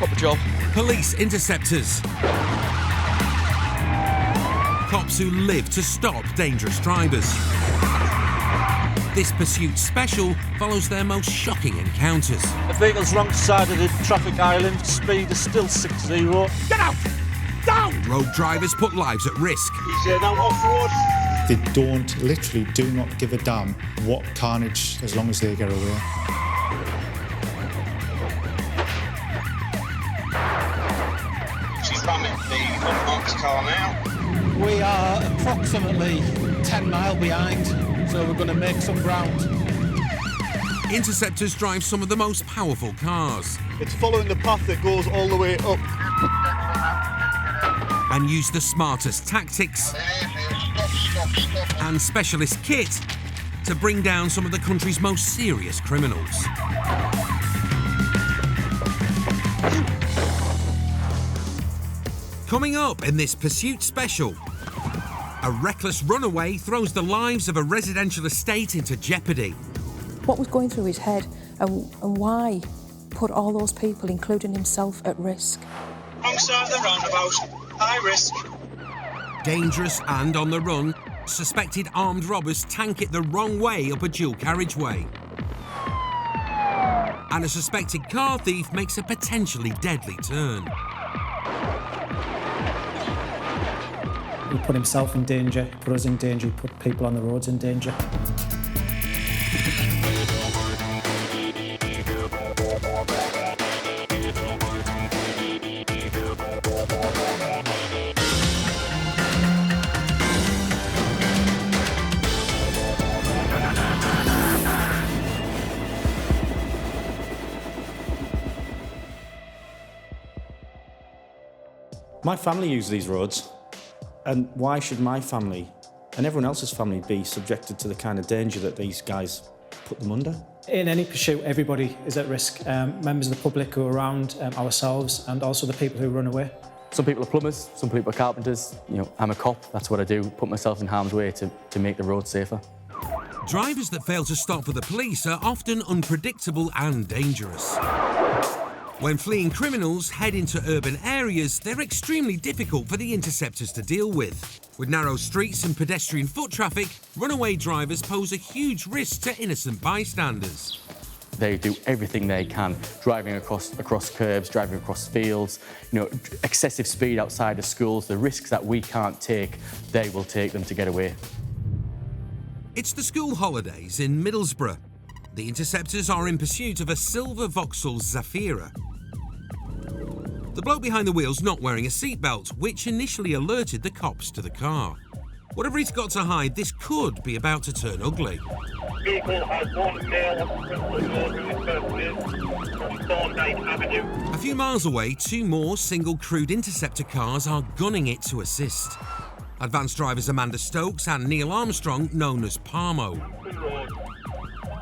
Got the job. Police interceptors. Cops who live to stop dangerous drivers. This pursuit special follows their most shocking encounters. The vehicle's wrong side of the traffic island. Speed is still 60. Get out! Down! Road drivers put lives at risk. He's now off-road. They literally do not give a damn what carnage as long as they get away. She's running the unmarked car now. We are approximately 10 miles behind, so we're going to make some ground. Interceptors drive some of the most powerful cars. It's following the path that goes all the way up. And use the smartest tactics and specialist kit to bring down some of the country's most serious criminals. Coming up in this pursuit special, a reckless runaway throws the lives of a residential estate into jeopardy. What was going through his head and why put all those people, including himself, at risk? Wrong side of the roundabout. High risk. Dangerous and on the run, suspected armed robbers tank it the wrong way up a dual carriageway. And a suspected car thief makes a potentially deadly turn. He put himself in danger, put us in danger, he put people on the roads in danger. My family use these roads, and why should my family and everyone else's family be subjected to the kind of danger that these guys put them under? In any pursuit, everybody is at risk. Members of the public who are around, ourselves, and also the people who run away. Some people are plumbers, some people are carpenters. You know, I'm a cop, that's what I do, put myself in harm's way to make the road safer. Drivers that fail to stop for the police are often unpredictable and dangerous. When fleeing criminals head into urban areas, they're extremely difficult for the interceptors to deal with. With narrow streets and pedestrian foot traffic, runaway drivers pose a huge risk to innocent bystanders. They do everything they can, driving across curbs, driving across fields, excessive speed outside of schools. The risks that we can't take, they will take them to get away. It's the school holidays in Middlesbrough. The interceptors are in pursuit of a silver Vauxhall Zafira. The bloke behind the wheel's not wearing a seatbelt, which initially alerted the cops to the car. Whatever he's got to hide, this could be about to turn ugly. Vehicle has one male from Thorndike Avenue. A few miles away, two more single-crewed interceptor cars are gunning it to assist. Advanced drivers Amanda Stokes and Neil Armstrong, known as Parmo.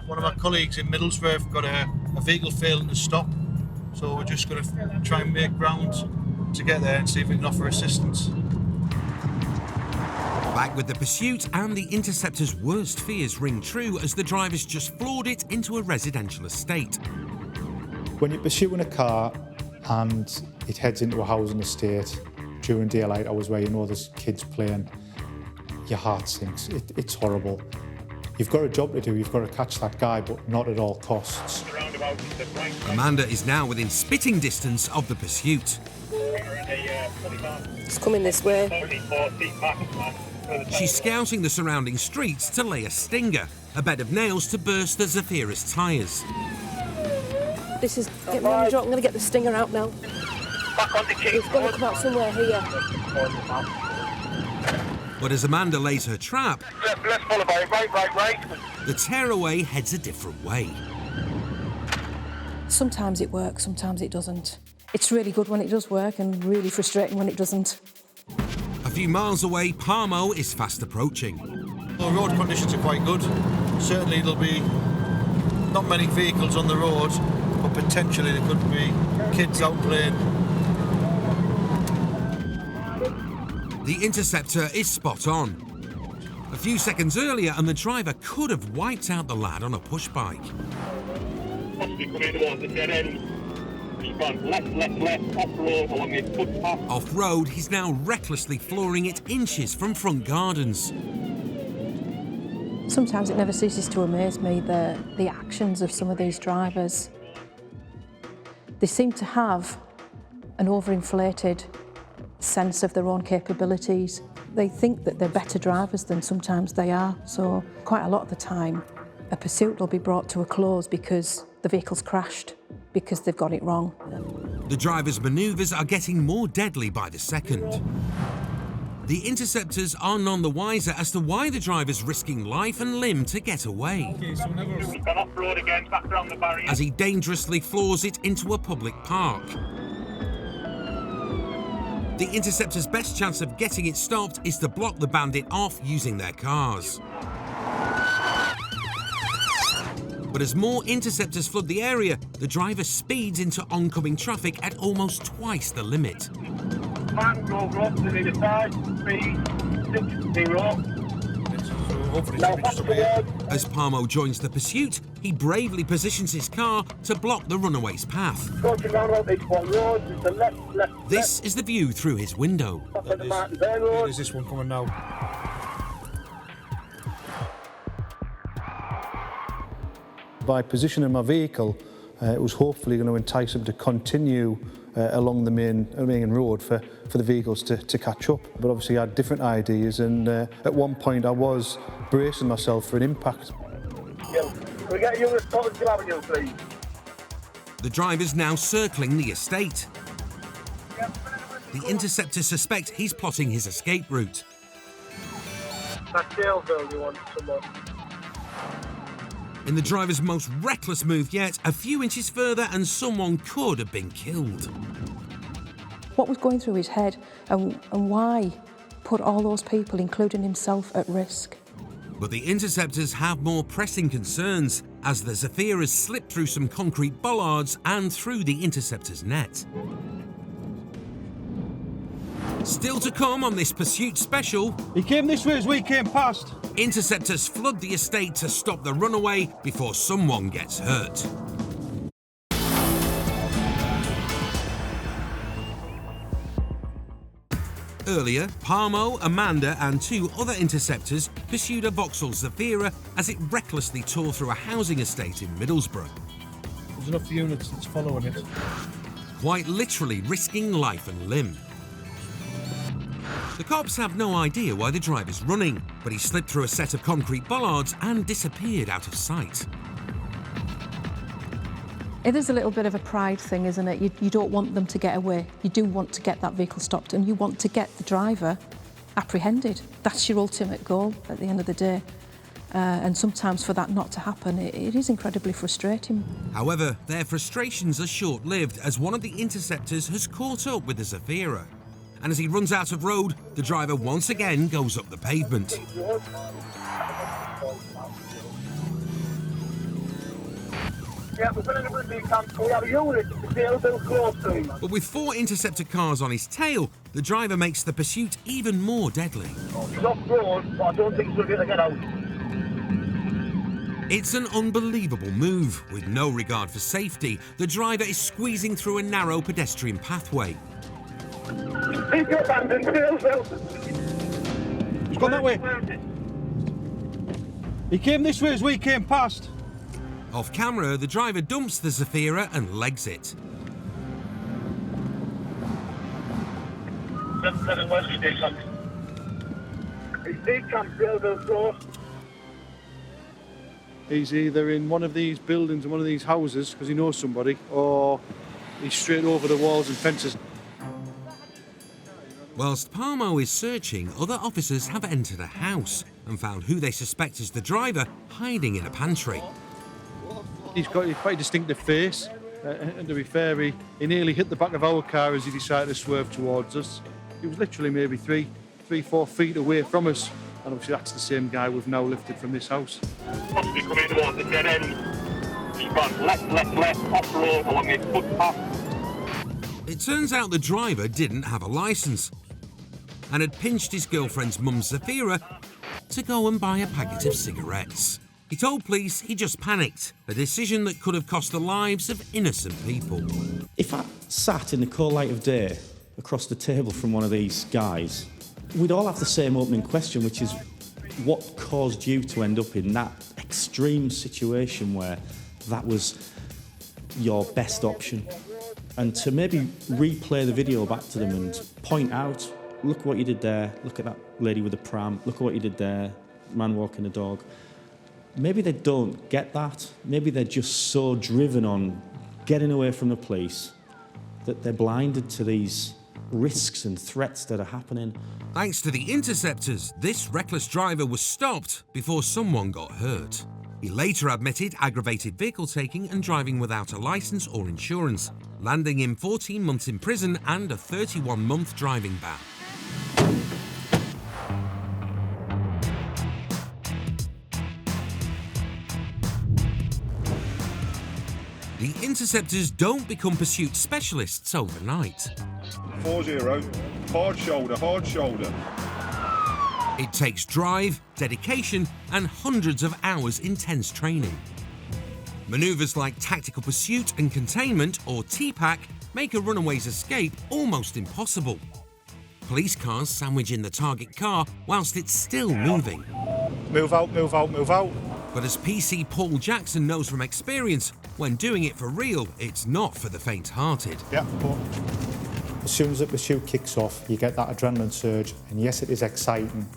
One of my colleagues in Middlesbrough have got a vehicle failing to stop, so we're just going to try and make ground to get there and see if we can offer assistance. Back with the pursuit, and the interceptors' worst fears ring true as the drivers just floored it into a residential estate. When you're pursuing a car and it heads into a housing estate during daylight hours where you know there's kids playing, your heart sinks. It's horrible. You've got a job to do, you've got to catch that guy, but not at all costs. Amanda is now within spitting distance of the pursuit. It's coming this way. She's scouting the surrounding streets to lay a stinger, a bed of nails to burst the Zafira's tyres. This is getting me on the job. I'm going to get the stinger out now. It's going to come out somewhere here. But as Amanda lays her trap, Let's follow by right. the tearaway heads a different way. Sometimes it works, sometimes it doesn't. It's really good when it does work and really frustrating when it doesn't. A few miles away, Parmo is fast approaching. The road conditions are quite good. Certainly there'll be not many vehicles on the road, but potentially there could be kids out playing. The interceptor is spot on. A few seconds earlier, and the driver could have wiped out the lad on a push bike. Keep on left, off-road along this footpath. Off-road, he's now recklessly flooring it inches from front gardens. Sometimes it never ceases to amaze me, the actions of some of these drivers. They seem to have an overinflated sense of their own capabilities. They think that they're better drivers than sometimes they are, so quite a lot of the time a pursuit will be brought to a close because the vehicle's crashed, because they've got it wrong. The driver's manoeuvres are getting more deadly by the second. The Interceptors are none the wiser as to why the driver's risking life and limb to get away. He's gone off-road again, back around the barrier. As he dangerously floors it into a public park. The Interceptors' best chance of getting it stopped is to block the bandit off using their cars. But as more Interceptors flood the area, the driver speeds into oncoming traffic at almost twice the limit. Man, go up to the side, speed 60. Now back to the As Parmo joins the pursuit, he bravely positions his car to block the runaway's path. Approaching round about this one road, to the left. This is the view through his window. Top of the Martin Burn Road. There's this one coming now. By positioning my vehicle, it was hopefully going to entice them to continue along the main road for the vehicles to catch up. But obviously I had different ideas, and at one point I was bracing myself for an impact. Can we get you to Scotland Avenue, please? The driver's now circling the estate. The Interceptors suspect he's plotting his escape route. That's Daleville, you want someone. In the driver's most reckless move yet, a few inches further and someone could have been killed. What was going through his head, and why put all those people, including himself, at risk? But the Interceptors have more pressing concerns, as the Zafira has slipped through some concrete bollards and through the Interceptors' net. Still to come on this pursuit special. He came this way as we came past. Interceptors flood the estate to stop the runaway before someone gets hurt. Earlier, Parmo, Amanda and two other Interceptors pursued a Vauxhall Zafira as it recklessly tore through a housing estate in Middlesbrough. There's enough units that's following it. Quite literally risking life and limb. The cops have no idea why the driver's running, but he slipped through a set of concrete bollards and disappeared out of sight. It is a little bit of a pride thing, isn't it? You don't want them to get away. You do want to get that vehicle stopped, and you want to get the driver apprehended. That's your ultimate goal at the end of the day. And sometimes for that not to happen, it is incredibly frustrating. However, their frustrations are short-lived as one of the Interceptors has caught up with the Zafira. And as he runs out of road, the driver once again goes up the pavement. Yeah, we're going to the camp. We have a unit to Daleville close to him. But with 4 Interceptor cars on his tail, the driver makes the pursuit even more deadly. He's off-road, but I don't think he's going to get out. It's an unbelievable move. With no regard for safety, the driver is squeezing through a narrow pedestrian pathway. He's abandoned Daleville. He's gone that way. He came this way as we came past. Off camera, the driver dumps the Zafira and legs it. 7 West Station. He's deep camp Daleville close. He's either in one of these buildings or one of these houses because he knows somebody, or he's straight over the walls and fences. Whilst Parmo is searching, other officers have entered a house and found who they suspect is the driver hiding in a pantry. He's got a quite distinctive face, and to be fair, he nearly hit the back of our car as he decided to swerve towards us. He was literally maybe 3-4 feet away from us, and obviously that's the same guy we've now lifted from this house. Possibly coming towards the dead end. He's gone left, off-road along this footpath. It turns out the driver didn't have a licence and had pinched his girlfriend's mum's Zafira to go and buy a packet of cigarettes. He told police he just panicked, a decision that could have cost the lives of innocent people. If I sat in the cold light of day across the table from one of these guys, we'd all have the same opening question, which is, what caused you to end up in that extreme situation where that was your best option? And to maybe replay the video back to them and point out, look what you did there, look at that lady with the pram, look at what you did there, man walking the dog. Maybe they don't get that. Maybe they're just so driven on getting away from the police that they're blinded to these risks and threats that are happening. Thanks to the Interceptors, this reckless driver was stopped before someone got hurt. He later admitted aggravated vehicle taking and driving without a licence or insurance, landing him 14 months in prison and a 31-month driving ban. The Interceptors don't become pursuit specialists overnight. 4-0, hard shoulder, hard shoulder. It takes drive, dedication, and hundreds of hours intense training. Manoeuvres like tactical pursuit and containment, or TPAC, make a runaway's escape almost impossible. Police cars sandwich in the target car whilst it's still moving. Move out, move out, move out. But as PC Paul Jackson knows from experience, when doing it for real, it's not for the faint-hearted. Yeah, but as soon as the pursuit kicks off, you get that adrenaline surge, and yes, it is exciting,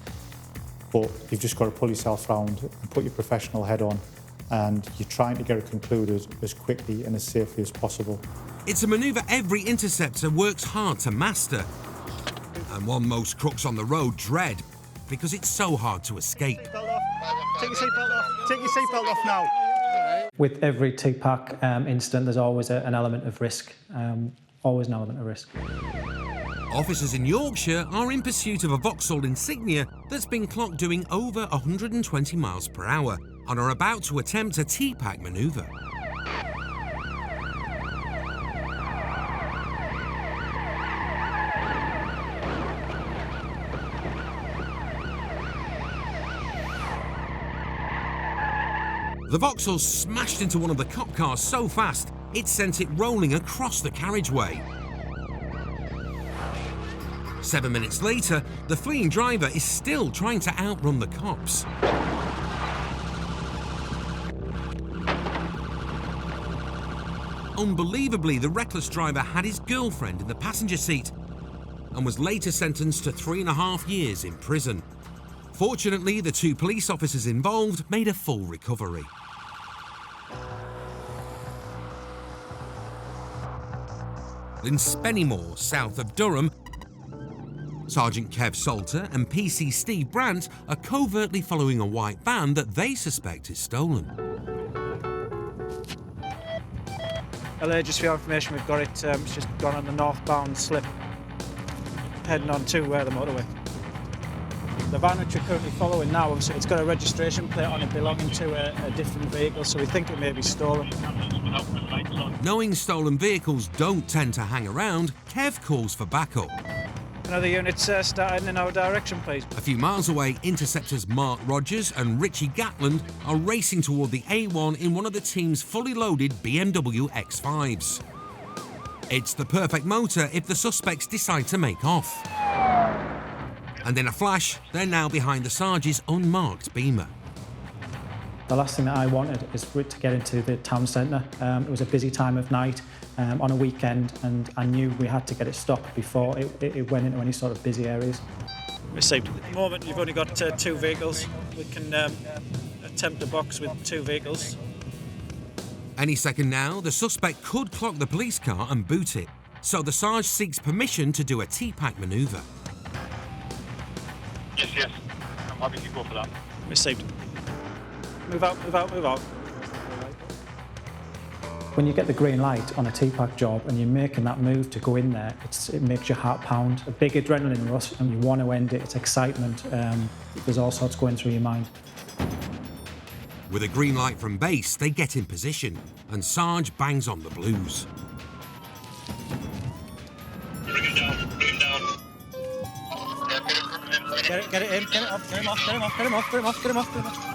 but you've just got to pull yourself round and put your professional head on, and you're trying to get it concluded as quickly and as safely as possible. It's a manoeuvre every interceptor works hard to master, and one most crooks on the road dread, because it's so hard to escape. Take your seatbelt off. Take your seatbelt off now. With every TPAC incident, there's always an element of risk. Always an element of risk. Officers in Yorkshire are in pursuit of a Vauxhall Insignia that's been clocked doing over 120 miles per hour and are about to attempt a TPAC manoeuvre. The Vauxhall smashed into one of the cop cars so fast, it sent it rolling across the carriageway. 7 minutes later, the fleeing driver is still trying to outrun the cops. Unbelievably, the reckless driver had his girlfriend in the passenger seat and was later sentenced to 3.5 years in prison. Fortunately, the 2 police officers involved made a full recovery. In Spennymoor, south of Durham, Sergeant Kev Salter and PC Steve Brandt are covertly following a white van that they suspect is stolen. LA, just for your information, we've got it. It's just gone on the northbound slip, heading on to the motorway. The van which we're currently following now, obviously, it's got a registration plate on it belonging to a different vehicle, so we think it may be stolen. Knowing stolen vehicles don't tend to hang around, Kev calls for backup. Another unit's starting in our direction, please. A few miles away, Interceptors Mark Rogers and Richie Gatland are racing toward the A1 in one of the team's fully loaded BMW X5s. It's the perfect motor if the suspects decide to make off. And in a flash, they're now behind the Sarge's unmarked Beamer. The last thing that I wanted is for it to get into the town centre. It was a busy time of night on a weekend, and I knew we had to get it stopped before it went into any sort of busy areas. Received. At the moment, you've only got 2 vehicles. We can attempt a box with 2 vehicles. Any second now, the suspect could clock the police car and boot it, so the Sarge seeks permission to do a TPAC manoeuvre. Yes. I'm happy to go for that. Received. Move out, move out, move out. When you get the green light on a TPAC job and you're making that move to go in there, it makes your heart pound. A big adrenaline rush, and you want to end it. It's excitement. There's all sorts going through your mind. With a green light from base, they get in position, and Sarge bangs on the blues. Bring him down, bring him down. Get it in, get it off, get him off, get him off, get him off, get him off, get him off, get him off.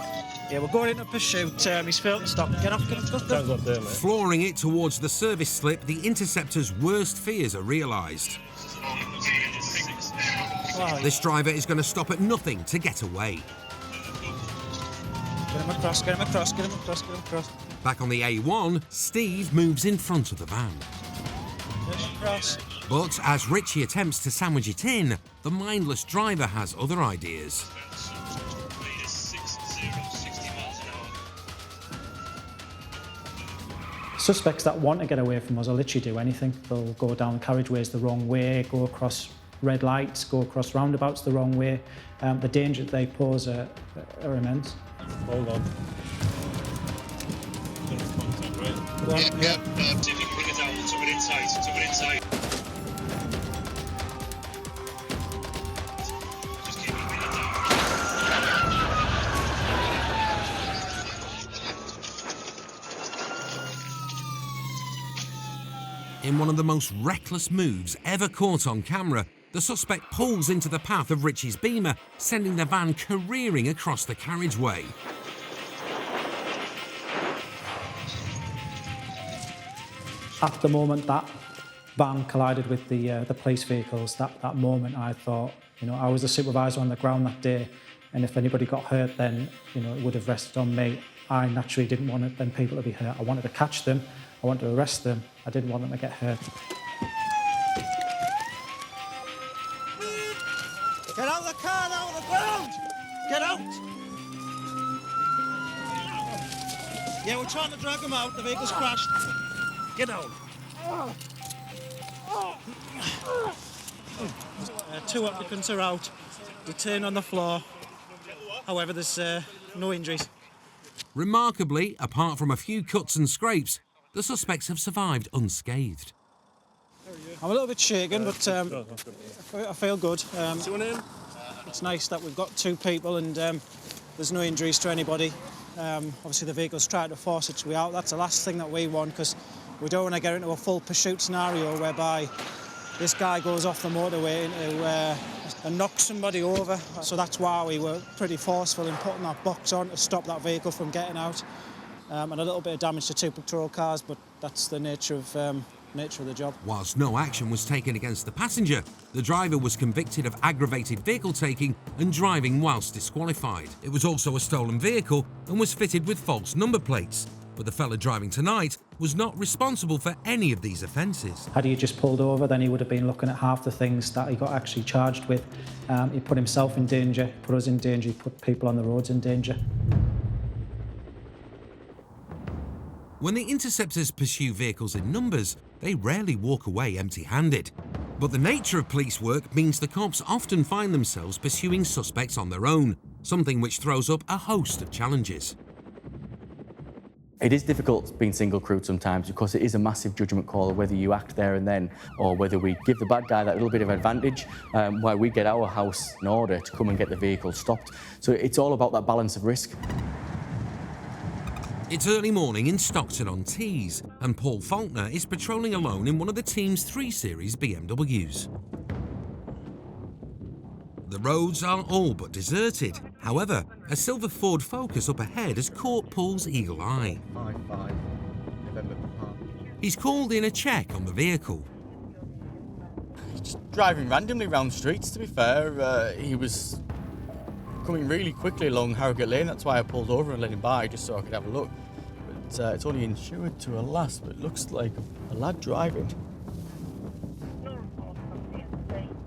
Yeah, we're going into pursuit. He's failed to stop. Get off, go. Flooring it towards the service slip, the Interceptors' worst fears are realised. This driver is going to stop at nothing to get away. Get him across, get him across, get him across, get him across. Back on the A1, Steve moves in front of the van. Across. But as Richie attempts to sandwich it in, the mindless driver has other ideas. Suspects that want to get away from us will literally do anything. They'll go down carriageways the wrong way, go across red lights, go across roundabouts the wrong way. The danger that they pose are immense. Hold on. Yeah. See if you can bring it down. Took it inside. Took it inside. Just keep bringing it down. In one of the most reckless moves ever caught on camera, the suspect pulls into the path of Richie's Beamer, sending the van careering across the carriageway. At the moment that van collided with the police vehicles, that moment I thought, I was the supervisor on the ground that day, and if anybody got hurt then, it would have rested on me. I naturally didn't want them people to be hurt. I wanted to catch them, I wanted to arrest them, I didn't want them to get hurt. Get out of the car, out of the ground! Get out! Yeah, we're trying to drag him out, the vehicle's crashed. Get out. Two occupants are out, detained on the floor. However, there's no injuries. Remarkably, apart from a few cuts and scrapes, the suspects have survived unscathed. I'm a little bit shaken, but I feel good. It's nice that we've got two people and there's no injuries to anybody. Obviously, the vehicle's trying to force its way out. That's the last thing that we want, because we don't want to get into a full pursuit scenario whereby this guy goes off the motorway and knocks somebody over. So that's why we were pretty forceful in putting that box on to stop that vehicle from getting out. And a little bit of damage to two patrol cars, but that's the nature of the job. Whilst no action was taken against the passenger, the driver was convicted of aggravated vehicle taking and driving whilst disqualified. It was also a stolen vehicle and was fitted with false number plates. But the fella driving tonight was not responsible for any of these offences. Had he just pulled over, then he would have been looking at half the things that he got actually charged with. He put himself in danger, put us in danger, he put people on the roads in danger. When the Interceptors pursue vehicles in numbers, they rarely walk away empty-handed. But the nature of police work means the cops often find themselves pursuing suspects on their own, something which throws up a host of challenges. It is difficult being single crewed sometimes because it is a massive judgment call whether you act there and then or whether we give the bad guy that little bit of advantage while we get our house in order to come and get the vehicle stopped. So it's all about that balance of risk. It's early morning in Stockton-on-Tees, and Paul Faulkner is patrolling alone in one of the team's 3 Series BMWs. The roads are all but deserted. However, a silver Ford Focus up ahead has caught Paul's eagle eye. He's called in a check on the vehicle. Just driving randomly round streets, to be fair. He was coming really quickly along Harrogate Lane, that's why I pulled over and let him by, just so I could have a look. But it's only insured to a lass, but it looks like a lad driving.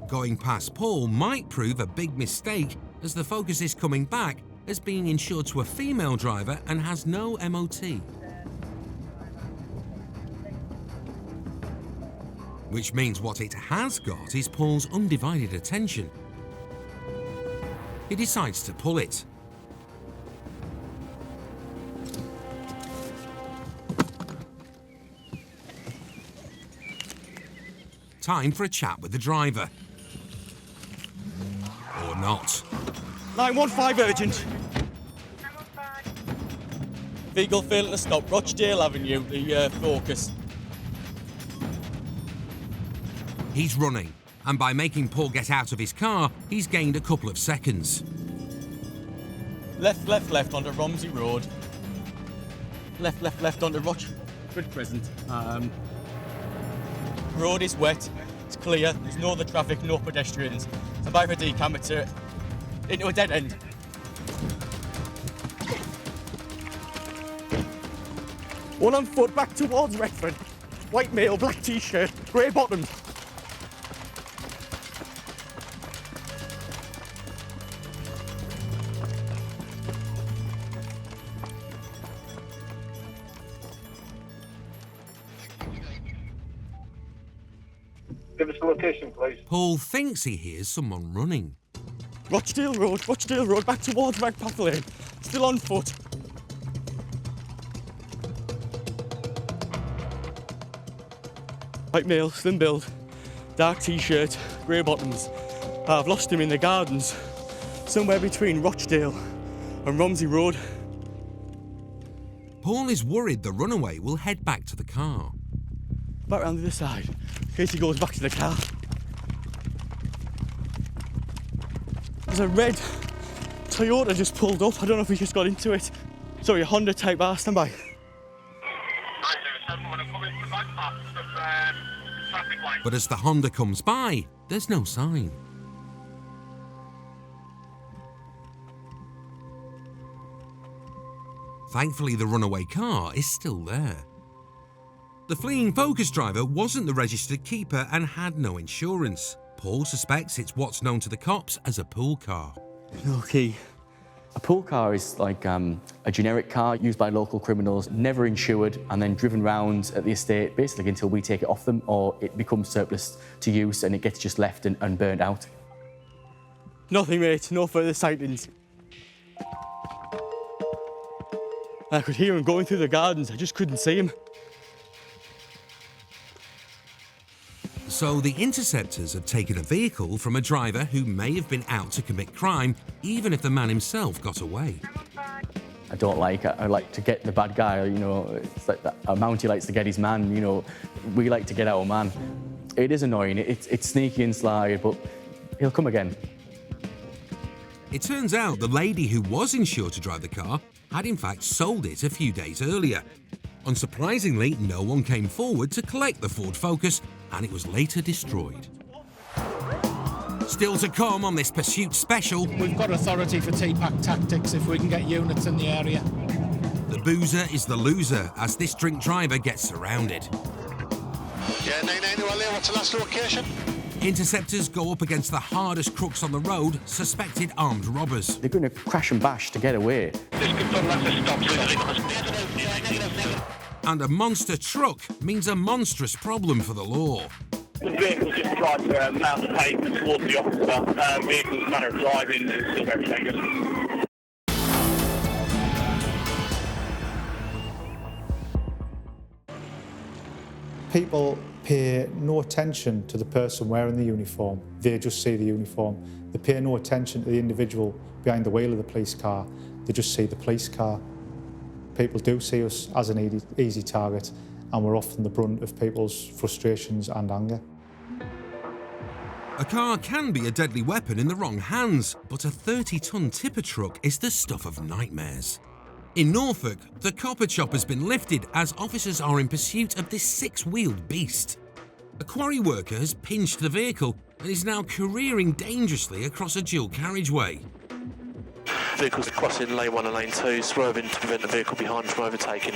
Going past Paul might prove a big mistake, as the Focus is coming back as being insured to a female driver and has no MOT. Which means what it has got is Paul's undivided attention. He decides to pull it. Time for a chat with the driver. Or not. 915 urgent. Vehicle failing to stop, Rochdale Avenue, the Focus. He's running, and by making Paul get out of his car, he's gained a couple of seconds. Left, left, left onto Romsey Road. Left, left, left onto Rochford Crescent. Road is wet, it's clear, there's no other traffic, no pedestrians. It's about to decamber into a dead end. One on foot back towards Retford. White male, black t-shirt, grey bottoms. Give us the location, please. Paul thinks he hears someone running. Rochdale Road, back towards Ragpath Lane. Still on foot. White male, slim build, dark t-shirt, grey bottoms. I've lost him in the gardens, somewhere between Rochdale and Romsey Road. Paul is worried the runaway will head back to the car. Back round the other side, in case he goes back to the car. There's a red Toyota just pulled up. I don't know if he just got into it. Sorry, a Honda Type R, stand by. But as the Honda comes by, there's no sign. Thankfully, the runaway car is still there. The fleeing Focus driver wasn't the registered keeper and had no insurance. Paul suspects it's what's known to the cops as a pool car. No key. A pool car is like a generic car used by local criminals, never insured, and then driven round at the estate basically until we take it off them or it becomes surplus to use and it gets just left and burned out. Nothing, mate. No further sightings. I could hear him going through the gardens. I just couldn't see him. So the Interceptors have taken a vehicle from a driver who may have been out to commit crime, even if the man himself got away. I don't like it. I like to get the bad guy, you know, it's like that. A Mountie likes to get his man, you know, we like to get our man. It is annoying, it's sneaky and sly, but he'll come again. It turns out the lady who was insured to drive the car had in fact sold it a few days earlier. Unsurprisingly, no one came forward to collect the Ford Focus, and it was later destroyed. Still to come on this Pursuit special. We've got authority for T-Pack tactics if we can get units in the area. The boozer is the loser as this drink driver gets surrounded. Yeah, 991 what's the last location? Interceptors go up against the hardest crooks on the road, suspected armed robbers. They're going to crash and bash to get away. And a monster truck means a monstrous problem for the law. The vehicle just tried to mount the pavement towards the officer. Vehicle's manner of driving is still very dangerous. People pay no attention to the person wearing the uniform. They just see the uniform. They pay no attention to the individual behind the wheel of the police car. They just see the police car. People do see us as an easy target, and we're often the brunt of people's frustrations and anger. A car can be a deadly weapon in the wrong hands, but a 30-ton tipper truck is the stuff of nightmares. In Norfolk, the copper chop has been lifted as officers are in pursuit of this six-wheeled beast. A quarry worker has pinched the vehicle and is now careering dangerously across a dual carriageway. Vehicles crossing lane 1 and lane 2, swerving to prevent the vehicle behind from overtaking.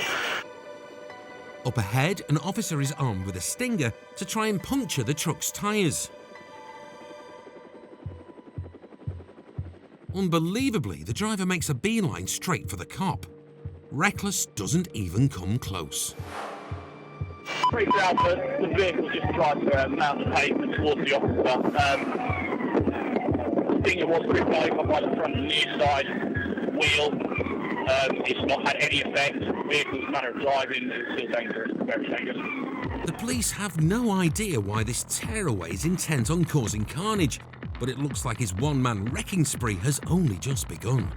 Up ahead, an officer is armed with a stinger to try and puncture the truck's tyres. Unbelievably, the driver makes a beeline straight for the cop. Reckless doesn't even come close. Pretty Alpha, the vehicle just tried to mount the pavement towards the officer. I think it was pretty high up by the front and near side wheel. It's not had any effect. The vehicle's manner of driving is still dangerous, very dangerous. The police have no idea why this tearaway is intent on causing carnage, but it looks like his one-man wrecking spree has only just begun.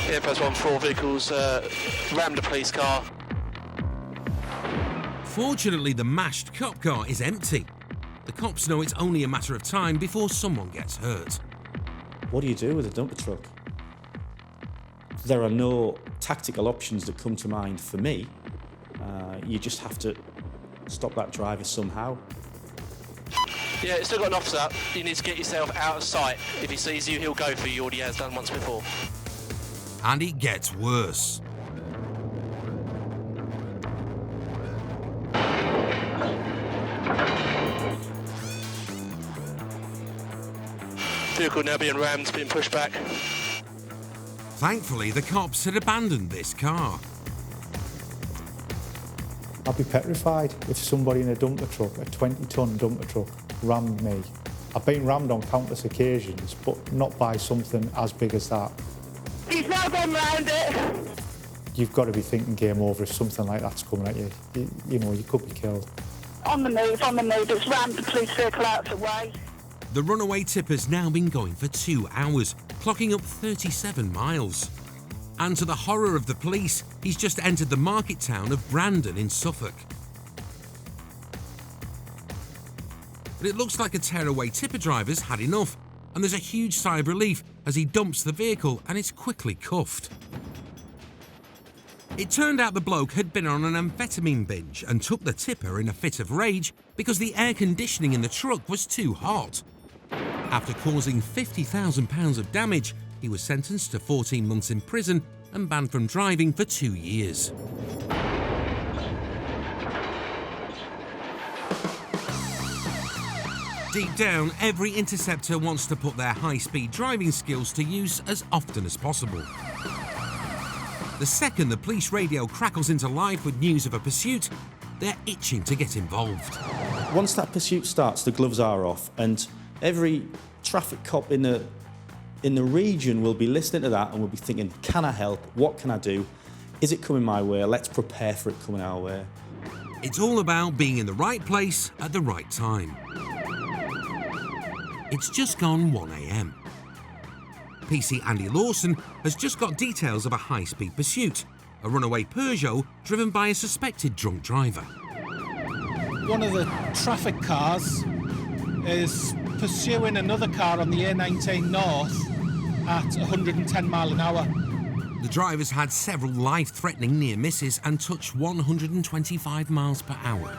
Yeah, first 4 vehicles rammed a police car. Fortunately, the mashed cop car is empty. The cops know it's only a matter of time before someone gets hurt. What do you do with a dumper truck? There are no tactical options that come to mind for me. You just have to stop that driver somehow. Yeah, it's still got an officer. You need to get yourself out of sight. If he sees you, he'll go for you. He already has done once before. And it gets worse. Vehicle now being rammed, being pushed back. Thankfully, the cops had abandoned this car. I'd be petrified if somebody in a dumper truck, a 20-ton dumper truck, rammed me. I've been rammed on countless occasions, but not by something as big as that. He's now gone round it. You've got to be thinking game over if something like that's coming at you. You know, you could be killed. On the move, it's rammed the police vehicle out of the way. The runaway tipper's now been going for 2 hours, clocking up 37 miles. And to the horror of the police, he's just entered the market town of Brandon in Suffolk. But it looks like a tearaway tipper driver's had enough, and there's a huge sigh of relief as he dumps the vehicle and is quickly cuffed. It turned out the bloke had been on an amphetamine binge and took the tipper in a fit of rage because the air conditioning in the truck was too hot. After causing £50,000 of damage, he was sentenced to 14 months in prison and banned from driving for 2 years. Deep down, every interceptor wants to put their high-speed driving skills to use as often as possible. The second the police radio crackles into life with news of a pursuit, they're itching to get involved. Once that pursuit starts, the gloves are off, and every traffic cop in the region will be listening to that and will be thinking, can I help? What can I do? Is it coming my way? Let's prepare for it coming our way. It's all about being in the right place at the right time. It's just gone 1 a.m. PC Andy Lawson has just got details of a high-speed pursuit, a runaway Peugeot driven by a suspected drunk driver. One of the traffic cars is pursuing another car on the A19 North at 110 mile an hour. The drivers had several life-threatening near misses and touched 125 miles per hour.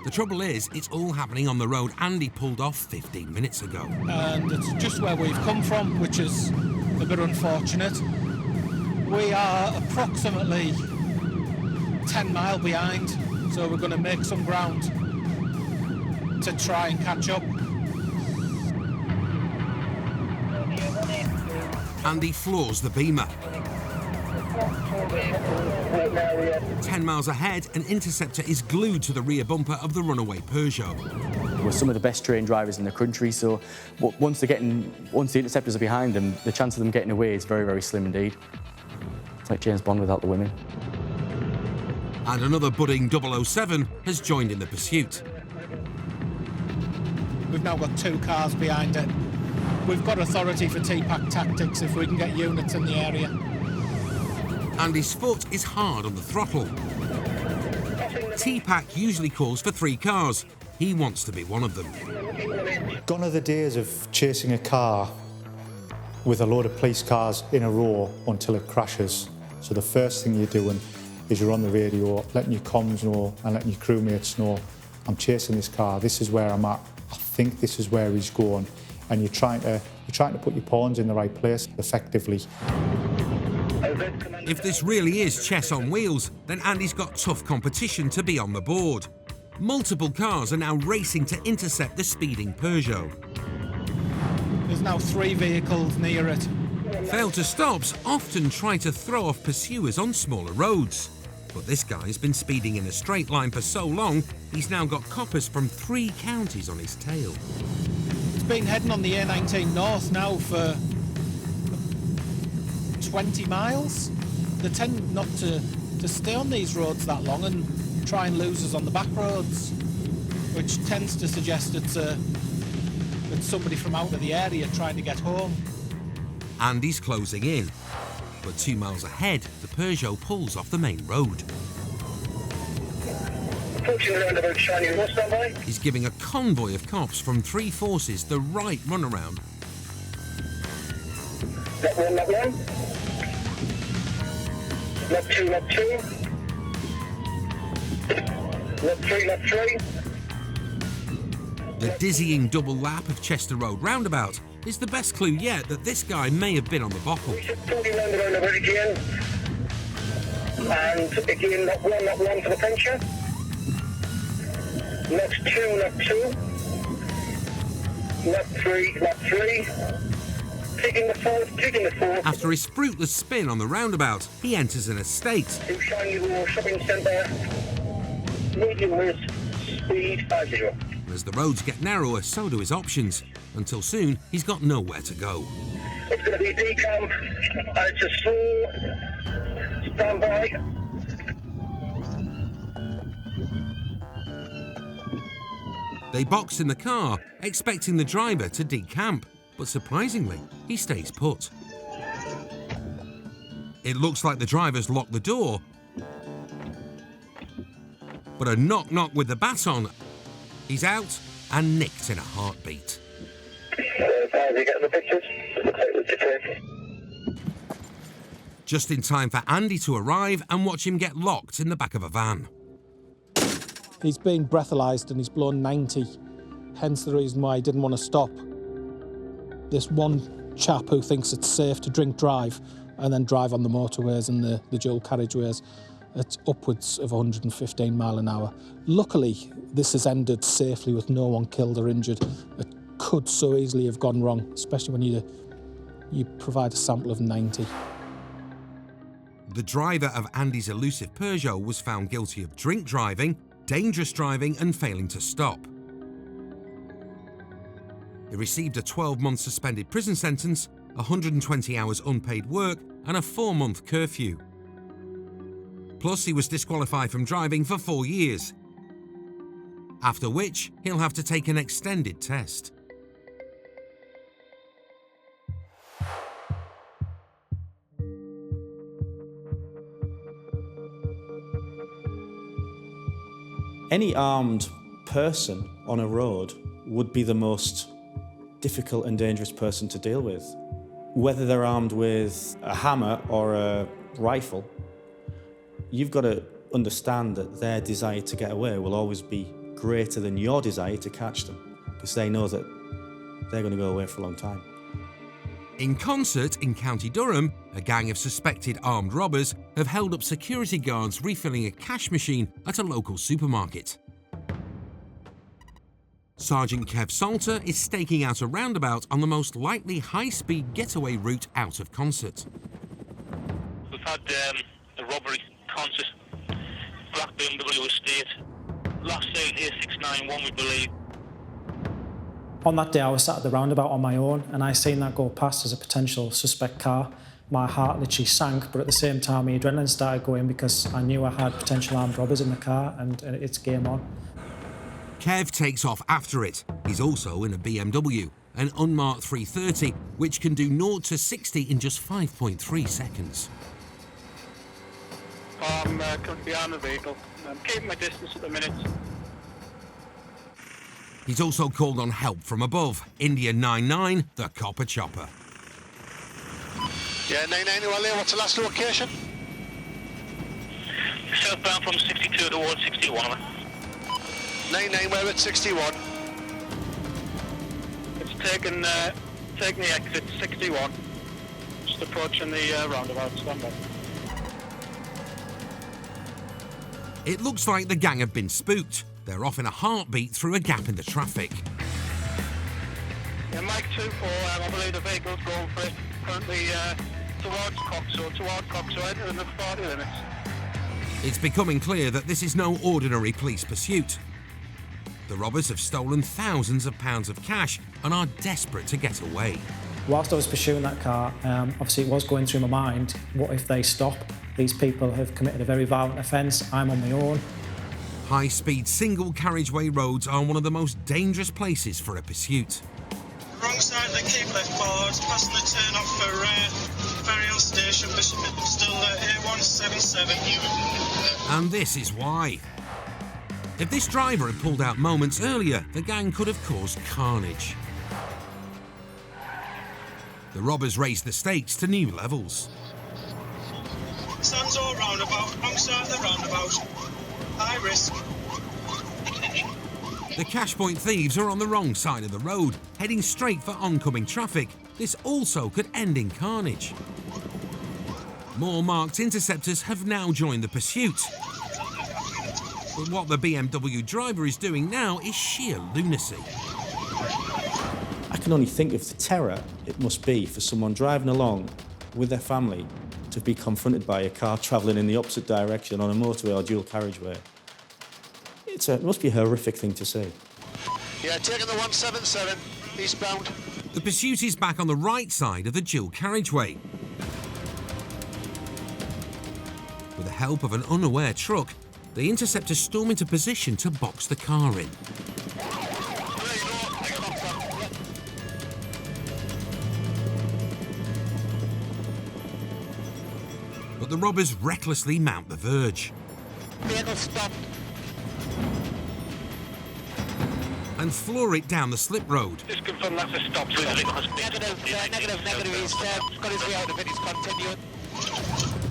The trouble is, it's all happening on the road Andy pulled off 15 minutes ago. And it's just where we've come from, which is a bit unfortunate. We are approximately 10 mile behind, so we're going to make some ground to try and catch up. Andy floors the Beamer. 10 miles ahead, an Interceptor is glued to the rear bumper of the runaway Peugeot. We're some of the best trained drivers in the country, so once the Interceptors are behind them, the chance of them getting away is very, very slim indeed. It's like James Bond without the women. And another budding 007 has joined in the pursuit. We've now got 2 cars behind it. We've got authority for TPAC tactics if we can get units in the area. Andy's foot is hard on the throttle. TPAC usually calls for 3 cars. He wants to be one of them. Gone are the days of chasing a car with a load of police cars in a row until it crashes. So the first thing you're doing is you're on the radio, letting your comms know and letting your crewmates know, I'm chasing this car, this is where I'm at, I think this is where he's going. And you're trying to put your pawns in the right place effectively. If this really is chess on wheels, then Andy's got tough competition to be on the board. Multiple cars are now racing to intercept the speeding Peugeot. There's now 3 vehicles near it. Failed to stops often try to throw off pursuers on smaller roads. But this guy's been speeding in a straight line for so long, he's now got coppers from 3 counties on his tail. It's been heading on the A19 North now for 20 miles. They tend not to stay on these roads that long and try and lose us on the back roads, which tends to suggest it's somebody from out of the area trying to get home. Andy's closing in, but 2 miles ahead, the Peugeot pulls off the main road. He's giving a convoy of cops from 3 forces the right runaround. Left 1, left 1. Left 2, left 2. Left 3, left 3. The dizzying double lap of Chester Road roundabout is the best clue yet that this guy may have been on the bottle. 40 round around the bridge again. And again, left 1 for the puncture. Left 2, left 2. Left 3, left 3. Taking the fourth. After his fruitless spin on the roundabout, he enters an estate. To Shiny Wall Shopping Centre. Medium risk, speed 50. As the roads get narrower, so do his options. Until soon, he's got nowhere to go. It's going to be a decamp. It's a slow standby. They box in the car, expecting the driver to decamp, but surprisingly, he stays put. It looks like the driver's locked the door, but a knock-knock with the baton, he's out and nicked in a heartbeat. Just in time for Andy to arrive and watch him get locked in the back of a van. He's been breathalyzed and he's blown 90, hence the reason why he didn't want to stop. This one chap who thinks it's safe to drink drive and then drive on the motorways and the dual carriageways at upwards of 115 mile an hour. Luckily, this has ended safely with no one killed or injured. It could so easily have gone wrong, especially when you provide a sample of 90. The driver of Andy's elusive Peugeot was found guilty of drink driving, dangerous driving and failing to stop. He received a 12-month suspended prison sentence, 120 hours unpaid work and a 4-month curfew. Plus, he was disqualified from driving for 4 years, after which he'll have to take an extended test. Any armed person on a road would be the most difficult and dangerous person to deal with. Whether they're armed with a hammer or a rifle, you've got to understand that their desire to get away will always be greater than your desire to catch them, because they know that they're going to go away for a long time. In concert in County Durham, a gang of suspected armed robbers have held up security guards refilling a cash machine at a local supermarket. Sergeant Kev Salter is staking out a roundabout on the most likely high-speed getaway route out of Concert. We've had a robbery concert, black BMW estate. Last seen here 691, we believe. On that day, I was sat at the roundabout on my own, and I seen that go past as a potential suspect car. My heart literally sank, but at the same time, my adrenaline started going because I knew I had potential armed robbers in the car, and it's game on. Kev takes off after it. He's also in a BMW, an unmarked 330, which can do 0 to 60 in just 5.3 seconds. I'm currently behind the vehicle. I'm keeping my distance at the minute. He's also called on help from above. India 99, the copper chopper. Yeah, 99, well there, what's the last location? Southbound from 62 towards 61. 99, we're at 61. It's taking the exit 61. Just approaching the roundabout, stand by. It looks like the gang have been spooked. They're off in a heartbeat through a gap in the traffic. Yeah, Mike 2-4, I believe the vehicle's going for it. Currently towards Coxo, entering the 40 limits. It's becoming clear that this is no ordinary police pursuit. The robbers have stolen thousands of pounds of cash and are desperate to get away. Whilst I was pursuing that car, obviously it was going through my mind, what if they stop? These people have committed a very violent offence, I'm on my own. High-speed single carriageway roads are one of the most dangerous places for a pursuit. Wrong side of the keep left forward, passing the turn off for Ferry Station, Bishop still A177. And this is why. If this driver had pulled out moments earlier, the gang could have caused carnage. The robbers raised the stakes to new levels. Sandsor roundabout, wrong side of the roundabout. High risk. The cash point thieves are on the wrong side of the road, heading straight for oncoming traffic. This also could end in carnage. More marked interceptors have now joined the pursuit. But what the BMW driver is doing now is sheer lunacy. I can only think of the terror it must be for someone driving along with their family to be confronted by a car travelling in the opposite direction on a motorway or dual carriageway. It must be a horrific thing to see. Yeah, taking the 177, eastbound. The pursuit is back on the right side of the dual carriageway. With the help of an unaware truck, the interceptors storm into position to box the car in. But the robbers recklessly mount the verge. Vehicle stopped. And floor it down the slip road. Just confirm that's a stop. Negative, he's got his way out of it, he's continuing.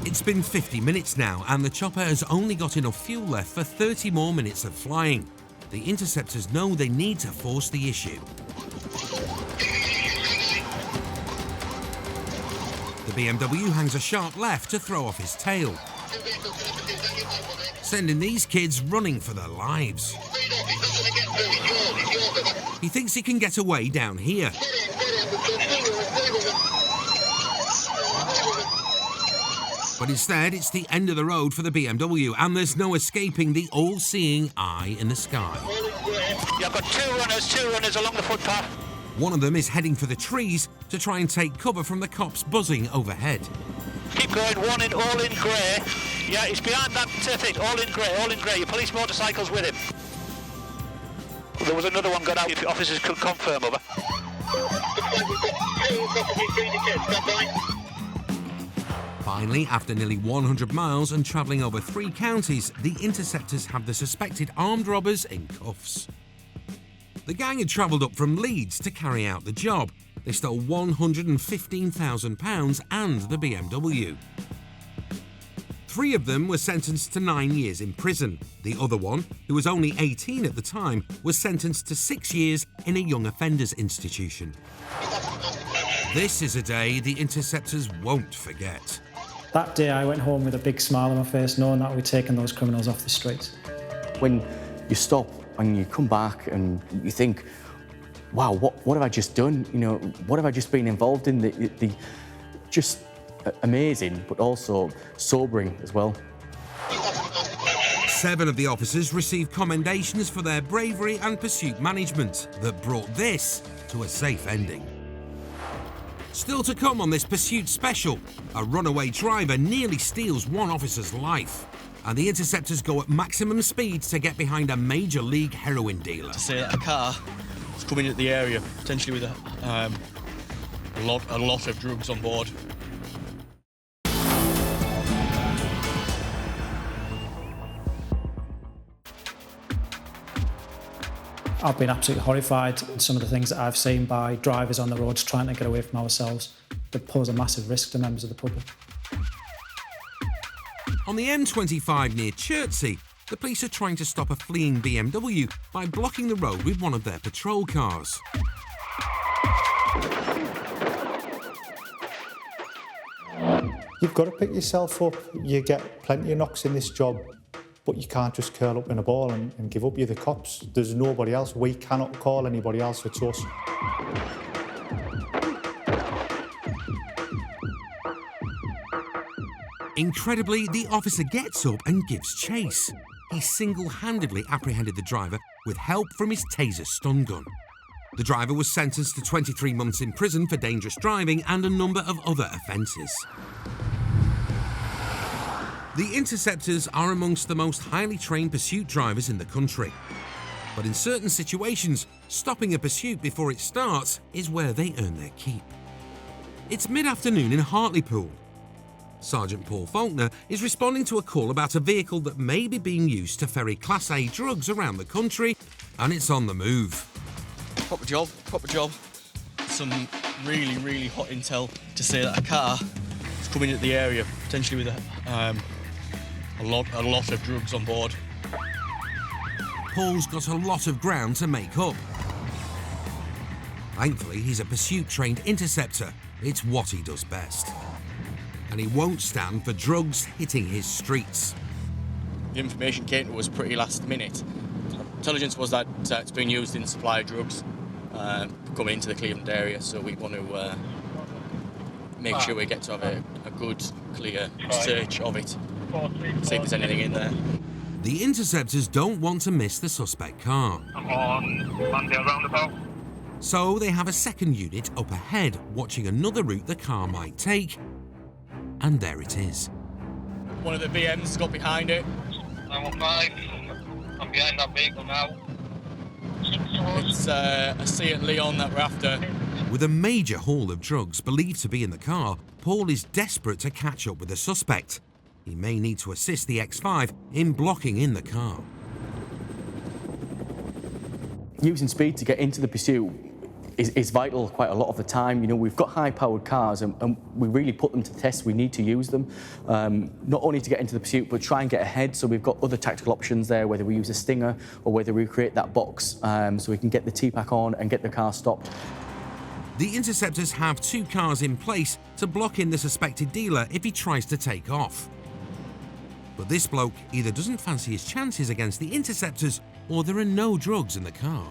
It's been 50 minutes now, and the chopper has only got enough fuel left for 30 more minutes of flying. The interceptors know they need to force the issue. The BMW hangs a sharp left to throw off his tail, sending these kids running for their lives. He thinks he can get away down here. But instead, it's the end of the road for the BMW, and there's no escaping the all-seeing eye in the sky. Yeah, I've got two runners along the footpath. One of them is heading for the trees to try and take cover from the cops buzzing overhead. Keep going, all in grey. Yeah, he's behind that thing, all in grey. Your police motorcycle's with him. There was another one got out, if officers could confirm, over. Finally, after nearly 100 miles and travelling over 3 counties, the interceptors have the suspected armed robbers in cuffs. The gang had travelled up from Leeds to carry out the job. They stole £115,000 and the BMW. 3 of them were sentenced to 9 years in prison. The other one, who was only 18 at the time, was sentenced to 6 years in a young offenders institution. This is a day the interceptors won't forget. That day I went home with a big smile on my face, knowing that we'd taken those criminals off the streets. When you stop and you come back and you think, wow, what have I just done? You know, what have I just been involved in? The just amazing, but also sobering as well. 7 of the officers received commendations for their bravery and pursuit management that brought this to a safe ending. Still to come on this pursuit special, a runaway driver nearly steals one officer's life, and the interceptors go at maximum speeds to get behind a major league heroin dealer. To say that a car was coming into the area, potentially with a lot of drugs on board. I've been absolutely horrified at some of the things that I've seen by drivers on the roads trying to get away from ourselves that pose a massive risk to members of the public. On the M25 near Chertsey, the police are trying to stop a fleeing BMW by blocking the road with one of their patrol cars. You've got to pick yourself up. You get plenty of knocks in this job, but you can't just curl up in a ball and give up. You're the cops. There's nobody else. We cannot call anybody else. It's us. Incredibly, the officer gets up and gives chase. He single-handedly apprehended the driver with help from his taser stun gun. The driver was sentenced to 23 months in prison for dangerous driving and a number of other offences. The interceptors are amongst the most highly trained pursuit drivers in the country. But in certain situations, stopping a pursuit before it starts is where they earn their keep. It's mid-afternoon in Hartlepool. Sergeant Paul Faulkner is responding to a call about a vehicle that may be being used to ferry Class A drugs around the country, and it's on the move. Proper job. Some really, really hot intel to say that a car is coming into the area, potentially with a lot of drugs on board. Paul's got a lot of ground to make up. Thankfully, he's a pursuit-trained interceptor. It's what he does best. And he won't stand for drugs hitting his streets. The information came to us pretty last minute. Intelligence was that it's being used in supply of drugs coming into the Cleveland area, so we want to make sure we get to have a good, clear search of it, see if there's anything in there. The interceptors don't want to miss the suspect car. I'm on Mandale roundabout. So they have a second unit up ahead, watching another route the car might take. And there it is. One of the BMs got behind it. 915. I'm behind that vehicle now. It's a Seat Leon that we're after. With a major haul of drugs believed to be in the car, Paul is desperate to catch up with the suspect. He may need to assist the X5 in blocking in the car. Using speed to get into the pursuit is vital quite a lot of the time. You know, we've got high-powered cars and we really put them to test. We need to use them, not only to get into the pursuit, but try and get ahead. So we've got other tactical options there, whether we use a stinger or whether we create that box so we can get the T-pack on and get the car stopped. The interceptors have 2 cars in place to block in the suspected dealer if he tries to take off. But this bloke either doesn't fancy his chances against the interceptors or there are no drugs in the car.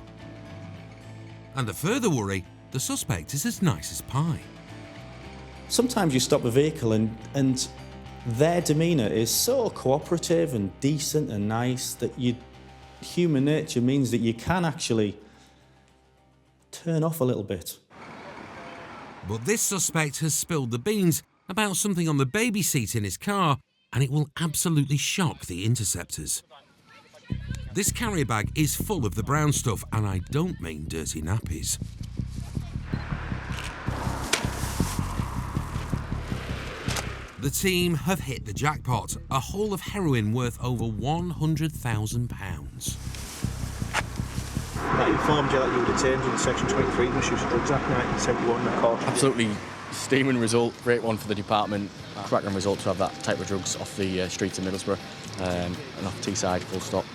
And a further worry, the suspect is as nice as pie. Sometimes you stop a vehicle and their demeanour is so cooperative and decent and nice that human nature means that you can actually turn off a little bit. But this suspect has spilled the beans about something on the baby seat in his car, and it will absolutely shock the interceptors. This carrier bag is full of the brown stuff, and I don't mean dirty nappies. The team have hit the jackpot, a haul of heroin worth over £100,000. That informed you that you were detained under Section 23 of the Misuse of Drugs Act 1971 in the court. Absolutely steaming result, great one for the department. Cracking result to have that type of drugs off the streets of Middlesbrough and off Teesside, full stop.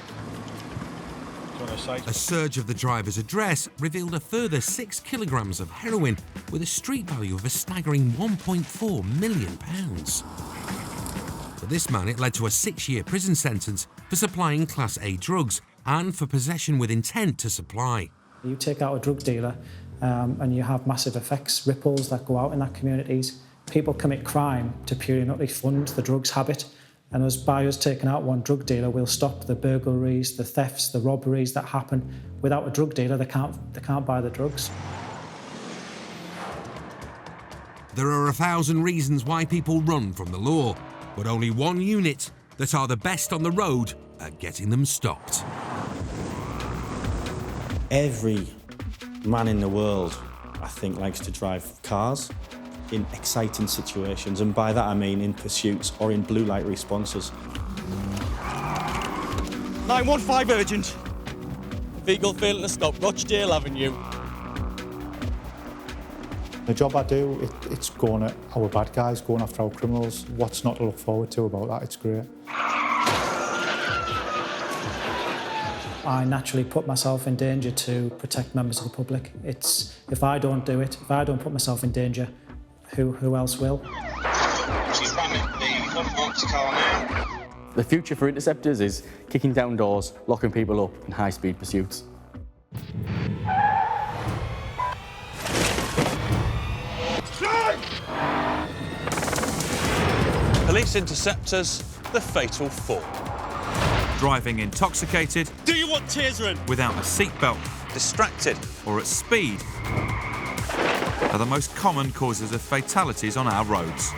A search of the driver's address revealed a further 6 kilograms of heroin with a street value of a staggering £1.4 million. For this man, it led to a 6-year prison sentence for supplying Class A drugs and for possession with intent to supply. You take out a drug dealer and you have massive effects, ripples that go out in that communities. People commit crime to purely and utterly fund the drugs habit. And by us taking out one drug dealer, we'll stop the burglaries, the thefts, the robberies that happen. Without a drug dealer, they can't buy the drugs. There are 1,000 reasons why people run from the law, but only one unit that are the best on the road at getting them stopped. Every man in the world, I think, likes to drive cars in exciting situations, and by that I mean in pursuits or in blue light responses. 915 urgent. Vehicle failing to stop, Rochdale Avenue. The job I do, it's going at our bad guys, going after our criminals. What's not to look forward to about that? It's great. I naturally put myself in danger to protect members of the public. If I don't do it, if I don't put myself in danger, who else will? The future for interceptors is kicking down doors, locking people up in high-speed pursuits. Police interceptors, the fatal 4. Driving intoxicated. Do you want Tasering? Without a seatbelt. Distracted. Or at speed are the most common causes of fatalities on our roads.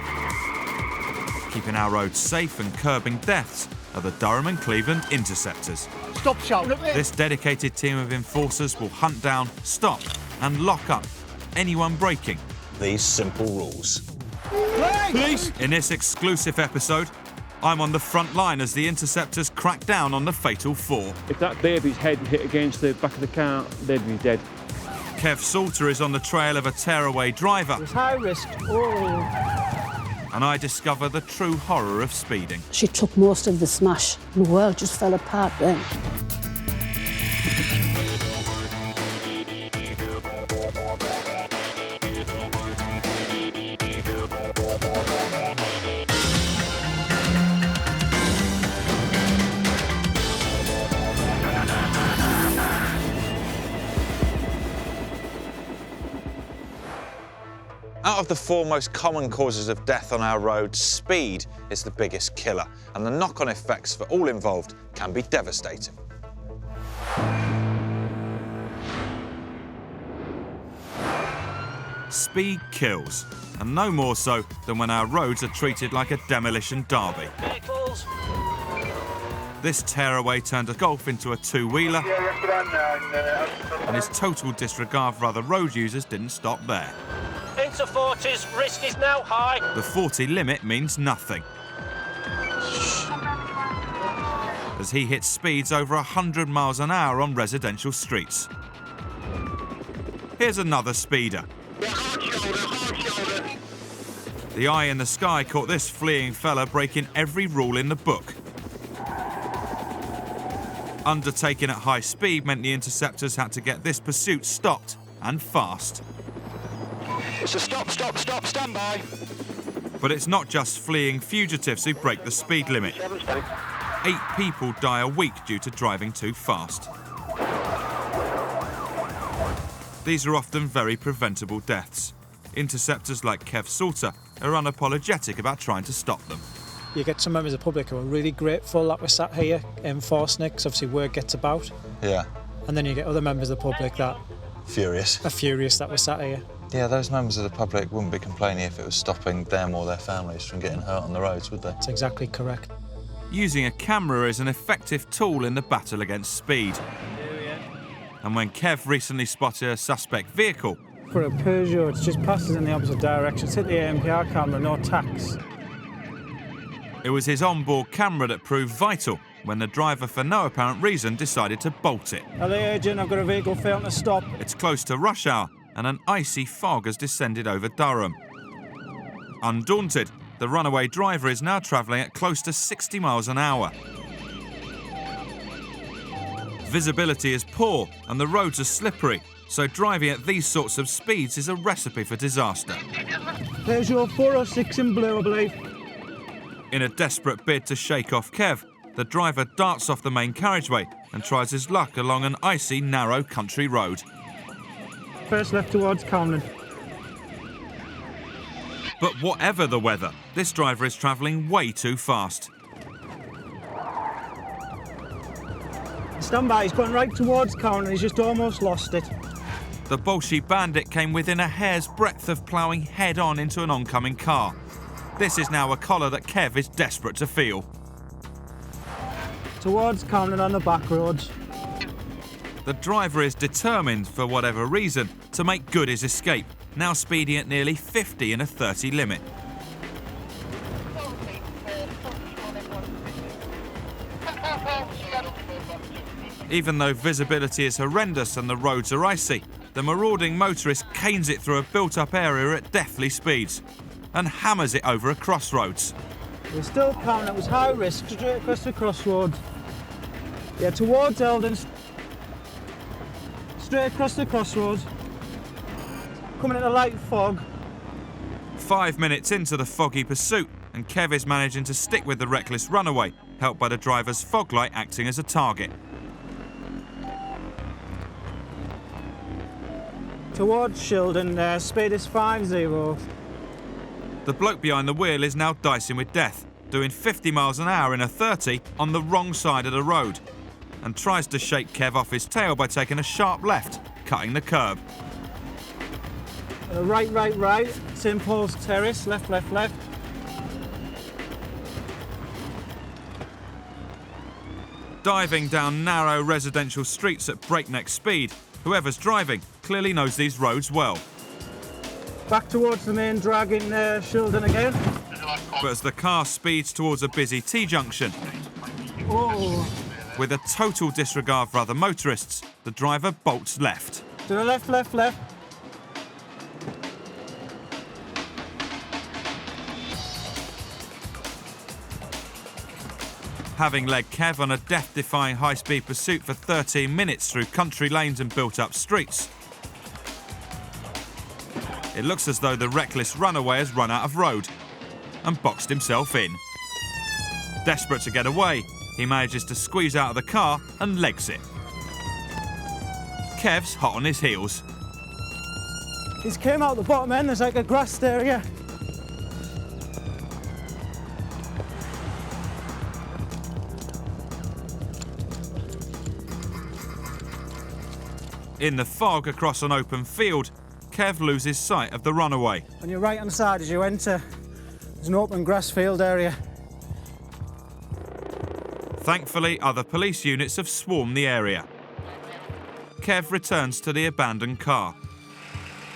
Keeping our roads safe and curbing deaths are the Durham and Cleveland Interceptors. Stop shouting at me! This dedicated team of enforcers will hunt down, stop and lock up anyone breaking these simple rules. Police! In this exclusive episode, I'm on the front line as the Interceptors crack down on the fatal 4. If that baby's head hit against the back of the car, they'd be dead. Kev Salter is on the trail of a tearaway driver. It was high risk. And I discover the true horror of speeding. She took most of the smash. The world just fell apart then. Out of the 4 most common causes of death on our roads, speed is the biggest killer, and the knock-on effects for all involved can be devastating. Speed kills, and no more so than when our roads are treated like a demolition derby. Vehicles. This tearaway turned a Golf into a two-wheeler, and his total disregard for other road users didn't stop there. Into 40s, risk is now high. The 40 limit means nothing, as he hits speeds over 100 miles an hour on residential streets. Here's another speeder. The eye in the sky caught this fleeing fella breaking every rule in the book. Undertaking at high speed meant the Interceptors had to get this pursuit stopped, and fast. It's a stop, stand by. But it's not just fleeing fugitives who break the speed limit. 8 people die a week due to driving too fast. These are often very preventable deaths. Interceptors like Kev Salter are unapologetic about trying to stop them. You get some members of the public who are really grateful that we're sat here enforcing it, because obviously word gets about. Yeah. And then you get other members of the public that Furious. are furious that we're sat here. Yeah, those members of the public wouldn't be complaining if it was stopping them or their families from getting hurt on the roads, would they? That's exactly correct. Using a camera is an effective tool in the battle against speed. And when Kev recently spotted a suspect vehicle... For a Peugeot, it's just passes in the opposite direction. It's hit the AMPR camera, no tax. It was his onboard camera that proved vital when the driver, for no apparent reason, decided to bolt it. Hello, agent, I've got a vehicle failing to stop. It's close to rush hour, and an icy fog has descended over Durham. Undaunted, the runaway driver is now travelling at close to 60 miles an hour. Visibility is poor and the roads are slippery, so driving at these sorts of speeds is a recipe for disaster. There's your 406 in blue, I believe. In a desperate bid to shake off Kev, the driver darts off the main carriageway and tries his luck along an icy, narrow country road. First left towards Camden. But whatever the weather, this driver is travelling way too fast. Stand by, he's going right towards Camden, he's just almost lost it. The Bolshe Bandit came within a hair's breadth of ploughing head-on into an oncoming car. This is now a collar that Kev is desperate to feel. Towards Camden on the back roads. The driver is determined, for whatever reason, to make good his escape, now speeding at nearly 50 in a 30 limit. Even though visibility is horrendous and the roads are icy, the marauding motorist canes it through a built-up area at deathly speeds and hammers it over a crossroads. We're still Camden, it was high risk, straight across the crossroads. Yeah, towards Eldon. Straight across the crossroads. Coming in a light fog. 5 minutes into the foggy pursuit, and Kev is managing to stick with the reckless runaway, helped by the driver's fog light acting as a target. Towards Shildon, speed is 50. The bloke behind the wheel is now dicing with death, doing 50 miles an hour in a 30 on the wrong side of the road, and tries to shake Kev off his tail by taking a sharp left, cutting the curb. Right. St Paul's Terrace, left. Diving down narrow residential streets at breakneck speed, whoever's driving clearly knows these roads well. Back towards the main drag in Shildon again. But as the car speeds towards a busy T-junction, with a total disregard for other motorists, the driver bolts left. To the left, left, left. Having led Kev on a death-defying high-speed pursuit for 13 minutes through country lanes and built-up streets, it looks as though the reckless runaway has run out of road and boxed himself in. Desperate to get away, he manages to squeeze out of the car and legs it. Kev's hot on his heels. He's came out the bottom end, there's like a grassed area. In the fog across an open field, Kev loses sight of the runaway. On your right-hand side as you enter, there's an open grass field area. Thankfully, other police units have swarmed the area. Kev returns to the abandoned car.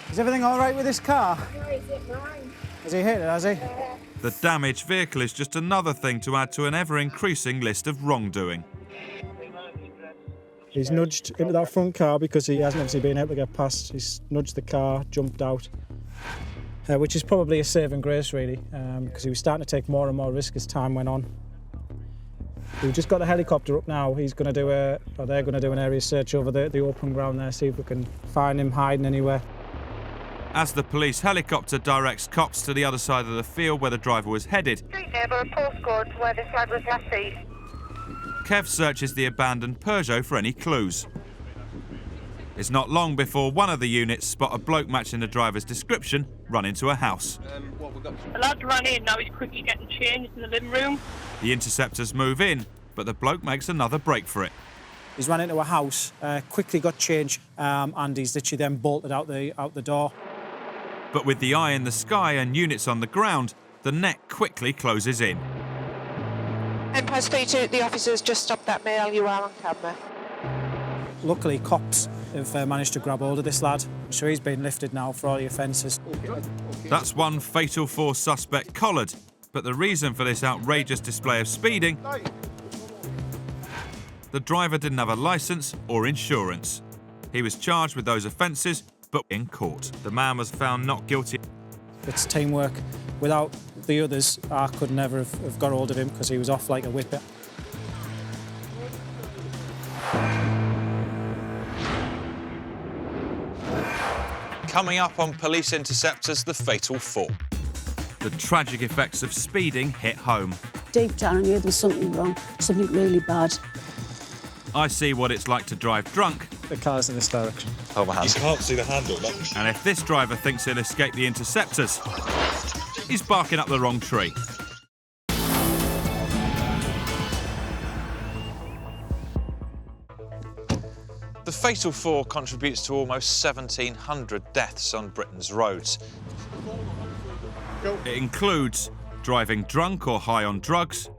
Is everything all right with this car? No, is it mine? Has he hit it, has he? The damaged vehicle is just another thing to add to an ever-increasing list of wrongdoing. He's nudged into that front car because he hasn't obviously been able to get past. He's nudged the car, jumped out, which is probably a saving grace, really, because he was starting to take more and more risk as time went on. We've just got the helicopter up now. He's going to do they're going to do an area search over the open ground there, see if we can find him hiding anywhere. As the police helicopter directs cops to the other side of the field where the driver was headed, Street neighbour and postcode where this lad was last seen. Kev searches the abandoned Peugeot for any clues. It's not long before one of the units spot a bloke matching the driver's description run into a house. The lad ran in, now he's quickly getting changed in the living room. The Interceptors move in, but the bloke makes another break for it. He's run into a house, quickly got change, and he's literally then bolted out the door. But with the eye in the sky and units on the ground, the net quickly closes in. Empire Street, the officers just stopped that male, you are on camera. Luckily, cops have managed to grab hold of this lad, so he's been lifted now for all the offences. That's one fatal four suspect collared, but the reason for this outrageous display of speeding, the driver didn't have a licence or insurance. He was charged with those offences, but in court. The man was found not guilty. It's teamwork. Without the others, I could never have got hold of him because he was off like a whippet. Coming up on Police Interceptors, the fatal fall. The tragic effects of speeding hit home. Deep down I knew there was something wrong, something really bad. I see what it's like to drive drunk. The car's in this direction. Oh, my hands. You can't see the handle, no? And if this driver thinks he'll escape the Interceptors, he's barking up the wrong tree. The fatal four contributes to almost 1,700 deaths on Britain's roads. It includes driving drunk or high on drugs,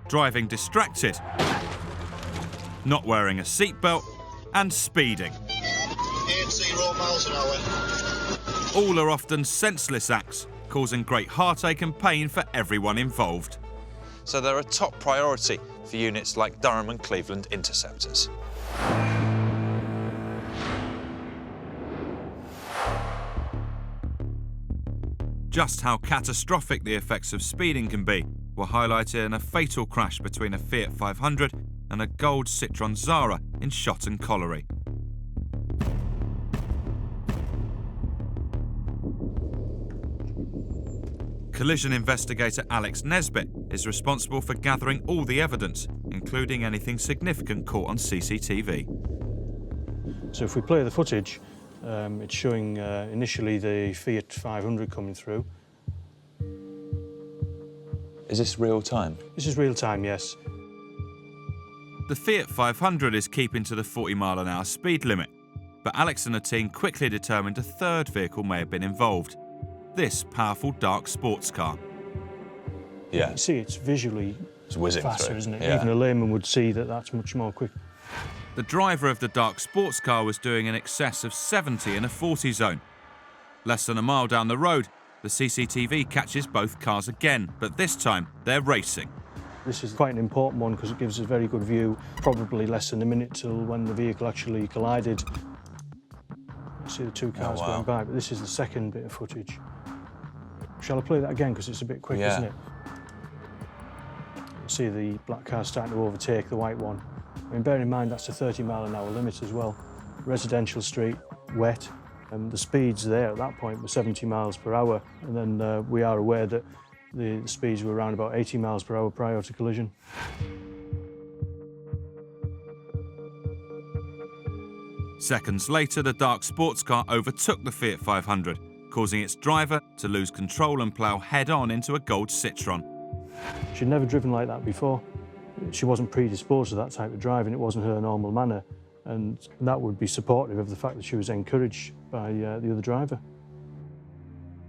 driving distracted, not wearing a seatbelt, and speeding. 80 miles an hour. All are often senseless acts, causing great heartache and pain for everyone involved. So they're a top priority for units like Durham and Cleveland Interceptors. Just how catastrophic the effects of speeding can be were highlighted in a fatal crash between a Fiat 500 and a gold Citroën Zara in Shotton Colliery. Collision investigator Alex Nesbitt is responsible for gathering all the evidence, including anything significant caught on CCTV. So if we play the footage, it's showing initially the Fiat 500 coming through. Is this real time? This is real time, yes. The Fiat 500 is keeping to the 40-mile-an-hour speed limit, but Alex and the team quickly determined a third vehicle may have been involved. This powerful dark sports car. Yeah. You see, it's visually whizzing faster, through. isn't it? Yeah. Even a layman would see that that's much more quick. The driver of the dark sports car was doing in excess of 70 in a 40 zone. Less than a mile down the road, the CCTV catches both cars again, but this time they're racing. This is quite an important one because it gives us a very good view, probably less than a minute till when the vehicle actually collided. You see the two cars wow. going by, but this is the second bit of footage. Shall I play that again, because it's a bit quick, isn't it? You see the black car starting to overtake the white one. I mean, bear in mind that's a 30-mile-an-hour limit as well. Residential street, wet, and the speeds there at that point were 70 miles per hour, and then we are aware that the speeds were around about 80 miles per hour prior to collision. Seconds later, the dark sports car overtook the Fiat 500, causing its driver to lose control and plough head-on into a gold Citroën. She'd never driven like that before. She wasn't predisposed to that type of driving. It wasn't her normal manner, and that would be supportive of the fact that she was encouraged by the other driver.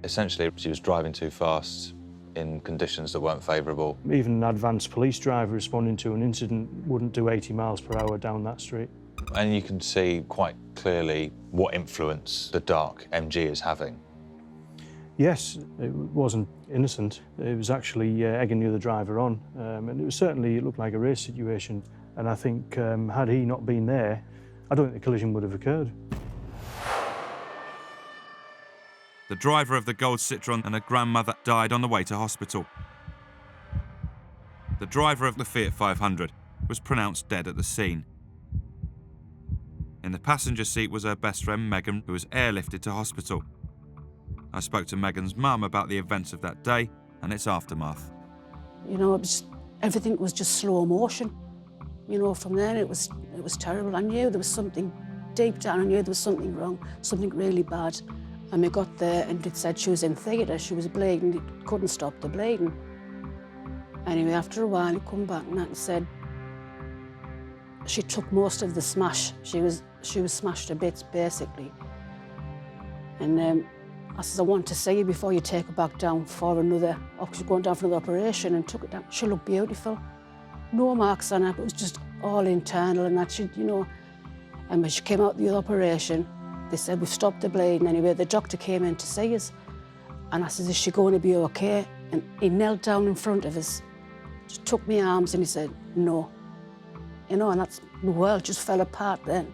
Essentially, she was driving too fast in conditions that weren't favourable. Even an advanced police driver responding to an incident wouldn't do 80 miles per hour down that street. And you can see quite clearly what influence the dark MG is having. Yes, it wasn't innocent. It was actually egging the other driver on, and it looked like a race situation. And I think had he not been there, I don't think the collision would have occurred. The driver of the gold Citroën and her grandmother died on the way to hospital. The driver of the Fiat 500 was pronounced dead at the scene. In the passenger seat was her best friend Megan, who was airlifted to hospital. I spoke to Megan's mum about the events of that day and its aftermath. You know, everything was just slow motion. You know, from then it was terrible. I knew there was something deep down. I knew there was something wrong, something really bad. And we got there and it said she was in theatre. She was bleeding. It couldn't stop the bleeding. Anyway, after a while, he come back and said she took most of the smash. She was smashed to bits, basically. And I said, I want to see you before you take her back down for another, she's going down for another operation, and took it down. She looked beautiful. No marks on her, but it was just all internal and that, you know. And when she came out of the other operation, they said, we've stopped the bleeding anyway. The doctor came in to see us. And I said, is she going to be okay? And he knelt down in front of us, just took my arms and he said, no. You know, and that's, the world just fell apart then.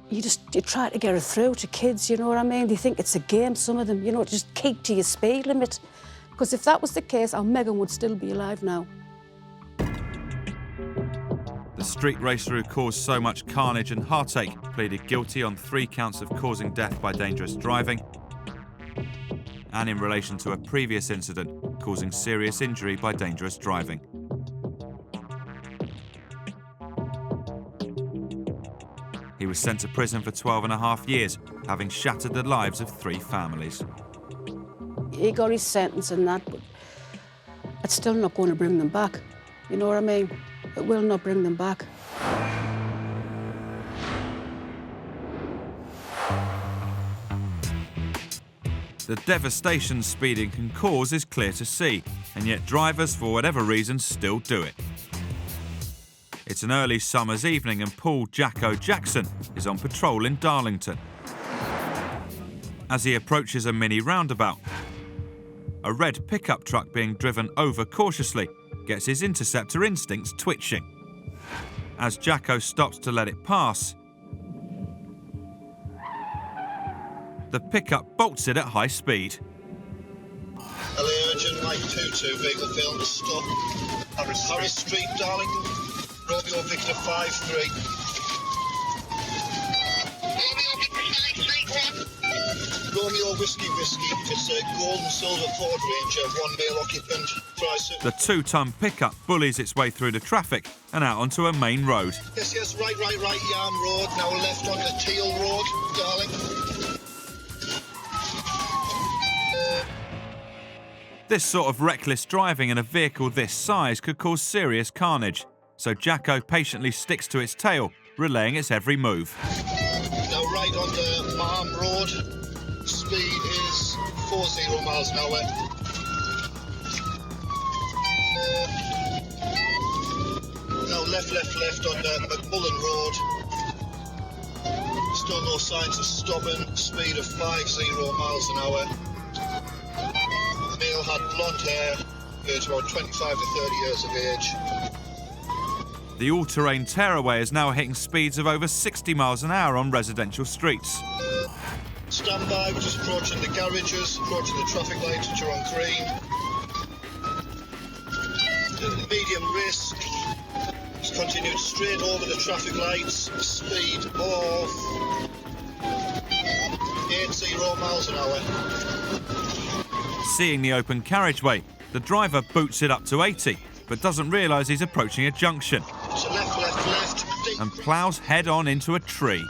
You try to get her through to kids, you know what I mean? They think it's a game, some of them, you know, just keep to your speed limit. Because if that was the case, our Megan would still be alive now. The street racer who caused so much carnage and heartache pleaded guilty on 3 counts of causing death by dangerous driving and in relation to a previous incident causing serious injury by dangerous driving. He was sent to prison for 12.5 years, having shattered the lives of 3 families. He got his sentence and that, but it's still not going to bring them back. You know what I mean? It will not bring them back. The devastation speeding can cause is clear to see, and yet drivers, for whatever reason, still do it. It's an early summer's evening and Paul Jacko Jackson is on patrol in Darlington. As he approaches a mini roundabout, a red pickup truck being driven over cautiously gets his interceptor instincts twitching. As Jacko stops to let it pass, the pickup bolts it at high speed. LA Urgent, Mike 22, vehicle failed to stop. Harris Street, Darlington. Romeo Victor 5-3. Romeo Whiskey, it's a gold and silver Ford Ranger, 1 male occupant. The 2-ton pickup bullies its way through the traffic and out onto a main road. Yes, right, Yarm Road, now left onto Teal Road, Darlington. This sort of reckless driving in a vehicle this size could cause serious carnage, so Jacko patiently sticks to its tail, relaying its every move. Now right on the Marm Road, speed is 40 miles an hour. Now left on the McMullen Road. Still no signs of stopping, speed of 50 miles an hour. Male had blonde hair, age about 25 to 30 years of age. The all-terrain tearaway is now hitting speeds of over 60 miles an hour on residential streets. Stand by, we're just approaching the garages, approaching the traffic lights which are on green. Medium risk. Just continue straight over the traffic lights. Speed of 80 miles an hour. Seeing the open carriageway, the driver boots it up to 80, but doesn't realise he's approaching a junction. So left. And ploughs head-on into a tree.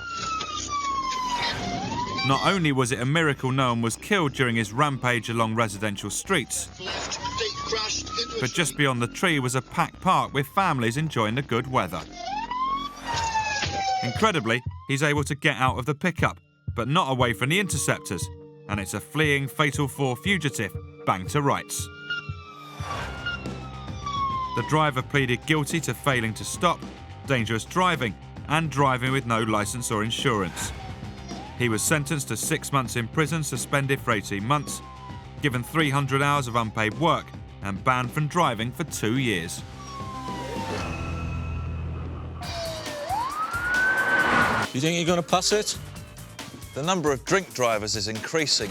Not only was it a miracle no one was killed during his rampage along residential streets, but just beyond the tree was a packed park with families enjoying the good weather. Incredibly, he's able to get out of the pickup, but not away from the Interceptors, and it's a fleeing Fatal 4 fugitive banged to rights. The driver pleaded guilty to failing to stop, dangerous driving, and driving with no licence or insurance. He was sentenced to 6 months in prison, suspended for 18 months, given 300 hours of unpaid work, and banned from driving for 2 years. You think you're going to pass it? The number of drink drivers is increasing.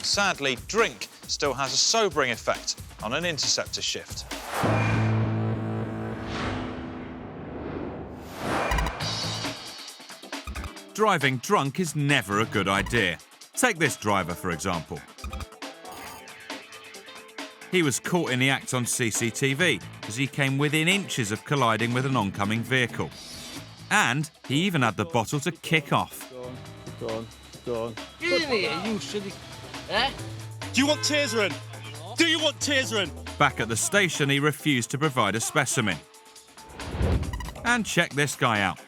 Sadly, drink still has a sobering effect on an Interceptor shift. Driving drunk is never a good idea. Take this driver, for example. He was caught in the act on CCTV as he came within inches of colliding with an oncoming vehicle. And he even had the bottle to kick off. Go on. Get in here, you silly... Eh? Do you want tasering? Do you want tasering? Back at the station, he refused to provide a specimen. And check this guy out.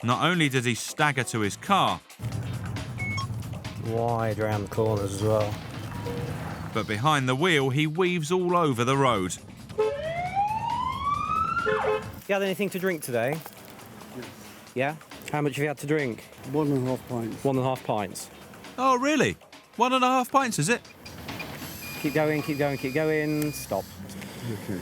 Not only did he stagger to his car, wide round the corners as well, but behind the wheel, he weaves all over the road. You had anything to drink today? Yeah? How much have you had to drink? 1.5 pints. 1.5 pints. Oh, really? 1.5 pints, is it? Keep going. Stop. Okay.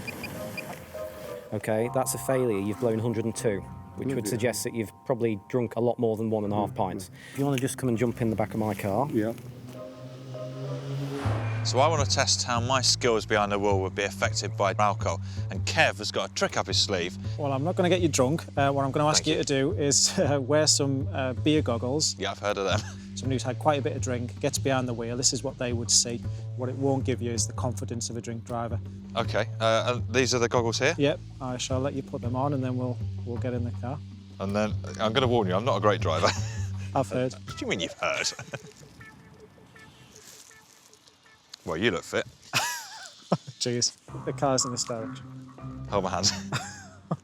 Okay, that's a failure. You've blown 102, which would suggest that you've probably drunk a lot more than 1.5 pints. If you want to just come and jump in the back of my car. Yeah. So I want to test how my skills behind the wheel would be affected by alcohol. And Kev has got a trick up his sleeve. Well, I'm not going to get you drunk. What I'm going to ask you to do is wear some beer goggles. Yeah, I've heard of them. Somebody who's had quite a bit of drink, gets behind the wheel, this is what they would see. What it won't give you is the confidence of a drink driver. OK, and these are the goggles here? Yep, I shall let you put them on and then we'll get in the car. And then, I'm going to warn you, I'm not a great driver. I've heard. What do you mean you've heard? Well, you look fit. Jeez, the car's in this direction. Hold my hands.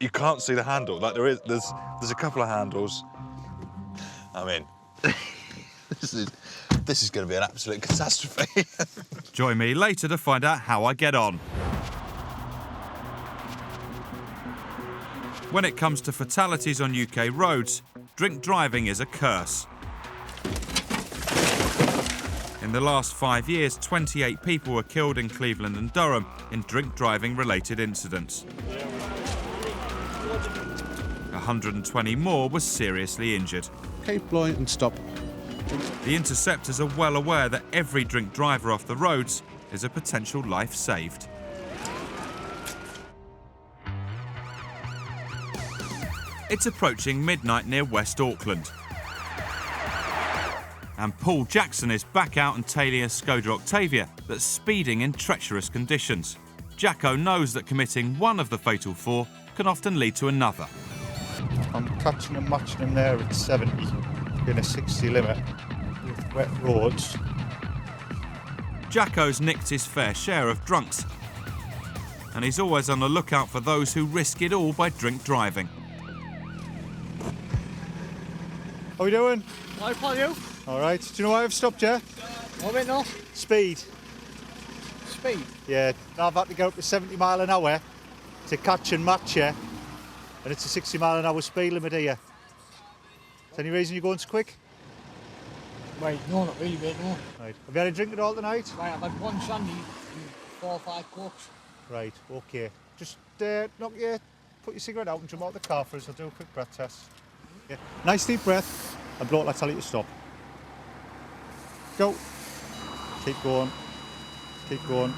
You can't see the handle. Like there's a couple of handles. I mean, this is going to be an absolute catastrophe. Join me later to find out how I get on. When it comes to fatalities on UK roads, drink driving is a curse. In the last 5 years, 28 people were killed in Cleveland and Durham in drink driving related incidents. 120 more were seriously injured. Keep blowing and stop. The Interceptors are well aware that every drink driver off the roads is a potential life saved. It's approaching midnight near West Auckland. And Paul Jackson is back out and tailing a Skoda Octavia that's speeding in treacherous conditions. Jacko knows that committing one of the fatal 4 can often lead to another. I'm catching and matching him there at 70 in a 60 limit with wet roads. Jacko's nicked his fair share of drunks, and he's always on the lookout for those who risk it all by drink driving. How are we doing? Hi, Paul, you? All right. Do you know why I've stopped you? What about not? Speed. Speed? Yeah. Now I've had to go up to 70 mile an hour to catch and match you, and it's a 60 mile an hour speed limit here. Is there any reason you're going so quick? Right, no, not really, mate, no. Right. Have you had a drink at all tonight? Right, I've had 1 shandy and 4 or 5 cokes. Right, okay. Just knock your put your cigarette out and jump out the car for us. I'll do a quick breath test. Yeah. Nice deep breath. And blow it like I tell you to stop. Go. Keep going. Keep going.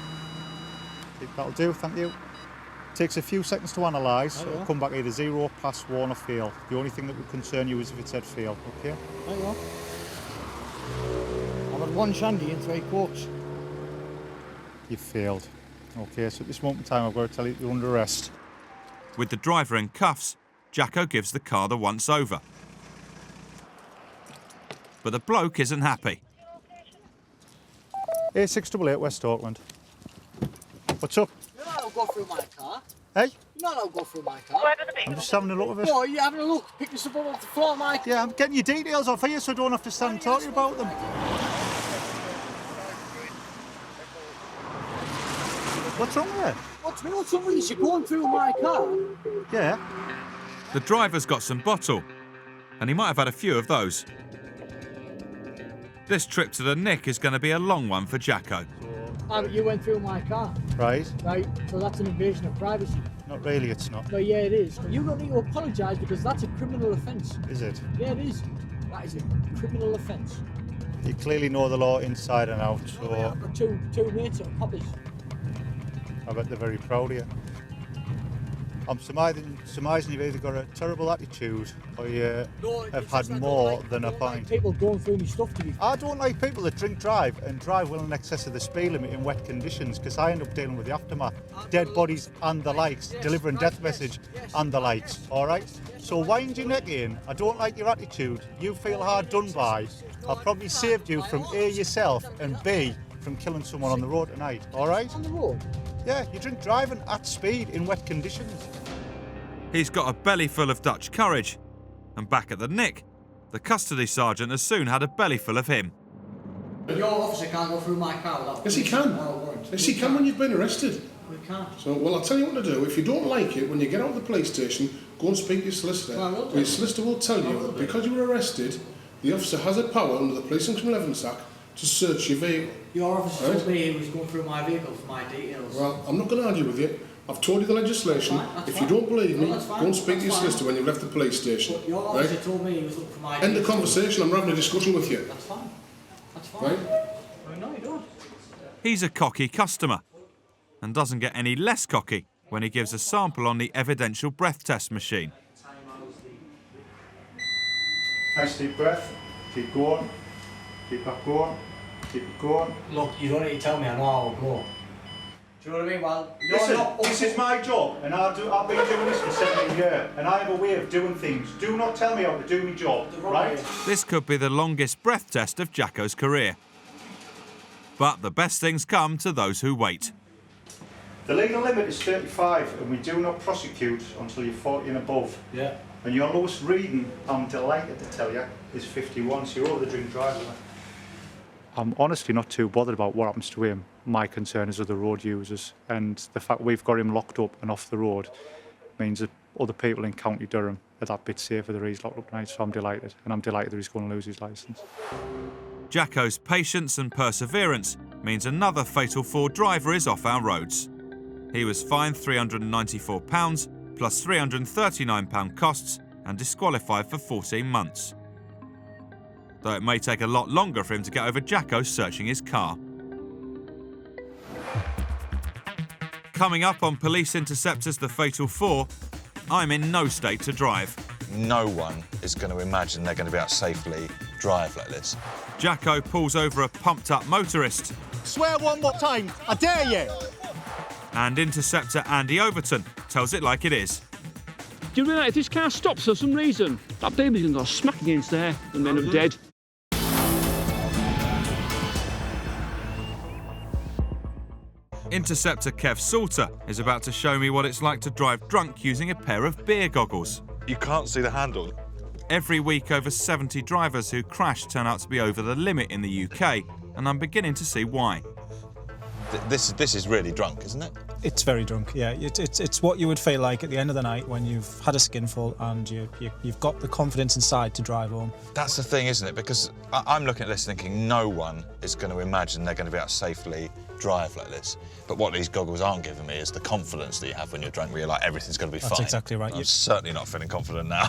That'll do, thank you. Takes a few seconds to analyse, so it'll come back either 0, pass, 1 or fail. The only thing that would concern you is if it said fail, okay? There you go. I've had 1 shandy and 3 cokes. You've failed. Okay, so at this moment in time I've got to tell you you're under arrest. With the driver in cuffs, Jacko gives the car the once over. But the bloke isn't happy. A688 West Auckland. What's up? You're not allowed to go through my car. Hey? You're not allowed to go through my car. I'm just having a look at it. No, you're having a look. Pick this up off the floor, Mike. Yeah, I'm getting your details off here so I don't have to stand and talk to you about them. What's wrong with it? What's wrong with you? You're going through my car. Yeah. The driver's got some bottle, and he might have had a few of those. This trip to the Nick is going to be a long one for Jacko. Ah, but you went through my car. Right. Right, so that's an invasion of privacy. Not really, it's not. No, yeah, it is. You don't need to apologise because that's a criminal offence. Is it? Yeah, it is. That is a criminal offence. You clearly know the law inside and out, so... Yeah, I've got two mates that are coppers. I bet they're very proud of you. I'm surmising you've either got a terrible attitude or you have had more than a pint. People going through my stuff to be... I don't like people that drink drive and drive well in excess of the speed limit in wet conditions because I end up dealing with the aftermath. Dead bodies and the likes, delivering death message and the likes, all right? So wind your neck in. I don't like your attitude. You feel hard done by. I've probably saved you from A, yourself, and B, from killing someone on the road tonight, all right? On the road? Yeah, you drink driving at speed in wet conditions. He's got a belly full of Dutch courage. And back at the Nick, the custody sergeant has soon had a belly full of him. Your officer can't go through my car without... Yes, he can. Yes, he can when you've been arrested. We can't. So, well, I'll tell you what to do. If you don't like it, when you get out of the police station, go and speak to your solicitor. Your solicitor will tell you that because you were arrested, the officer has a power under the Police and Criminal Evidence Act to search your vehicle. Your officer told me he was going through my vehicle for my details. Well, I'm not going to argue with you. I've told you the legislation. If you don't believe me, go and speak to your solicitor when you've left the police station. But your officer told me he was looking for my End the conversation. I'm having a discussion with you. That's fine. That's fine. Right? No, you don't. He's a cocky customer and doesn't get any less cocky when he gives a sample on the evidential breath test machine. Nice deep breath. Keep going. Keep that going. Keep it going. Look, you don't need to tell me I know how to go. Do you know what I mean? Well, listen, this is my job, and I've been doing this for 17 years, and I have a way of doing things. Do not tell me how to do my job, right? This could be the longest breath test of Jacko's career. But the best things come to those who wait. The legal limit is 35, and we do not prosecute until you're 40 and above. Yeah. And your lowest reading, I'm delighted to tell you, is 51, so you're over the drink driving. I'm honestly not too bothered about what happens to him. My concern is other road users, and the fact we've got him locked up and off the road means that other people in County Durham are that bit safer that he's locked up tonight, so I'm delighted, and I'm delighted that he's going to lose his licence. Jacko's patience and perseverance means another Fatal 4 driver is off our roads. He was fined £394 plus £339 costs and disqualified for 14 months. Though it may take a lot longer for him to get over Jacko searching his car. Coming up on Police Interceptors The Fatal 4, I'm in no state to drive. No one is going to imagine they're going to be able to safely drive like this. Jacko pulls over a pumped-up motorist. Swear one more time, I dare you! And Interceptor Andy Overton tells it like it is. Do you realise if this car stops for some reason, that baby's going to go smack against there and then I'm dead. Interceptor Kev Salter is about to show me what it's like to drive drunk using a pair of beer goggles. You can't see the handle. Every week, over 70 drivers who crash turn out to be over the limit in the UK, and I'm beginning to see why. This is really drunk, isn't it? It's very drunk, yeah. It's what you would feel like at the end of the night when you've had a skinful and you've got the confidence inside to drive home. That's the thing, isn't it? Because I'm looking at this thinking no one is going to imagine they're going to be able to safely drive like this. But what these goggles aren't giving me is the confidence that you have when you're drunk, where you're like, everything's going to be fine. That's exactly right. I'm certainly not feeling confident now.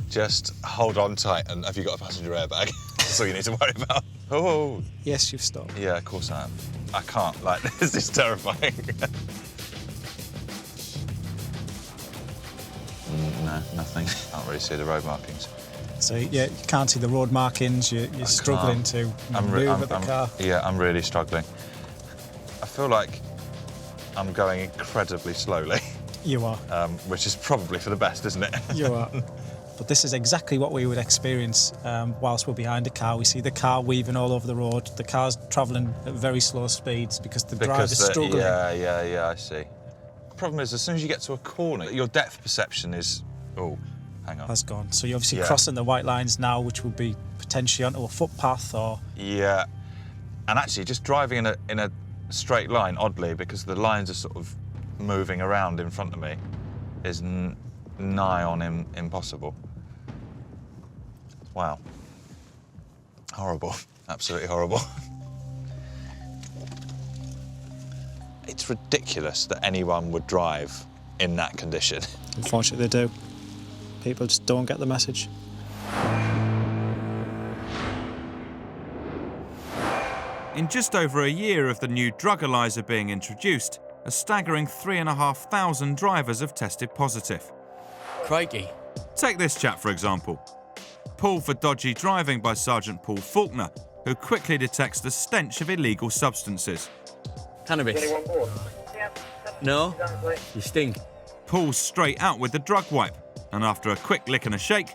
Just hold on tight, and have you got a passenger airbag? That's all you need to worry about. Oh. Yes, you've stopped. Yeah, of course I am. I can't, like, this is terrifying. No, nothing. Can't really see the road markings. So, yeah, you can't see the road markings, you're struggling to move at the car. Yeah, I'm really struggling. I feel like I'm going incredibly slowly. You are. Which is probably for the best, isn't it? You are. But this is exactly what we would experience whilst we're behind the car. We see the car weaving all over the road. The car's travelling at very slow speeds because the driver's struggling. Yeah, I see. The problem is, as soon as you get to a corner, your depth perception is... Oh, hang on. Has gone. So you're obviously crossing the white lines now, which would be potentially onto a footpath or... Yeah. And actually, just driving in a straight line, oddly, because the lines are sort of moving around in front of me, is nigh on impossible. Wow. Horrible. Absolutely horrible. It's ridiculous that anyone would drive in that condition. Unfortunately, they do. People just don't get the message. In just over a year of the new drug-a-lyzer being introduced, a staggering 3,500 drivers have tested positive. Crikey. Take this chap, for example. Pulled for dodgy driving by Sergeant Paul Faulkner, who quickly detects the stench of illegal substances. Cannabis. No, you stink. Pulls straight out with the drug wipe, and after a quick lick and a shake,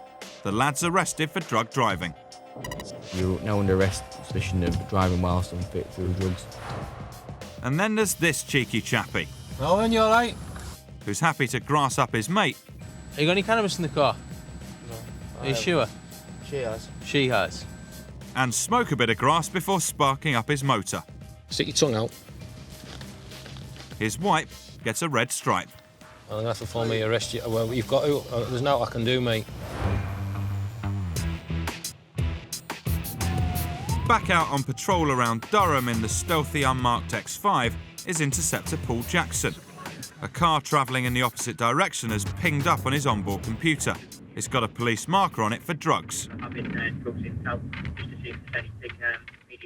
the lad's arrested for drug driving. You're now under arrest, suspicion of driving whilst unfit through drugs. And then there's this cheeky chappie. Owen, you all right? Who's happy to grass up his mate. Have you got any cannabis in the car? No. Are you sure? She has. She has. And smoke a bit of grass before sparking up his motor. Stick your tongue out. His wipe gets a red stripe. I'm going to have to formally arrest you. Well, you've got to. There's nothing I can do, mate. Back out on patrol around Durham in the stealthy unmarked X5 is Interceptor Paul Jackson. A car travelling in the opposite direction has pinged up on his onboard computer. It's got a police marker on it for drugs.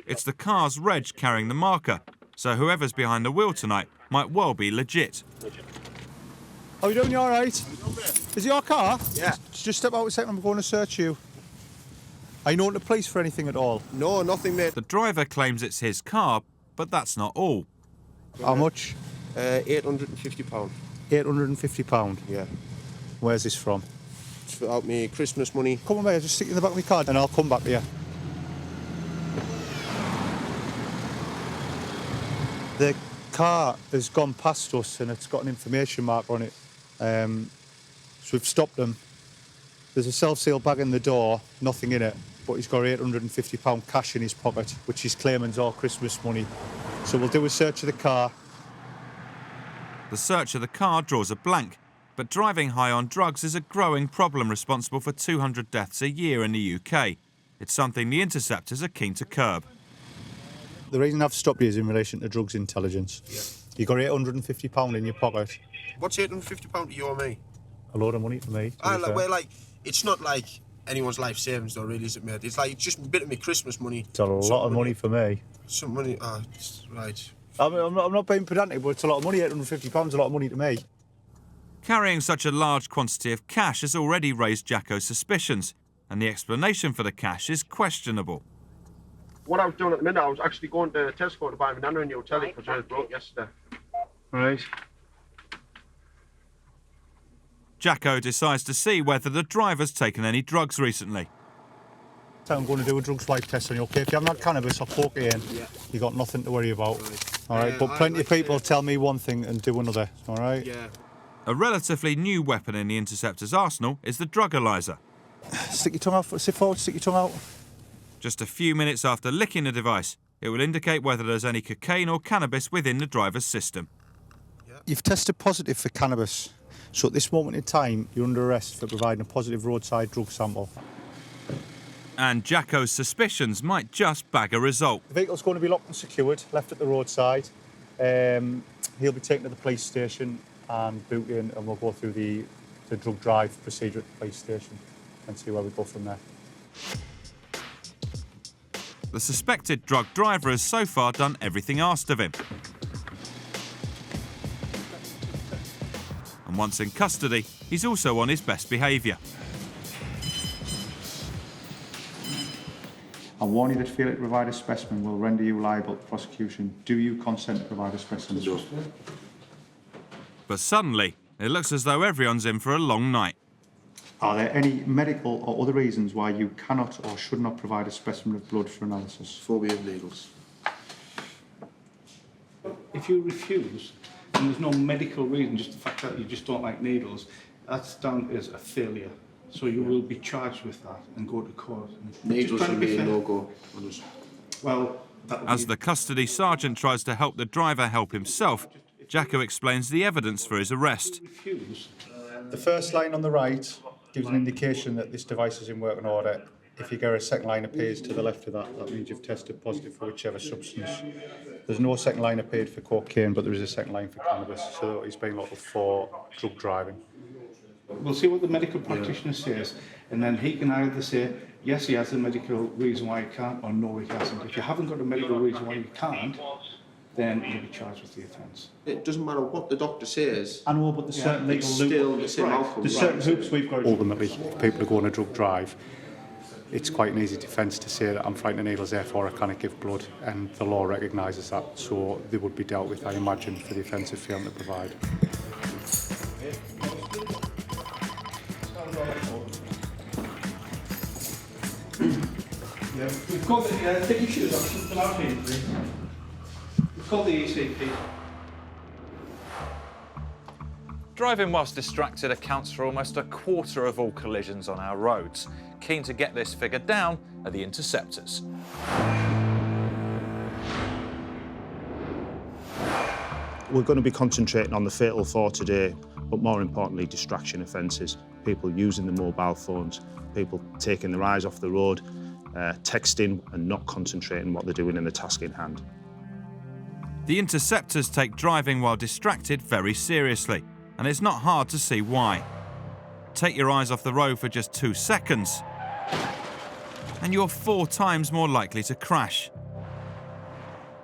It's the car's reg carrying the marker, so whoever's behind the wheel tonight might well be legit. How are you doing? You all right? Is it your car? Yeah. Just step out a second, I'm going to search you. Are you known to police for anything at all? No, nothing, mate. The driver claims it's his car, but that's not all. How much? £850. £850? Yeah. Where's this from? It's out me Christmas money. Come on, mate, just stick it in the back of my car and I'll come back to you. The car has gone past us and it's got an information mark on it. So we've stopped them. There's a self-sealed bag in the door, nothing in it, but he's got £850 cash in his pocket, which he's claiming is all Christmas money. So we'll do a search of the car. The search of the car draws a blank, but driving high on drugs is a growing problem responsible for 200 deaths a year in the UK. It's something the Interceptors are keen to curb. The reason I've stopped you is in relation to drugs intelligence. Yeah. You got £850 in your pocket. What's £850 to you or me? A load of money for me. It's not like anyone's life savings though, really, is it, mate? It's like just a bit of my Christmas money. It's a lot of money for me. Some money, right. I'm not being pedantic, but it's a lot of money. £850 is a lot of money to me. Carrying such a large quantity of cash has already raised Jacko's suspicions, and the explanation for the cash is questionable. What I was doing at the minute, I was actually going to Tesco to buy my nana a new telly because I was broke yesterday. Right. Jacko decides to see whether the driver's taken any drugs recently. I'm going to do a drug swipe test on you, okay? If you haven't had cannabis, I'll poke you in. Yeah. You've got nothing to worry about. All right, but plenty of people tell me one thing and do another, all right? Yeah. A relatively new weapon in the Interceptor's arsenal is the drug-a-lyzer. Stick your tongue out, sit forward, stick your tongue out. Just a few minutes after licking the device, it will indicate whether there's any cocaine or cannabis within the driver's system. Yeah. You've tested positive for cannabis. So at this moment in time, you're under arrest for providing a positive roadside drug sample. And Jacko's suspicions might just bag a result. The vehicle's going to be locked and secured, left at the roadside. He'll be taken to the police station and booked in, and we'll go through the drug drive procedure at the police station and see where we go from there. The suspected drug driver has so far done everything asked of him. And once in custody, he's also on his best behaviour. I warn you that failure to provide a specimen will render you liable to prosecution. Do you consent to provide a specimen? But suddenly, it looks as though everyone's in for a long night. Are there any medical or other reasons why you cannot or should not provide a specimen of blood for analysis? Phobia of needles. If you refuse, and there's no medical reason, just the fact that you just don't like needles, that's down as a failure. So you will be charged with that and go to court. Needles should be a no-go. Well, as the custody sergeant tries to help the driver help himself, Jacko explains the evidence for his arrest. The first line on the right gives an indication that this device is in working order. If you get a second line appears to the left of that, that means you've tested positive for whichever substance. There's no second line appeared for cocaine, but there is a second line for cannabis, so he's being looked for drug driving. We'll see what the medical practitioner says, and then he can either say, yes, he has a medical reason why he can't, or no, he hasn't. If you haven't got a medical reason why you can't, then you'll be charged with the offence. It doesn't matter what the doctor says. I know, but there's certain legal it's still the same outcome. There's certain hoops we've got. Ultimately, if people are going a drug drive, it's quite an easy defence to say that I'm frightened of needles, therefore I can't give blood, and the law recognises that, so they would be dealt with, I imagine, for the offence of failing to provide. Yeah, we've got the take your shoes off, pull out here, please. We've got the ECP. Driving whilst distracted accounts for almost a quarter of all collisions on our roads. Keen to get this figure down are the Interceptors. We're going to be concentrating on the fatal four today, but more importantly, distraction offences. People using the mobile phones, people taking their eyes off the road, texting and not concentrating what they're doing in the task in hand. The Interceptors take driving while distracted very seriously, and it's not hard to see why. Take your eyes off the road for just 2 seconds, and you're 4 times more likely to crash.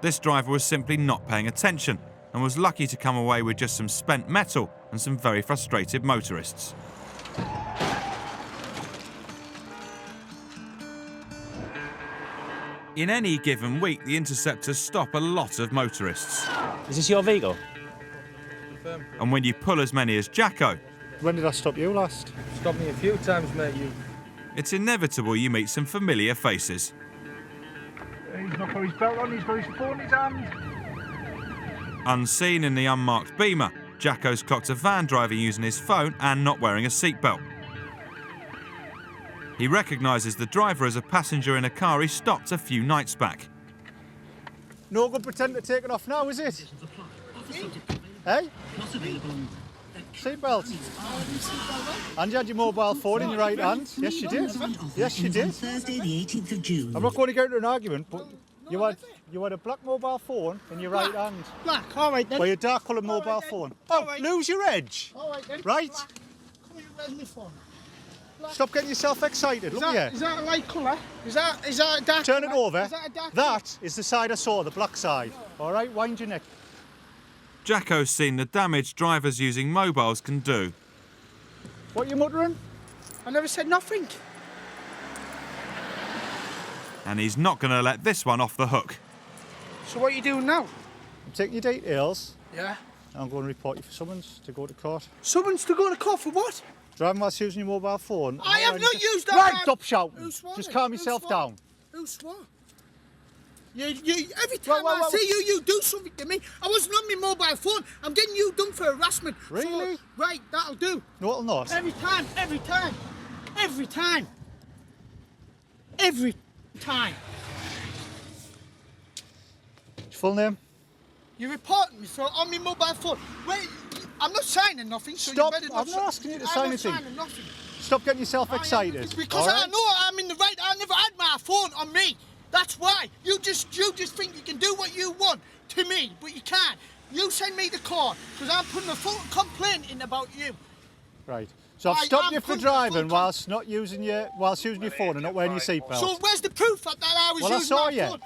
This driver was simply not paying attention and was lucky to come away with just some spent metal and some very frustrated motorists. In any given week, the Interceptors stop a lot of motorists. Is this your vehicle? And when you pull as many as Jacko... When did I stop you last? Stopped me a few times, mate, you. It's inevitable you meet some familiar faces. He's not got his belt on, he's got his phone in his hand. Unseen in the unmarked Beamer, Jacko's clocked a van driver using his phone and not wearing a seatbelt. He recognises the driver as a passenger in a car he stopped a few nights back. No good pretending to take it off now, is it? Hey? Seatbelt. And you had your mobile phone in your right hand. Yes, you did. Yes, you did. Thursday, the 18th of June. I'm not going to get into an argument, but you had a black mobile phone in your right hand. Black, all right then. Well, your dark coloured mobile phone. Oh, lose your edge. All right then. Right? Black. Come here, where's my phone? Stop getting yourself excited. Look here. Is that a light colour? Is that a dark? Turn it over. Is that a dark? That is the side I saw, the black side. All right, wind your neck. Jacko's seen the damage drivers using mobiles can do. What are you muttering? I never said nothing. And he's not going to let this one off the hook. So what are you doing now? I'm taking your details. Yeah. I'm going to report you for summons to go to court. Summons to go to court for what? Driving whilst using your mobile phone. I have not used that. Right, stop shouting. Who swore Just it? calm Who yourself swore? down. Who swore? Every time I see you do something to me. I wasn't on my mobile phone. I'm getting you done for harassment. Really? So, right, that'll do. No, it'll not. Every time, every time, every time. Every time. Your full name? You're reporting me for on my mobile phone. Wait, I'm not signing nothing, so Stop, you better I'm not... not asking you to sign anything. I'm not signing nothing. Stop getting yourself excited. Because I know I'm in the right. I never had my phone on me. That's why. You just think you can do what you want to me, but you can't. You send me the card, because I'm putting a full complaint in about you. Right. So I've stopped you for driving whilst using your phone and not wearing your seatbelt. So where's the proof that I was using my phone? You.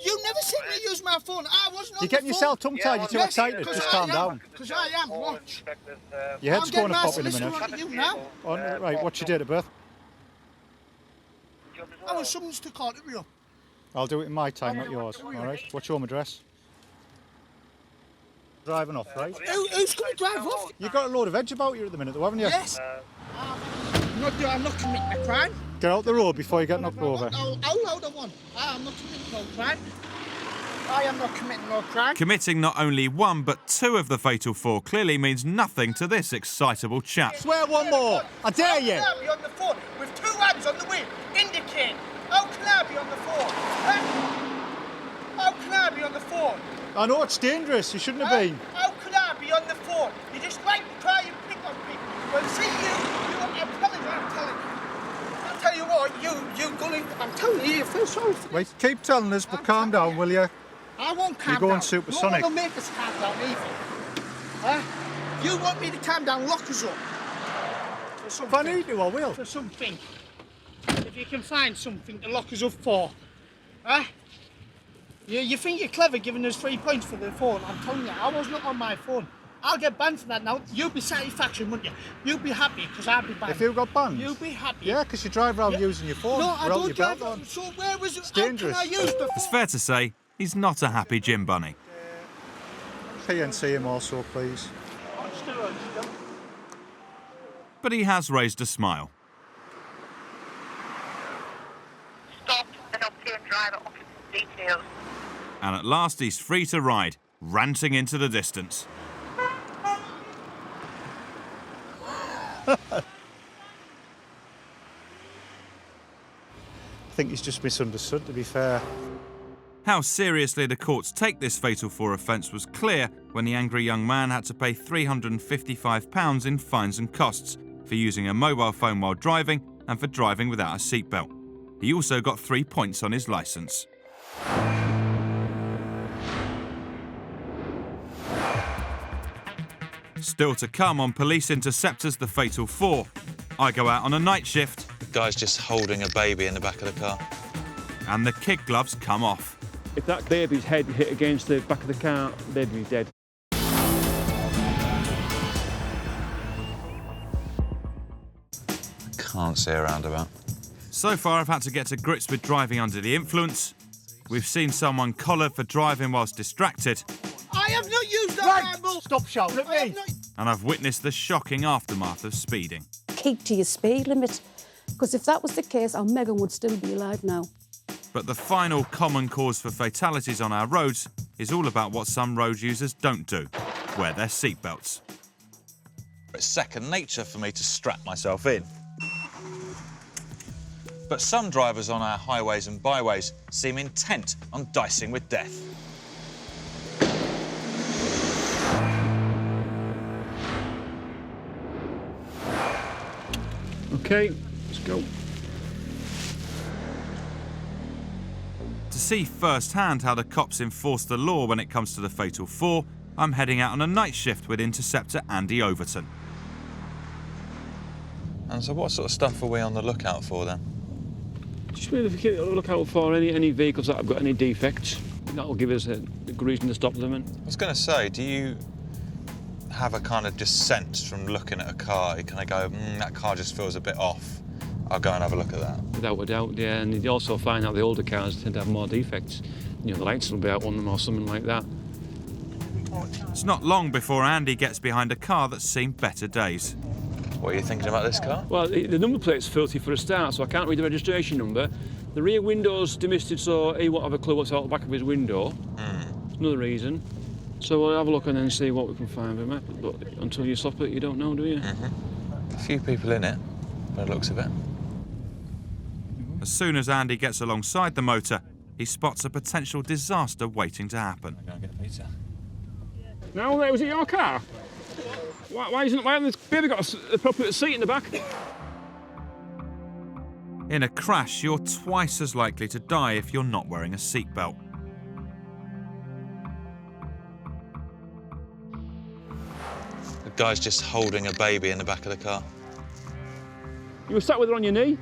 You never seen me use my phone. I wasn't on You're getting yourself tongue-tied. You're too excited. Just calm down. Because I am. Watch. Your head's going to pop in a minute. You now. Right, what's your date of birth? I was someone's to call it me up. I'll do it in my time, not yours. All right. What's your home address? Driving off, right? Who's going to drive off? You've got a load of edge about you at the minute, though, haven't you? Yes. I'm not committing a crime. Get out the road before you get knocked over. How loud I want. I am not committing no crime. I am not committing no crime. Committing not only one but two of the fatal four clearly means nothing to this excitable chap. Swear one more. I dare you. How can I be on the phone with two hands on the wheel, indicate? How can I be on the phone? How can I be on the phone? I know it's dangerous. You shouldn't have been. How could I be on the phone? You just like to try and pick on people. Well, see I'm telling you. I'll tell you what, I'm telling you, you feel sorry for me. Wait, keep telling us, but calm down, will you? I won't calm down. You're going supersonic. No one will make us calm down either. You want me to calm down, lock us up. If I need to, I will. For something. If you can find something to lock us up for. You think you're clever giving us 3 points for the phone. I'm telling you, I was not on my phone. I'll get banned for that now. You'll be satisfaction, wouldn't you? You'll be happy because I'll be banned. If you got banned? You'll be happy. Yeah, because you drive around using your phone. No, I don't drive on. So where was it? It's dangerous. How can I use the phone? It's fair to say he's not a happy Jim Bunny. PNC him also, please. But he has raised a smile. Stop and obtain driver officer details. And at last he's free to ride, ranting into the distance. I think he's just misunderstood, to be fair. How seriously the courts take this fatal four offence was clear when the angry young man had to pay £355 in fines and costs for using a mobile phone while driving and for driving without a seatbelt. He also got 3 points on his licence. Still to come on Police Interceptors, the fatal four. I go out on a night shift. The guy's just holding a baby in the back of the car. And the kid gloves come off. If that baby's head hit against the back of the car, they'd be dead. Can't see a roundabout. So far I've had to get to grips with driving under the influence. We've seen someone collared for driving whilst distracted. I have not used that Bible. Stop shouting at me. And I've witnessed the shocking aftermath of speeding. Keep to your speed limit, because if that was the case, our Megan would still be alive now. But the final common cause for fatalities on our roads is all about what some road users don't do: wear their seatbelts. It's second nature for me to strap myself in. But some drivers on our highways and byways seem intent on dicing with death. Okay, let's go. To see firsthand how the cops enforce the law when it comes to the fatal four, I'm heading out on a night shift with Interceptor Andy Overton. And so what sort of stuff are we on the lookout for then? Just really look out for any vehicles that have got any defects. That'll give us a good reason to stop them. I was going to say, do you have a kind of just sense from looking at a car? You kind of go, that car just feels a bit off. I'll go and have a look at that. Without a doubt, yeah. And you also find out the older cars tend to have more defects. You know, the lights will be out on them or something like that. It's not long before Andy gets behind a car that's seen better days. What are you thinking about this car? Well, the number plate's filthy for a start, so I can't read the registration number. The rear window's demisted, so he won't have a clue what's out the back of his window. Another reason. So we'll have a look and then see what we can find with it. But until you stop it, you don't know, do you? A few people in it, by the looks of it. As soon as Andy gets alongside the motor, he spots a potential disaster waiting to happen. Go and get pizza. Now, was it your car? Why hasn't this baby got a appropriate seat in the back? In a crash, you're twice as likely to die if you're not wearing a seatbelt. The guy's just holding a baby in the back of the car. You were sat with her on your knee.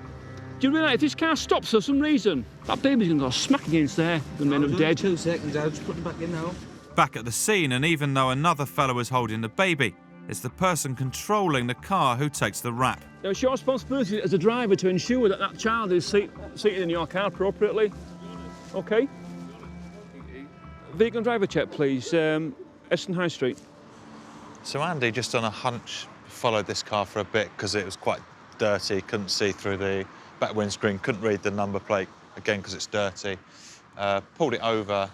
Do you realise if this car stops for some reason, that baby's going to go smack against there and end up dead? 2 seconds, I'll just put them back in now. Back at the scene, and even though another fella was holding the baby, it's the person controlling the car who takes the rap. Now, it's your responsibility as a driver to ensure that that child is seated in your car appropriately. OK? Vehicle driver check, please. Eston High Street. So Andy, just on a hunch, followed this car for a bit because it was quite dirty, couldn't see through the back windscreen, couldn't read the number plate, again because it's dirty. Pulled it over,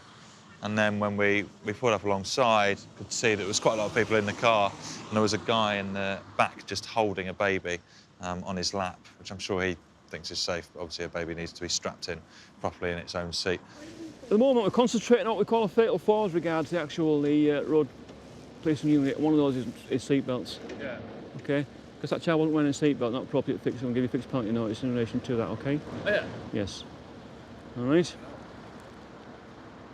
and then when we pulled up alongside, could see that there was quite a lot of people in the car, and there was a guy in the back just holding a baby on his lap, which I'm sure he thinks is safe, but obviously a baby needs to be strapped in properly in its own seat. At the moment, we're concentrating on what we call a fatal flaw as regards the actual road policing unit. One of those is seatbelts. Yeah. OK? Because that child wasn't wearing a seatbelt, not appropriate fix, we'll give you a fixed penalty notice in relation to that, OK? Oh, yeah. Yes. All right.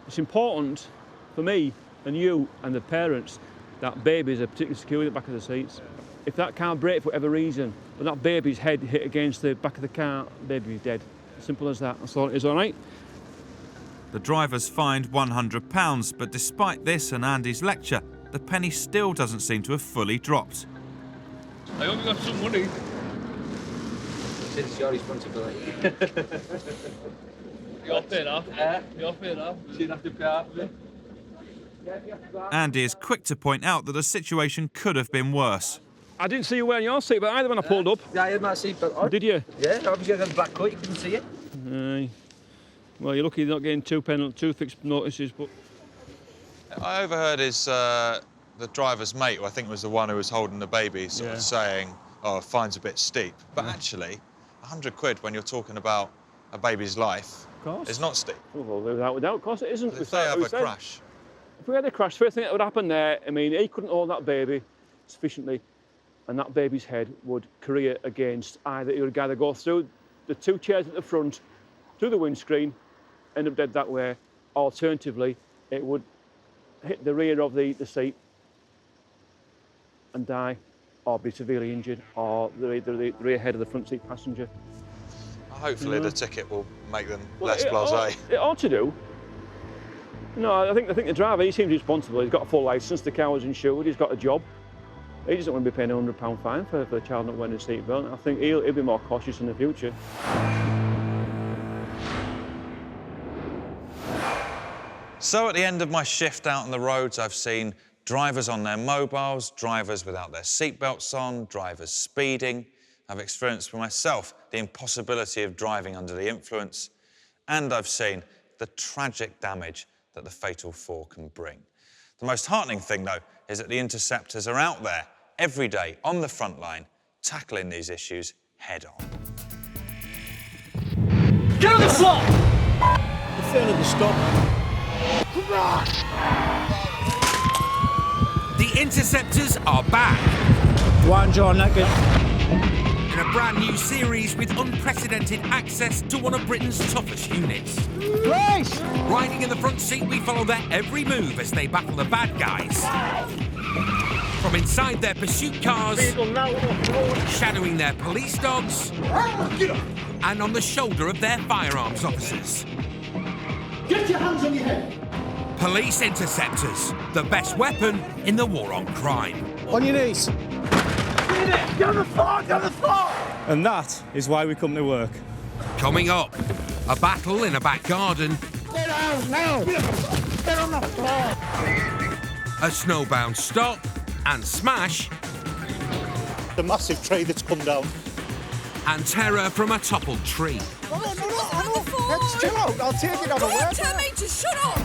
It's important for me and you and the parents that babies are particularly secure at the back of the seats. If that car braked for whatever reason, but that baby's head hit against the back of the car, the baby's dead. Simple as that. That's all it is, all right? The driver's fined £100, but despite this and Andy's lecture, the penny still doesn't seem to have fully dropped. I hope you got some money. It's your responsibility. You're paid off. You're paid off. She'd have to pay off me. Andy is quick to point out that the situation could have been worse. I didn't see you wearing your seatbelt either when I pulled up. Yeah, I had my seatbelt on. Did you? Yeah, obviously I had the black coat, you couldn't see it. Aye. Well, you're lucky you're not getting two fixed notices, but... I overheard the driver's mate, who I think was the one who was holding the baby, sort of saying, oh, fine's a bit steep. But actually, £100 when you're talking about a baby's life is not steep. Well, without doubt, of course it isn't. If they have a crash. If we had a crash, first thing that would happen there, I mean, he couldn't hold that baby sufficiently, and that baby's head would career against either, it would either go through the two chairs at the front, through the windscreen, end up dead that way. Alternatively, it would hit the rear of the seat and die, or be severely injured, or the rear head of the front seat passenger. Hopefully the ticket will make them less blasé. It ought to do. No, I think the driver, he seems responsible. He's got a full licence, the car was insured, he's got a job. He doesn't want to be paying a £100 fine for the child not wearing a seatbelt. I think he'll be more cautious in the future. So at the end of my shift out on the roads, I've seen drivers on their mobiles, drivers without their seatbelts on, drivers speeding. I've experienced for myself the impossibility of driving under the influence, and I've seen the tragic damage that the fatal flaw can bring. The most heartening thing, though, is that the Interceptors are out there every day on the front line, tackling these issues head on. Get on the floor! The fail of the stop. The Interceptors are back. One jaw naked. In a brand new series with unprecedented access to one of Britain's toughest units. Race! Riding in the front seat, we follow their every move as they battle the bad guys. From inside their pursuit cars, shadowing their police dogs, and on the shoulder of their firearms officers. Get your hands on your head! Police Interceptors, the best weapon in the war on crime. On your knees. Get on the floor! Get on the floor! And that is why we come to work. Coming up, a battle in a back garden. Get out now! Get on the floor! A snowbound stop and smash. The massive tree that's come down. And terror from a toppled tree. No, let's chill out. I'll take it on the way. Tell me to shut up!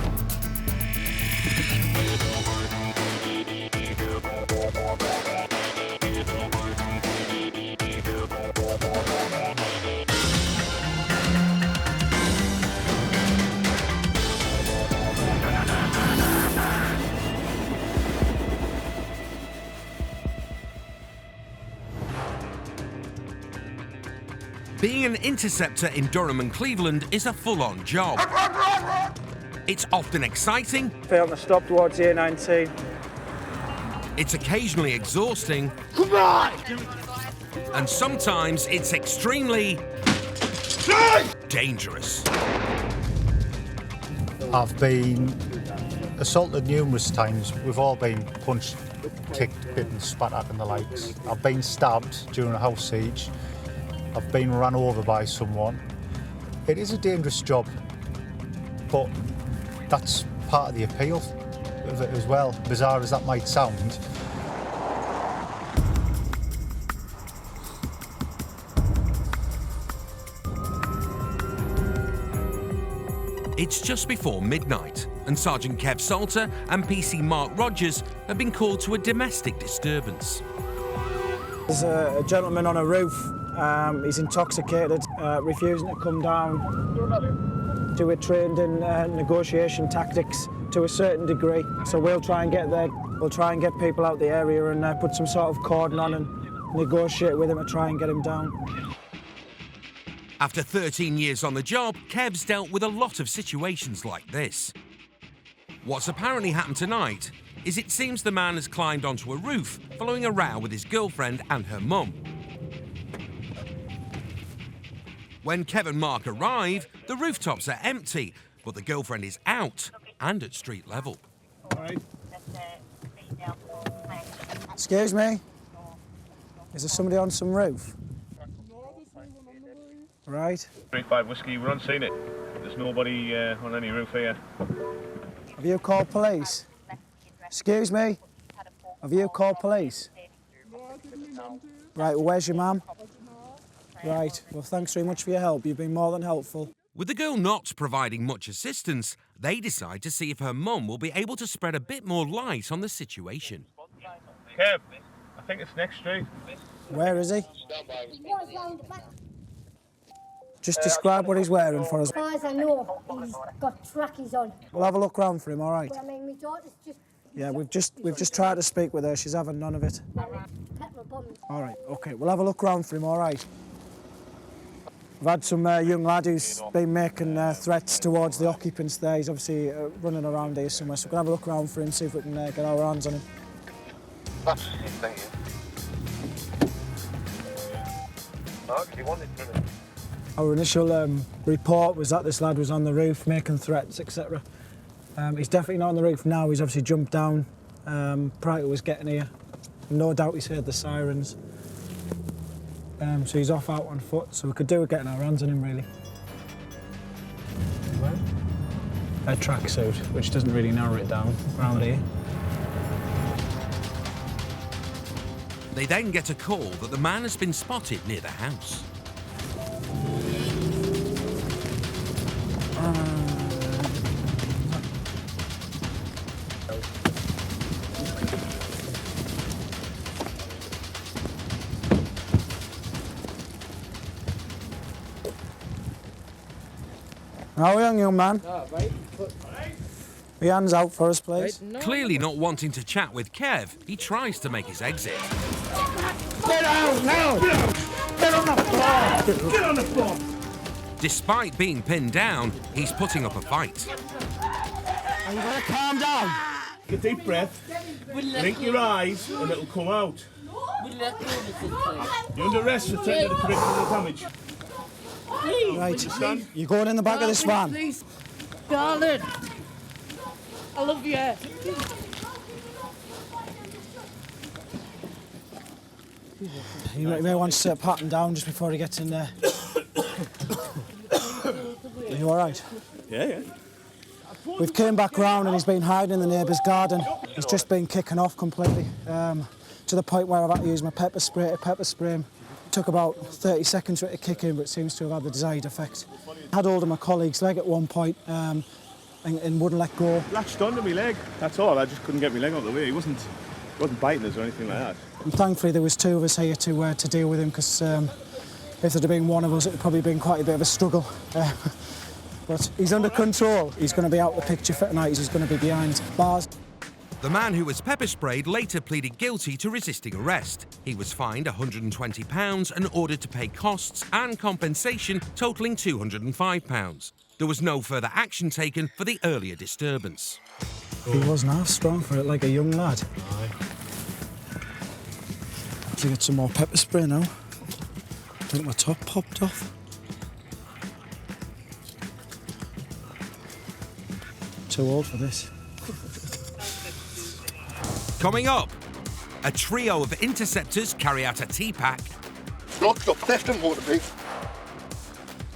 Being an interceptor in Durham and Cleveland is a full-on job. It's often exciting. Failed to stop towards the A19. It's occasionally exhausting. Come on! And sometimes it's extremely dangerous. I've been assaulted numerous times. We've all been punched, kicked, bitten, spat at and the likes. I've been stabbed during a house siege. I've been run over by someone. It is a dangerous job, but that's part of the appeal of it as well, bizarre as that might sound. It's just before midnight, and Sergeant Kev Salter and PC Mark Rogers have been called to a domestic disturbance. There's a gentleman on a roof. He's intoxicated, refusing to come down. We're trained in negotiation tactics to a certain degree, so we'll try and get there. We'll try and get people out the area and put some sort of cordon on and negotiate with him to try and get him down. After 13 years on the job, Kev's dealt with a lot of situations like this. What's apparently happened tonight is it seems the man has climbed onto a roof following a row with his girlfriend and her mum. When Kev and Mark arrive, the rooftops are empty, but the girlfriend is out and at street level. Excuse me? Is there somebody on some roof? Right. 3-5 whiskey, we're on scene it. There's nobody on any roof here. Have you called police? Excuse me? Have you called police? Right, well, where's your mum? Right, well, thanks very much for your help. You've been more than helpful. With the girl not providing much assistance, they decide to see if her mum will be able to spread a bit more light on the situation. Kev, I think it's next street. Where is he? Just describe what he's wearing for us. As far as I know, he's got trackies on. We'll have a look round for him, all right? But I mean, my daughter's just... Yeah, we've just tried to speak with her. She's having none of it. Petrol bombs. All right, OK, we'll have a look round for him, all right? We've had some young lad who's been making threats towards the occupants there. He's obviously running around here somewhere, so we're going to have a look round for him, see if we can get our hands on him. That's the thing, yeah. Our initial report was that this lad was on the roof making threats, etc. He's definitely not on the roof now. He's obviously jumped down prior to us getting here. No doubt he's heard the sirens. So he's off out on foot, so we could do with getting our hands on him, really. A tracksuit, which doesn't really narrow it down around here. They then get a call that the man has been spotted near the house. How are you, young man? Your hands out for us, please. Clearly not wanting to chat with Kev, he tries to make his exit. Get out now! Get on the floor! Get on the floor! Despite being pinned down, he's putting up a fight. Are you going to calm down? Take a deep breath, blink your eyes, and it'll come out. You're under arrest for taking the corrective damage. Right, you're going in the back of this van. Please, darling. I love you. You may want to sit pat him down just before he gets in there. Are you all right? Yeah. We've came back round and he's been hiding in the neighbour's garden. He's just been kicking off completely, to the point where I've had to use my pepper spray to pepper spray him. It took about 30 seconds for it to kick in, but it seems to have had the desired effect. I had hold of my colleague's leg at one point and wouldn't let go. Latched onto my leg, that's all. I just couldn't get my leg out of the way. He wasn't biting us or anything like that. And thankfully there was two of us here to deal with him, because if there'd have been one of us, it would probably been quite a bit of a struggle. But he's under control. He's going to be out of the picture for tonight. He's going to be behind bars. The man who was pepper sprayed later pleaded guilty to resisting arrest. He was fined £120 and ordered to pay costs and compensation totalling £205. There was no further action taken for the earlier disturbance. He wasn't half strong for it, like a young lad. To get some more pepper spray now. I think my top popped off. Too old for this. Coming up, a trio of interceptors carry out a TPAC. Locked up, theft and motor thief.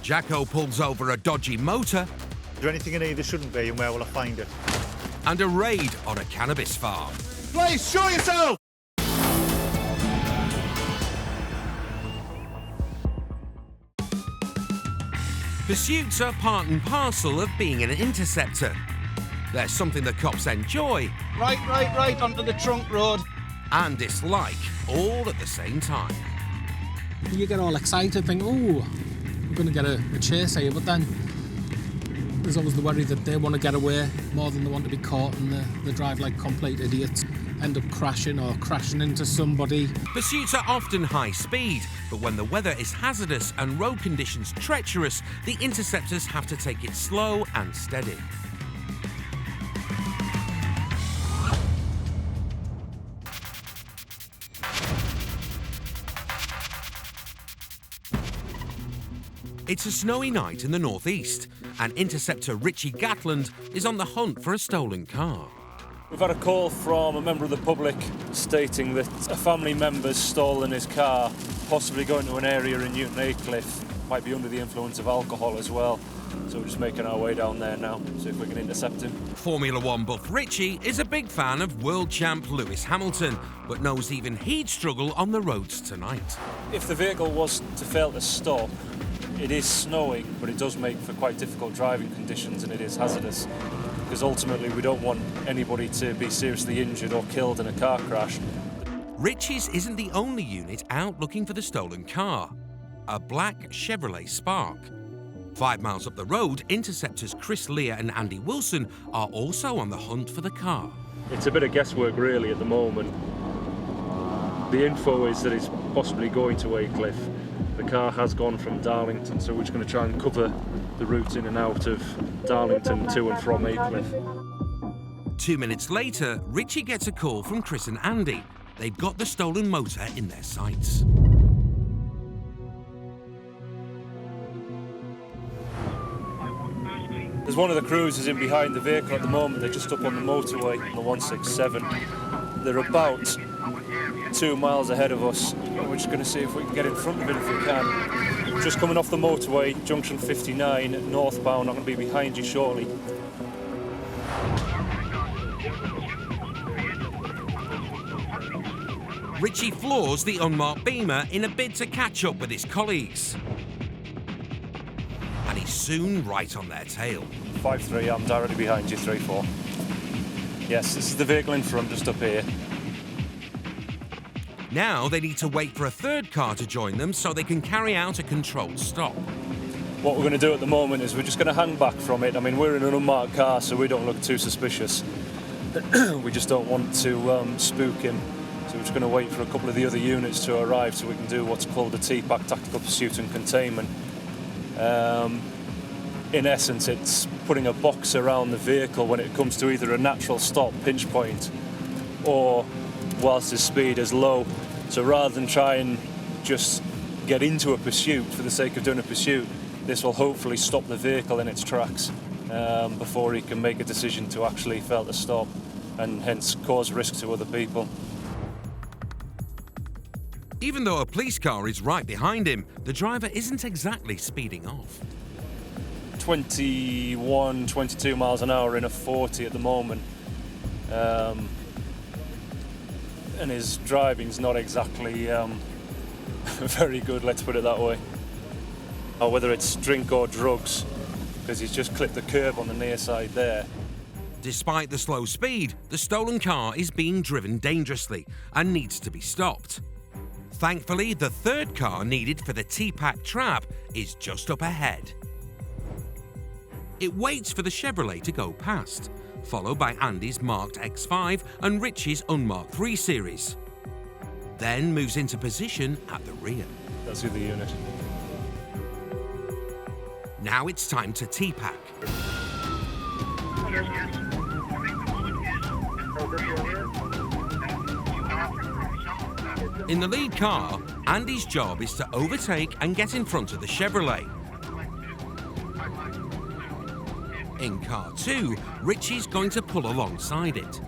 Jacko pulls over a dodgy motor. Is there anything in here there shouldn't be, and where will I find it? And a raid on a cannabis farm. Please, show yourself! Pursuits are part and parcel of being an interceptor. They're something the cops enjoy. Right, onto the trunk road. And dislike, all at the same time. You get all excited, think, oh, we're going to get a chase here, but then there's always the worry that they want to get away more than they want to be caught, and they drive like complete idiots, end up crashing or crashing into somebody. Pursuits are often high speed, but when the weather is hazardous and road conditions treacherous, the interceptors have to take it slow and steady. It's a snowy night in the northeast, and interceptor Richie Gatland is on the hunt for a stolen car. We've had a call from a member of the public stating that a family member's stolen his car, possibly going to an area in Newton Aycliffe, might be under the influence of alcohol as well. So we're just making our way down there now, see if we can intercept him. Formula One buff Richie is a big fan of world champ Lewis Hamilton, but knows even he'd struggle on the roads tonight. If the vehicle was to fail to stop, it is snowing, but it does make for quite difficult driving conditions, and it is hazardous, because ultimately we don't want anybody to be seriously injured or killed in a car crash. Richie's isn't the only unit out looking for the stolen car. A black Chevrolet Spark. 5 miles up the road, interceptors Chris Lear and Andy Wilson are also on the hunt for the car. It's a bit of guesswork really at the moment. The info is that it's possibly going to Aycliffe. The car has gone from Darlington, so we're just going to try and cover the routes in and out of Darlington to and from Aycliffe. 2 minutes later, Richie gets a call from Chris and Andy. They've got the stolen motor in their sights. There's one of the cruisers in behind the vehicle at the moment. They're just up on the motorway on the 167. They're about 2 miles ahead of us. We're just going to see if we can get in front of it if we can. Just coming off the motorway, junction 59, northbound. I'm going to be behind you shortly. Richie floors the unmarked Beamer in a bid to catch up with his colleagues. And he's soon right on their tail. 5-3, I'm directly behind you, 3-4. Yes, this is the vehicle in front, just up here. Now they need to wait for a third car to join them so they can carry out a controlled stop. What we're going to do at the moment is we're just going to hang back from it. I mean, we're in an unmarked car, so we don't look too suspicious. We just don't want to spook him. So we're just going to wait for a couple of the other units to arrive so we can do what's called a TPAC, Tactical Pursuit and Containment. In essence, it's putting a box around the vehicle when it comes to either a natural stop pinch point or whilst his speed is low. So rather than try and just get into a pursuit for the sake of doing a pursuit, this will hopefully stop the vehicle in its tracks before he can make a decision to actually fail to stop and hence cause risk to other people. Even though a police car is right behind him, the driver isn't exactly speeding off. 21, 22 miles an hour in a 40 at the moment. And his driving's not exactly very good, let's put it that way. Or whether it's drink or drugs, because he's just clipped the curb on the near side there. Despite the slow speed, the stolen car is being driven dangerously and needs to be stopped. Thankfully, the third car needed for the TPAC trap is just up ahead. It waits for the Chevrolet to go past. followed by Andy's marked X5 and Richie's unmarked 3 Series. Then moves into position at the rear. That's the unit. Now it's time to T-pack. In the lead car, Andy's job is to overtake and get in front of the Chevrolet. In car 2, Richie's going to pull alongside it.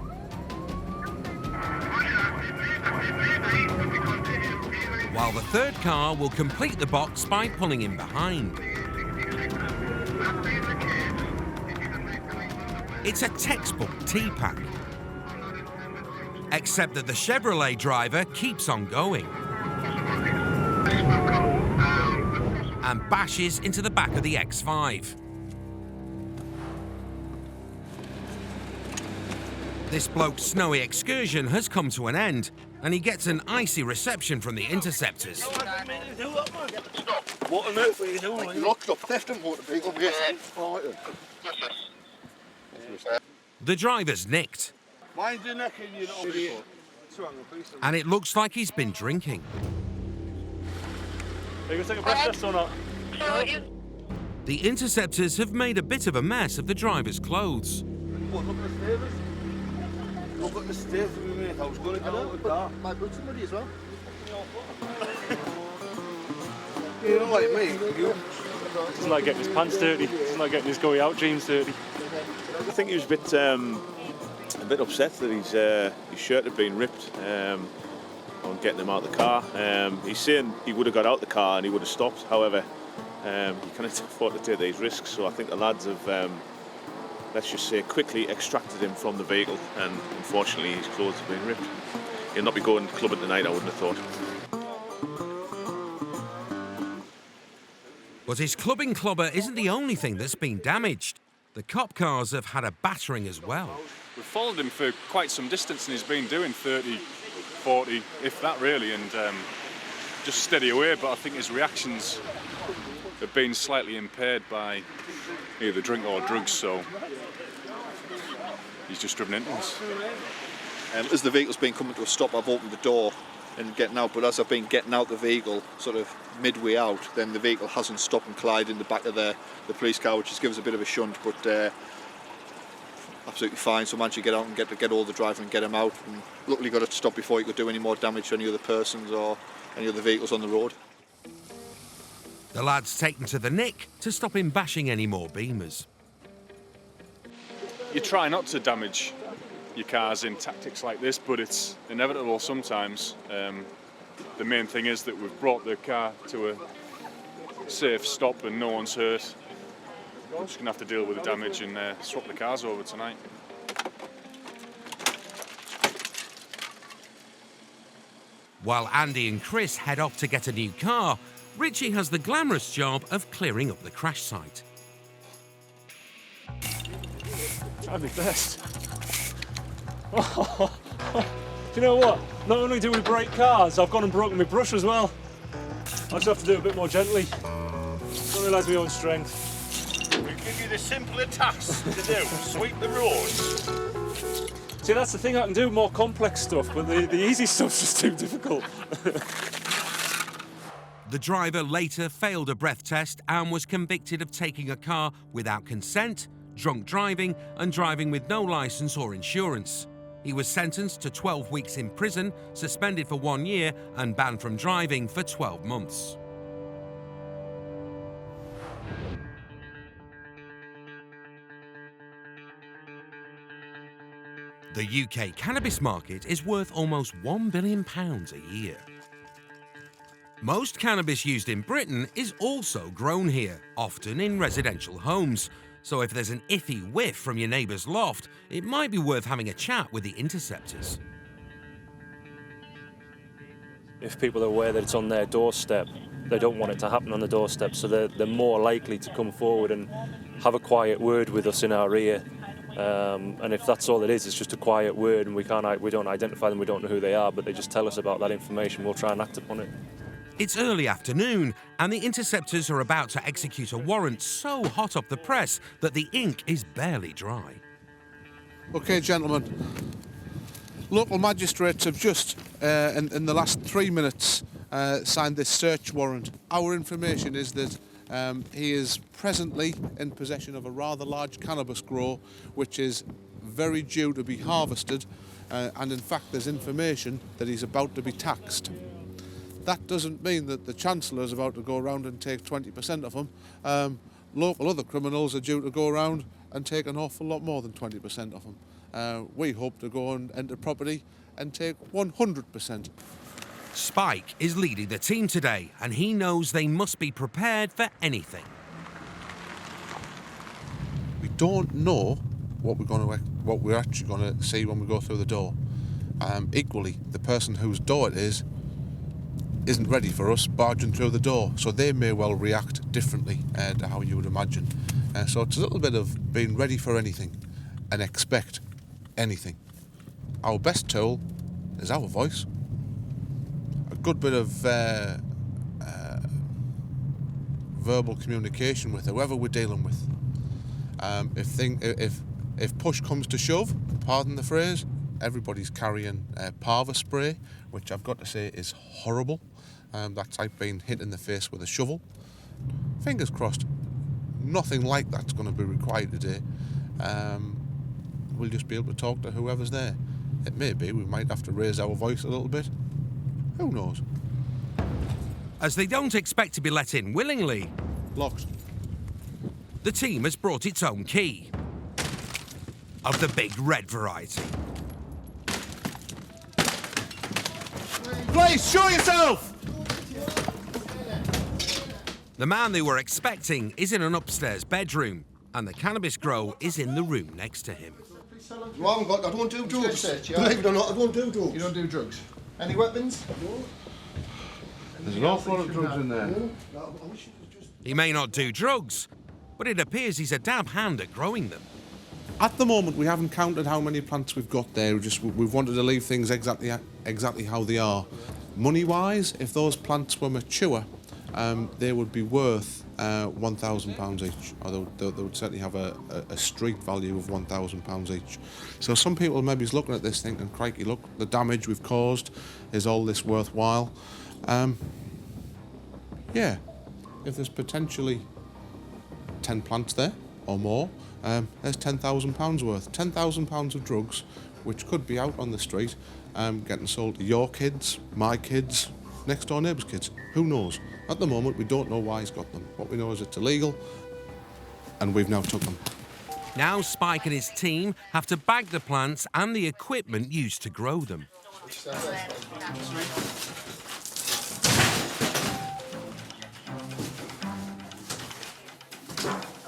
While the third car will complete the box by pulling in behind. It's a textbook T-pack. Except that the Chevrolet driver keeps on going and bashes into the back of the X5. This bloke's snowy excursion has come to an end, and he gets an icy reception from the Interceptors. What on earth are you doing? You locked up theft and motor vehicle. The driver's nicked, Mind your neck in, you idiot. and it looks like he's been drinking. Are you going to take a breath test or not? The Interceptors have made a bit of a mess of the driver's clothes. What, look at the stairs? Look at the stairs, mate. I was going to get out of the car. My boots are muddy as well. You're not like me, you. It's not like getting his pants dirty. It's not like getting his going out jeans dirty. I think he was a bit upset that his shirt had been ripped on getting him out of the car. He's saying he would have got out the car and he would have stopped. However, he can't afford to take these risks. So I think the lads have, let's just say, quickly extracted him from the vehicle, and unfortunately his clothes have been ripped. He'll not be going clubbing tonight, I wouldn't have thought. But his clubbing clobber isn't the only thing that's been damaged. The cop cars have had a battering as well. We've followed him for quite some distance and he's been doing 30, 40, if that really, and just steady away, but I think his reactions have been slightly impaired by either drink or drugs, so he's just driven into us. As the vehicle's been coming to a stop, I've opened the door and getting out, but as I've been getting out the vehicle, sort of midway out, then the vehicle hasn't stopped and collided in the back of the police car, which just gives us a bit of a shunt, but absolutely fine. So I managed to get out and get all the driver and get him out, and luckily got it to stop before he could do any more damage to any other persons or any other vehicles on the road. The lad's taken to the nick to stop him bashing any more Beamers. You try not to damage your cars in tactics like this, but it's inevitable sometimes. The main thing is that we've brought the car to a safe stop and no one's hurt. We're just going to have to deal with the damage and swap the cars over tonight. While Andy and Chris head off to get a new car, Richie has the glamorous job of clearing up the crash site. That'd be best. Do you know what? Not only do we break cars, I've gone and broken my brush as well. I just have to do it a bit more gently. Don't realise my own strength. We give you the simpler task to do, sweep the roads. See, that's the thing, I can do more complex stuff, but the easy stuff's just too difficult. The driver later failed a breath test and was convicted of taking a car without consent, drunk driving, and driving with no licence or insurance. He was sentenced to 12 weeks in prison, suspended for 1 year, and banned from driving for 12 months. The UK cannabis market is worth almost £1 billion a year. Most cannabis used in Britain is also grown here, often in residential homes. So if there's an iffy whiff from your neighbour's loft, it might be worth having a chat with the Interceptors. If people are aware that it's on their doorstep, they don't want it to happen on the doorstep, so they're more likely to come forward and have a quiet word with us in our ear. And if that's all it is, it's just a quiet word and we don't identify them, we don't know who they are, but they just tell us about that information, we'll try and act upon it. It's early afternoon, and the Interceptors are about to execute a warrant so hot off the press that the ink is barely dry. OK, gentlemen. Local magistrates have just, in the last 3 minutes, signed this search warrant. Our information is that he is presently in possession of a rather large cannabis grow, which is very due to be harvested, and in fact there's information that he's about to be taxed. That doesn't mean that the Chancellor is about to go around and take 20% of them. Local other criminals are due to go around and take an awful lot more than 20% of them. We hope to go and enter property and take 100%. Spike is leading the team today, and he knows they must be prepared for anything. We don't know what we're actually going to see when we go through the door. Equally, the person whose door it is isn't ready for us barging through the door, so they may well react differently to how you would imagine. So it's a little bit of being ready for anything and expect anything. Our best tool is our voice. A good bit of verbal communication with whoever we're dealing with. If push comes to shove, pardon the phrase, everybody's carrying parva spray, which I've got to say is horrible. That's like being hit in the face with a shovel. Fingers crossed, nothing like that's going to be required today. We'll just be able to talk to whoever's there. It may be we might have to raise our voice a little bit. Who knows? As they don't expect to be let in willingly, locked. The team has brought its own key, of the big red variety. Please, show yourself! The man they were expecting is in an upstairs bedroom, and the cannabis grow is in the room next to him. Wrong, but I don't do drugs. Believe it or not, I don't do drugs. You don't do drugs? Any weapons? No. There's an awful lot of drugs in there. He may not do drugs, but it appears he's a dab hand at growing them. At the moment, we haven't counted how many plants we've got there. We've wanted to leave things exactly how they are. Money-wise, if those plants were mature, they would be worth £1,000 each. Although they would certainly have a street value of £1,000 each. So some people maybe is looking at this thinking, crikey, look, the damage we've caused, is all this worthwhile? Yeah, if there's potentially 10 plants there or more, there's £10,000 worth. £10,000 of drugs, which could be out on the street, getting sold to your kids, my kids, next door neighbours' kids. Who knows? At the moment, we don't know why he's got them. What we know is it's illegal, and we've now took them. Now Spike and his team have to bag the plants and the equipment used to grow them.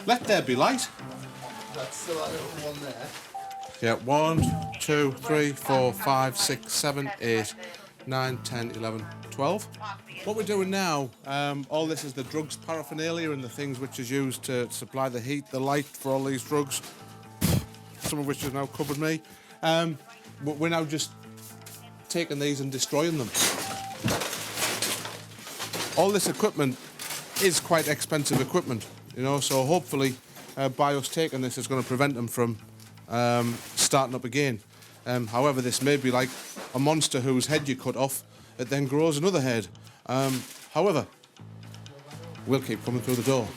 Let there be light. That's the one there. Yeah, 1, 2, 3, 4, 5, 6, 7, 8, 9, 10, 11, 12. What we're doing now, all this is the drugs paraphernalia and the things which is used to supply the heat, the light for all these drugs, some of which has now covered me. We're now just taking these and destroying them. All this equipment is quite expensive equipment, you know, so hopefully by us taking this, it's going to prevent them from starting up again. However, this may be like a monster whose head you cut off, it then grows another head. However, we'll keep coming through the door.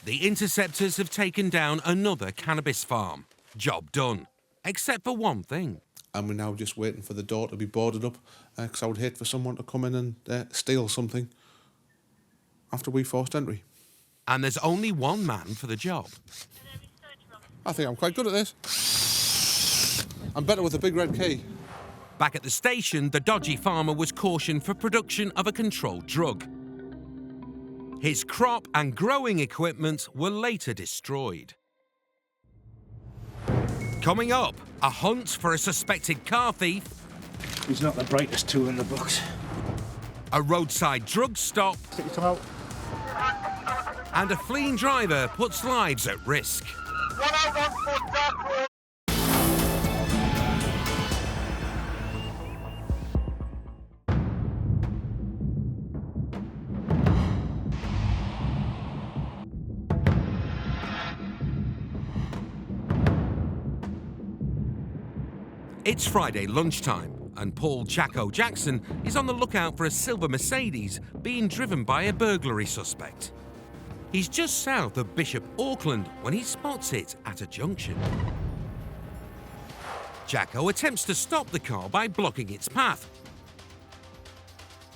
The Interceptors have taken down another cannabis farm. Job done. Except for one thing. And we're now just waiting for the door to be boarded up, because I would hate for someone to come in and steal something after we forced entry. And there's only one man for the job. I think I'm quite good at this. I'm better with a big red key. Back at the station, the dodgy farmer was cautioned for production of a controlled drug. His crop and growing equipment were later destroyed. Coming up, a hunt for a suspected car thief. He's not the brightest tool in the books. A roadside drug stop. And a fleeing driver puts lives at risk. It's Friday lunchtime, and Paul Jacko Jackson is on the lookout for a silver Mercedes being driven by a burglary suspect. He's just south of Bishop Auckland when he spots it at a junction. Jacko attempts to stop the car by blocking its path,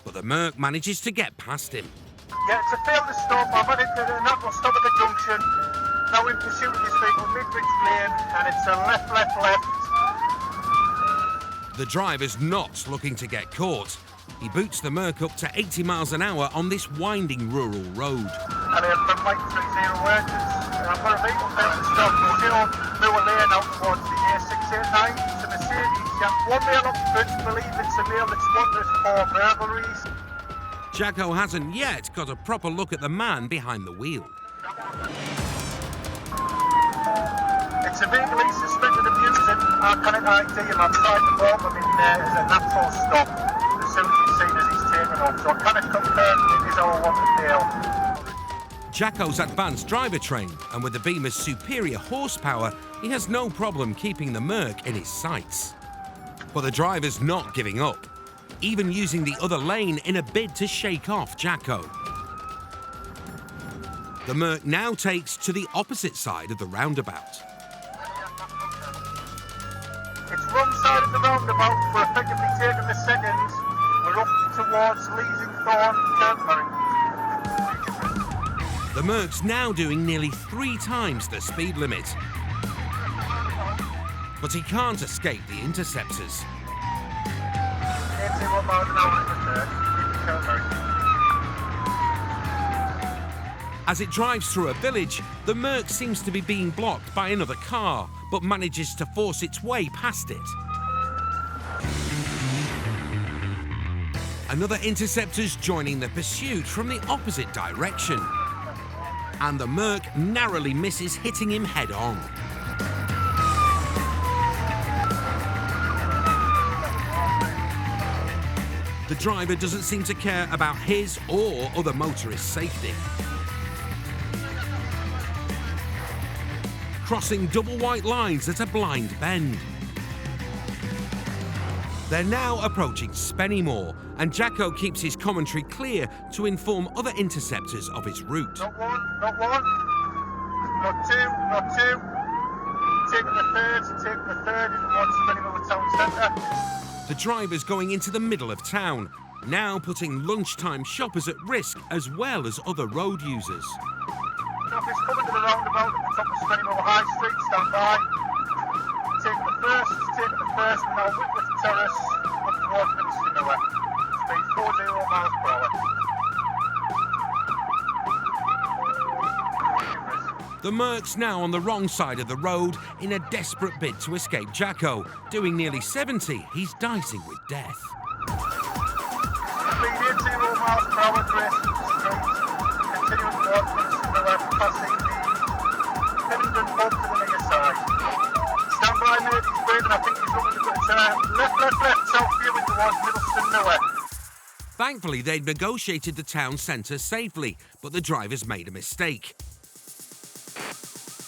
but the Merc manages to get past him. Yeah, it's a failed to stop. I've had it and that will stop at the junction. Now in pursuit of this vehicle, mid-ridge lane, and it's a left. The driver's not looking to get caught. He boots the Merc up to 80 miles an hour on this winding rural road. And from Mike 30 workers, I've got a vehicle failed to stop. We'll still move a lane out towards the A689. It's a Mercedes. You have one male occupant, believe it's a male that's wanted for burglaries. Jacko hasn't yet got a proper look at the man behind the wheel. It's a vehicle he's suspected of using. I can't ID him. I've tried to walk him in there as a natural stop as soon as he's seen as he's taken off. So I cannot confirm it is our wanted male. Jacko's advanced driver trained, and with the Beamer's superior horsepower, he has no problem keeping the Merc in his sights. But the driver's not giving up, even using the other lane in a bid to shake off Jacko. The Merc now takes to the opposite side of the roundabout. It's wrong side of the roundabout. We're effectively taking the seconds. We're up towards Leasingthorne, Kirkbury. The Merc's now doing nearly 3 times the speed limit. But he can't escape the Interceptors. 81 miles an hour in the third, Kirkbury. As it drives through a village, the Merc seems to be being blocked by another car, but manages to force its way past it. Another Interceptor's joining the pursuit from the opposite direction, and the Merc narrowly misses hitting him head-on. The driver doesn't seem to care about his or other motorists' safety. Crossing double white lines at a blind bend. They're now approaching Spennymoor, and Jacko keeps his commentary clear to inform other Interceptors of his route. Not one, not two. Taking the third towards Spennymoor town centre. The driver's going into the middle of town, now putting lunchtime shoppers at risk as well as other road users. Traffic's coming to the roundabout at the top of Spennymoor High Street, stand by. Taking the first, we're now Whitworth Terrace, up towards Livingston Miller. Speed 40 miles per hour. The Merc's now on the wrong side of the road in a desperate bid to escape Jacko. Doing nearly 70, he's dicing with death. Speed 80 miles per hour, Grace Street. Continuing towards Livingston Miller, passing the Hillingdon pub to the near side. Stand by, mate, he's breathing. I think he's looking to go left, south viewing towards Middleston Miller. Thankfully, they'd negotiated the town centre safely, but the driver's made a mistake.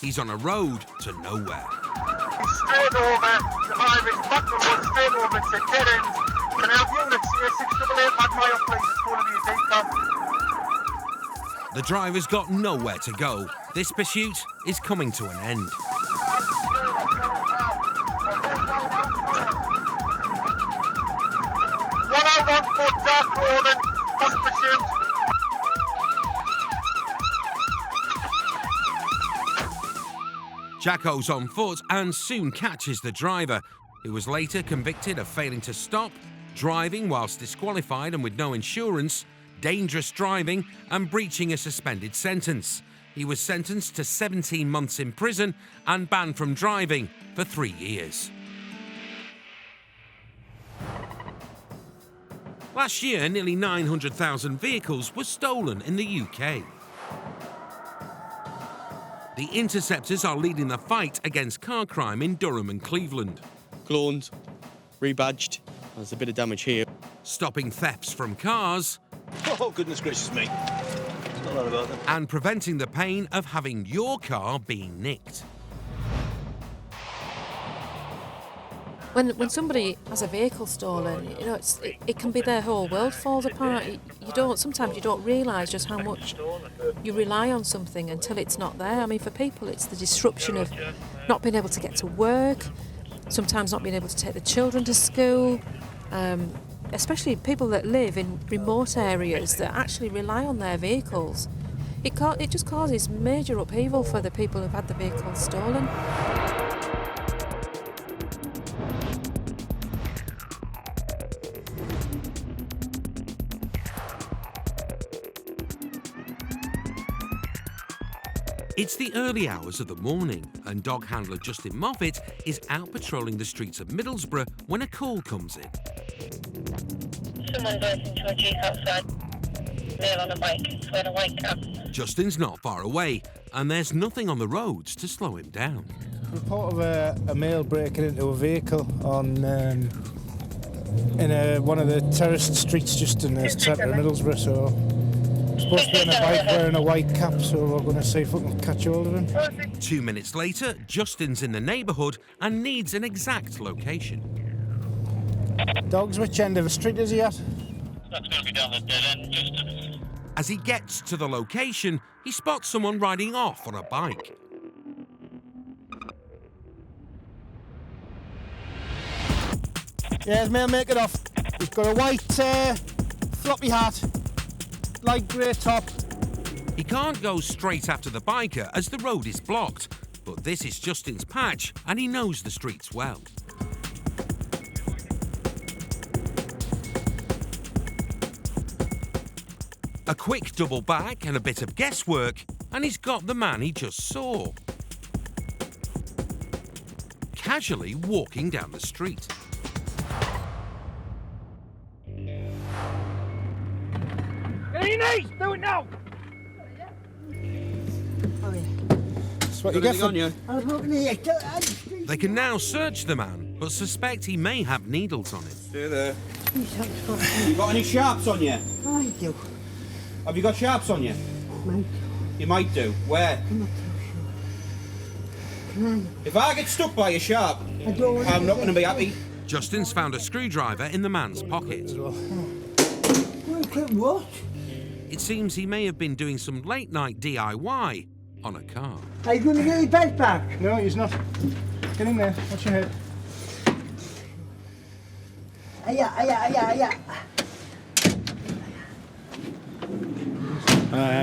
He's on a road to nowhere. He's straight over, the highway's back the road, straight over to dead end. Can I have units here, 688 Magmire, please? It's going to be a decom. The driver's got nowhere to go. This pursuit is coming to an end. Jacko's on foot and soon catches the driver, who was later convicted of failing to stop, driving whilst disqualified and with no insurance, dangerous driving and breaching a suspended sentence. He was sentenced to 17 months in prison and banned from driving for 3 years. Last year, nearly 900,000 vehicles were stolen in the UK. The Interceptors are leading the fight against car crime in Durham and Cleveland. Cloned, rebadged, there's a bit of damage here. Stopping thefts from cars. Oh, goodness gracious me. Not that about them. And preventing the pain of having your car being nicked. When somebody has a vehicle stolen, you know, it can be their whole world falls apart. Sometimes you don't realise just how much you rely on something until it's not there. I mean, for people, it's the disruption of not being able to get to work, sometimes not being able to take the children to school, especially people that live in remote areas that actually rely on their vehicles. It just causes major upheaval for the people who've had the vehicles stolen. It's the early hours of the morning, and dog handler Justin Moffat is out patrolling the streets of Middlesbrough when a call comes in. Someone goes into a Jeep outside, male on a bike, wearing a white cap. Justin's not far away, and there's nothing on the roads to slow him down. Report of a male breaking into a vehicle on one of the terraced streets just in the centre of Middlesbrough, so supposed to be on a bike wearing a white cap, so we're going to see if we can catch hold of him. 2 minutes later, Justin's in the neighbourhood and needs an exact location. Dogs, which end of the street is he at? That's going to be down the dead end, Justin. As he gets to the location, he spots someone riding off on a bike. Yeah, his male, make it off. He's got a white floppy hat, light grey top. He can't go straight after the biker as the road is blocked, but this is Justin's patch and he knows the streets well. A quick double back and a bit of guesswork, and he's got the man he just saw. Casually walking down the street. Get on your knees! Do it now! That's what you get for... I was looking at you. They can now search the man, but suspect he may have needles on him. Stay there. You got any sharps on you? I do. Have you got sharps on you? Might. You might do. Where? I'm not too sure. If I get stuck by a sharp, I'm not going to be happy. Justin's found a screwdriver in the man's pocket. What? It seems he may have been doing some late-night DIY on a car. Are you going to get your belt back? No, he's not. Get in there. Watch your head.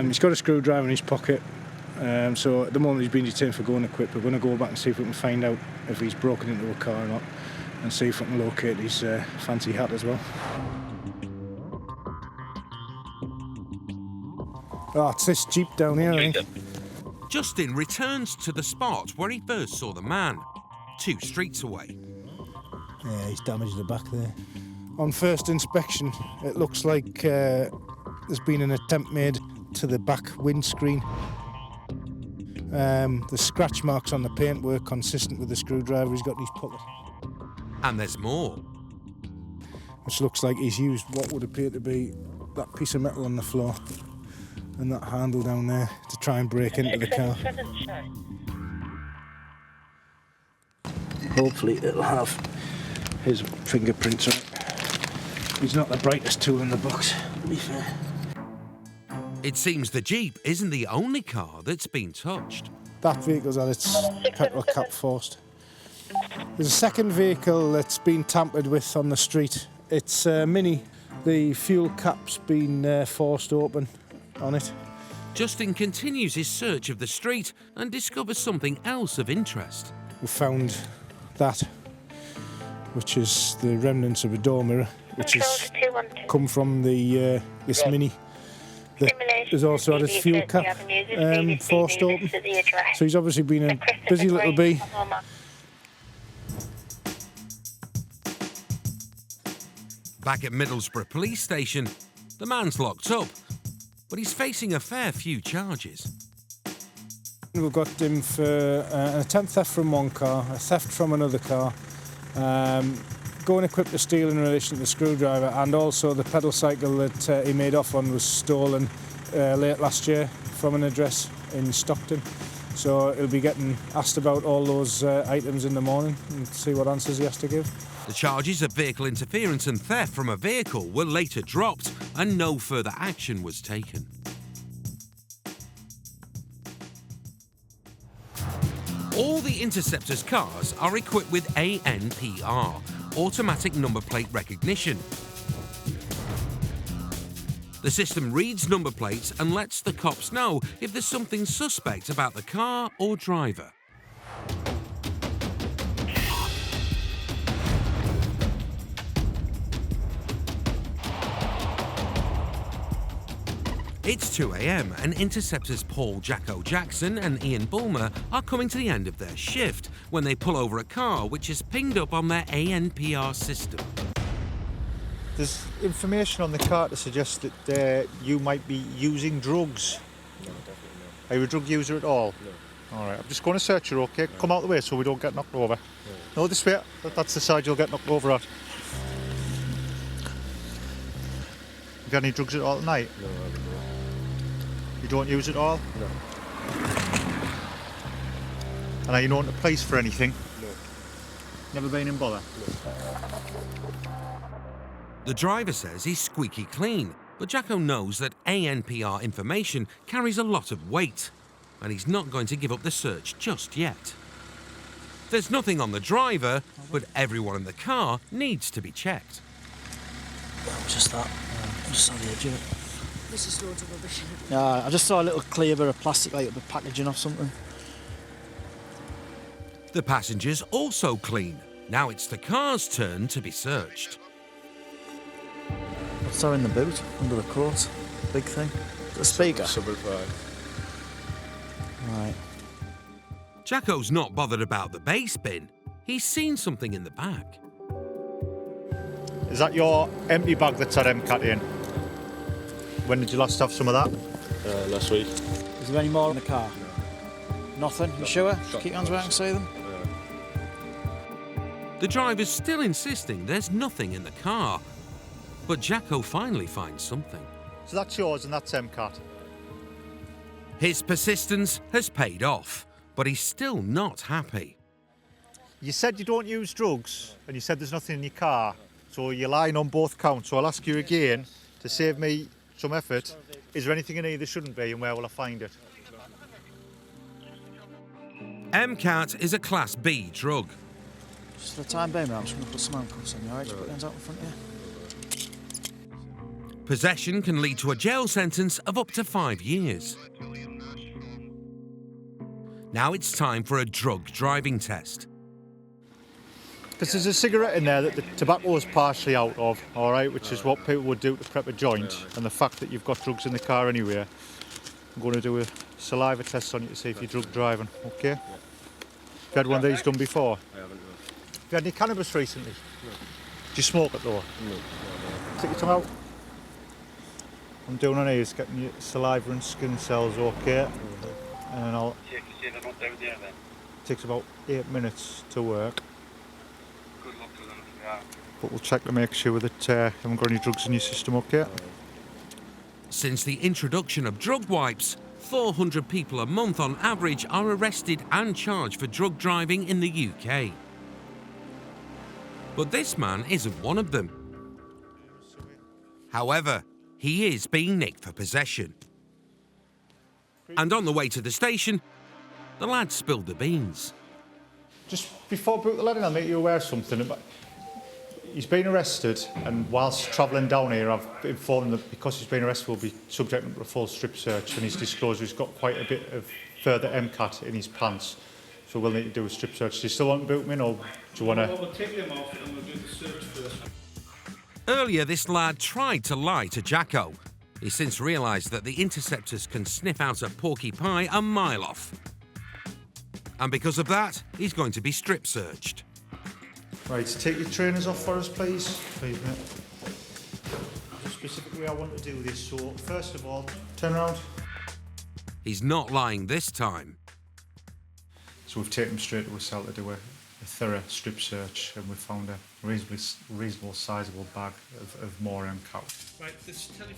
He's got a screwdriver in his pocket, so at the moment he's been detained for going equipped. We're going to go back and see if we can find out if he's broken into a car or not, and see if we can locate his fancy hat as well. Oh, it's this Jeep down here, I think. Justin returns to the spot where he first saw the man, 2 streets away. Yeah, he's damaged the back there. On first inspection, it looks like there's been an attempt made to the back windscreen. The scratch marks on the paintwork consistent with the screwdriver he's got in his pocket. And there's more. Which looks like he's used what would appear to be that piece of metal on the floor and that handle down there to try and break into the car. Hopefully it'll have his fingerprints on it. He's not the brightest tool in the box, to be fair. It seems the Jeep isn't the only car that's been touched. That vehicle's had its petrol cap forced. There's a second vehicle that's been tampered with on the street. It's a Mini. The fuel cap's been forced open on it. Justin continues his search of the street and discovers something else of interest. We found that, which is the remnants of a door mirror, which has come from the this Mini. There's also had its fuel cap forced open. So he's obviously been a busy little bee. Back at Middlesbrough Police Station, the man's locked up, but he's facing a fair few charges. We've got him for an attempt theft from one car, a theft from another car, going equipped to steal in relation to the screwdriver, and also the pedal cycle that he made off on was stolen late last year from an address in Stockton. So he'll be getting asked about all those items in the morning and see what answers he has to give. The charges of vehicle interference and theft from a vehicle were later dropped and no further action was taken. All the Interceptors cars are equipped with ANPR, automatic number plate recognition. The system reads number plates and lets the cops know if there's something suspect about the car or driver. It's 2 a.m. and Interceptors Paul Jacko Jackson and Ian Bulmer are coming to the end of their shift when they pull over a car which is pinged up on their ANPR system. There's information on the car to suggest that you might be using drugs. No, definitely not. Are you a drug user at all? No. All right, I'm just going to search you, okay? Come out the way so we don't get knocked over. No, this way. That's the side you'll get knocked over at. You got any drugs at all at night? No, I haven't. You don't use it all? No. And are you known to police for anything? No. Never been in bother? No. The driver says he's squeaky clean, but Jacko knows that ANPR information carries a lot of weight, and he's not going to give up the search just yet. There's nothing on the driver, but everyone in the car needs to be checked. Just that. Just on the edge of it. This is loads of rubbish. Yeah, I just saw a little clear bit of plastic, like a bit of packaging or something. The passengers also clean. Now it's the car's turn to be searched. What's there in the boot? Under the coat? Big thing? The speaker? Right. Jacko's not bothered about the base bin. He's seen something in the back. Is that your empty bag that's at MCAT in? When did you last have some of that? Last week. Is there any more in the car? No. Nothing? You sure? Keep your hands where I can see them. The driver's still insisting there's nothing in the car. But Jacko finally finds something. So that's yours and that's MCAT? His persistence has paid off, but he's still not happy. You said you don't use drugs and you said there's nothing in your car, so you're lying on both counts. So I'll ask you again to save me some effort. Is there anything in here there shouldn't be and where will I find it? MCAT is a Class B drug. Just for the time being, I'm just going to put some handcuffs on you, alright? Just put your hands out in front of you. Possession can lead to a jail sentence of up to 5 years. Now it's time for a drug driving test. Because there's a cigarette in there that the tobacco is partially out of, all right, which is what people would do to prep a joint. And the fact that you've got drugs in the car anyway, I'm going to do a saliva test on you to see if you're drug driving, okay? Have you had one of these done before? I haven't. No. Have you had any cannabis recently? No. Do you smoke it though? No. Take your tongue out. I'm doing on here is getting your saliva and skin cells okay. And then I'll... It takes about 8 minutes to work. Good luck to them, yeah. But we'll check to make sure that you haven't got any drugs in your system, okay? Since the introduction of drug wipes, 400 people a month on average are arrested and charged for drug driving in the UK. But this man isn't one of them. However, he is being nicked for possession. And on the way to the station, the lad spilled the beans. Just before I put the lad in, I'll make you aware of something. He's been arrested, and whilst travelling down here, I've informed him that because he's been arrested, we'll be subjecting him to a full strip search, and he's disclosed he's got quite a bit of further MCAT in his pants. So we'll need to do a strip search. Do you still want to boot me in, or do you want to... We'll take him off and we'll do the search first. Earlier, this lad tried to lie to Jacko. He's since realised that the Interceptors can sniff out a porky pie a mile off. And because of that, he's going to be strip searched. Right, take your trainers off for us, please. Please, mate. Specifically, I want to do this, so first of all, turn around. He's not lying this time. So we've taken him straight to a cell to do a thorough strip search, and we've found a reasonable sizable bag of more MCAT. Right, this telephone.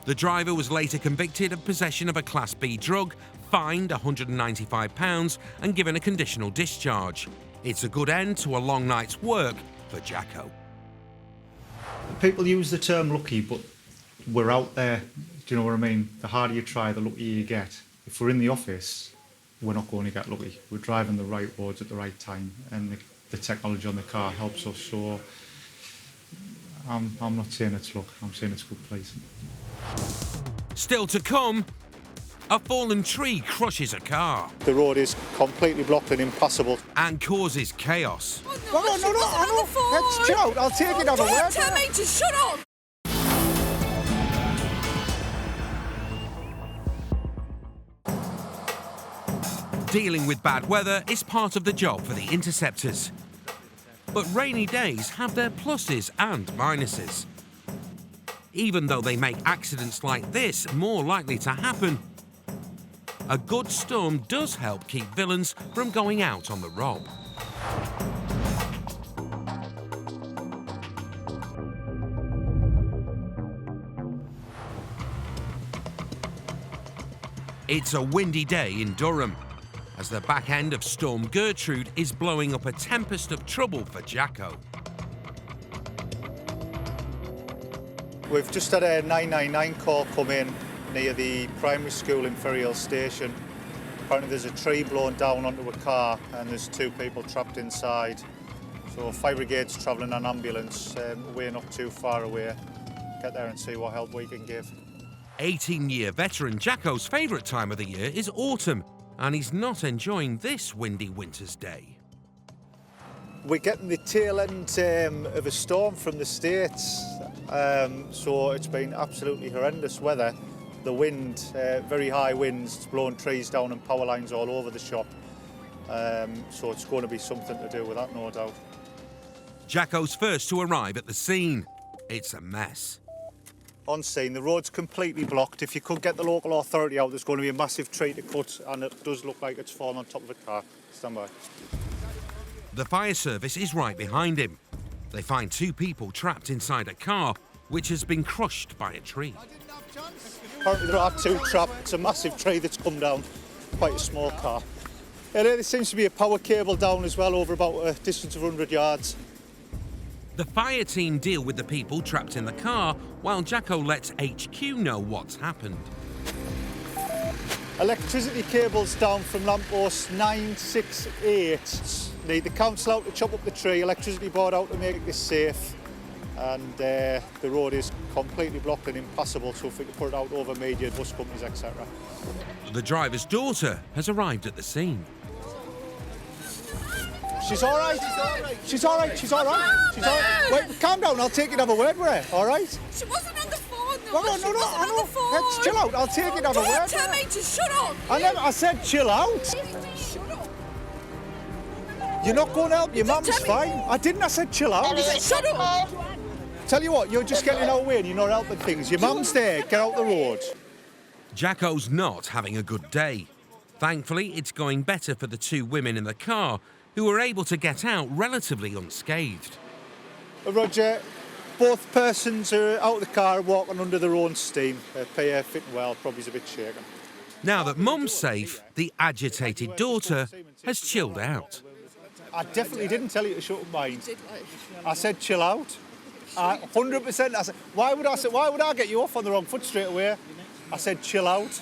The driver was later convicted of possession of a Class B drug, fined £195 and given a conditional discharge. It's a good end to a long night's work for Jacko. People use the term lucky, but we're out there, do you know what I mean? The harder you try, the luckier you get. If we're in the office, we're not going to get lucky. We're driving the right roads at the right time, and the technology on the car helps us. So I'm not saying it's luck, I'm saying it's good placing. Still to come, a fallen tree crushes a car. The road is completely blocked and impassable. And causes chaos. No, let's chill out, I'll take it over. Don't tell me to shut up! Dealing with bad weather is part of the job for the Interceptors. But rainy days have their pluses and minuses. Even though they make accidents like this more likely to happen, a good storm does help keep villains from going out on the rob. It's a windy day in Durham, as the back end of Storm Gertrude is blowing up a tempest of trouble for Jacko. We've just had a 999 call come in near the primary school in Ferryhill Station. Apparently there's a tree blown down onto a car and there's 2 people trapped inside. So fire brigade's travelling an ambulance, we're not too far away. Get there and see what help we can give. 18-year veteran Jacko's favourite time of the year is autumn, and he's not enjoying this windy winter's day. We're getting the tail end of a storm from the States, so it's been absolutely horrendous weather. The wind, very high winds, it's blowing trees down and power lines all over the shop. So it's going to be something to do with that, no doubt. Jacko's first to arrive at the scene. It's a mess. On scene, the road's completely blocked. If you could get the local authority out, there's going to be a massive tree to cut, and it does look like it's fallen on top of a car. Stand by. The fire service is right behind him. They find 2 people trapped inside a car, which has been crushed by a tree. Apparently there are 2 trapped. It's a massive tree that's come down, quite a small car. There seems to be a power cable down as well, over about a distance of 100 yards. The fire team deal with the people trapped in the car, while Jacko lets HQ know what's happened. Electricity cables down from lamppost 968. Need the council out to chop up the tree, electricity board out to make this safe, and the road is completely blocked and impassable, so if we can put it out over media, bus companies, etc. The driver's daughter has arrived at the scene. She's all right. She's all right. She's all right. She's all right. Wait, calm down. I'll take you to have a word with her. All right? She wasn't on the phone. No. I know. Let's chill out. I'll take you to have a word. Don't tell me to shut up. I said chill out. Shut up. You're not going to help. Your mum's fine. I didn't. I said chill out. Shut up. Tell you what, you're just getting out of the way and you're not helping things. Your mum's there. Get out the road. Jacko's not having a good day. Thankfully, it's going better for the 2 women in the car, who were able to get out relatively unscathed. Roger, both persons are out of the car walking under their own steam. Pierre fitting well, probably a bit shaken. Now that Mum's safe, the agitated daughter has chilled out. I definitely didn't tell you to shut up mind. I said chill out. 100%. I said, why would I get you off on the wrong foot straight away? I said chill out.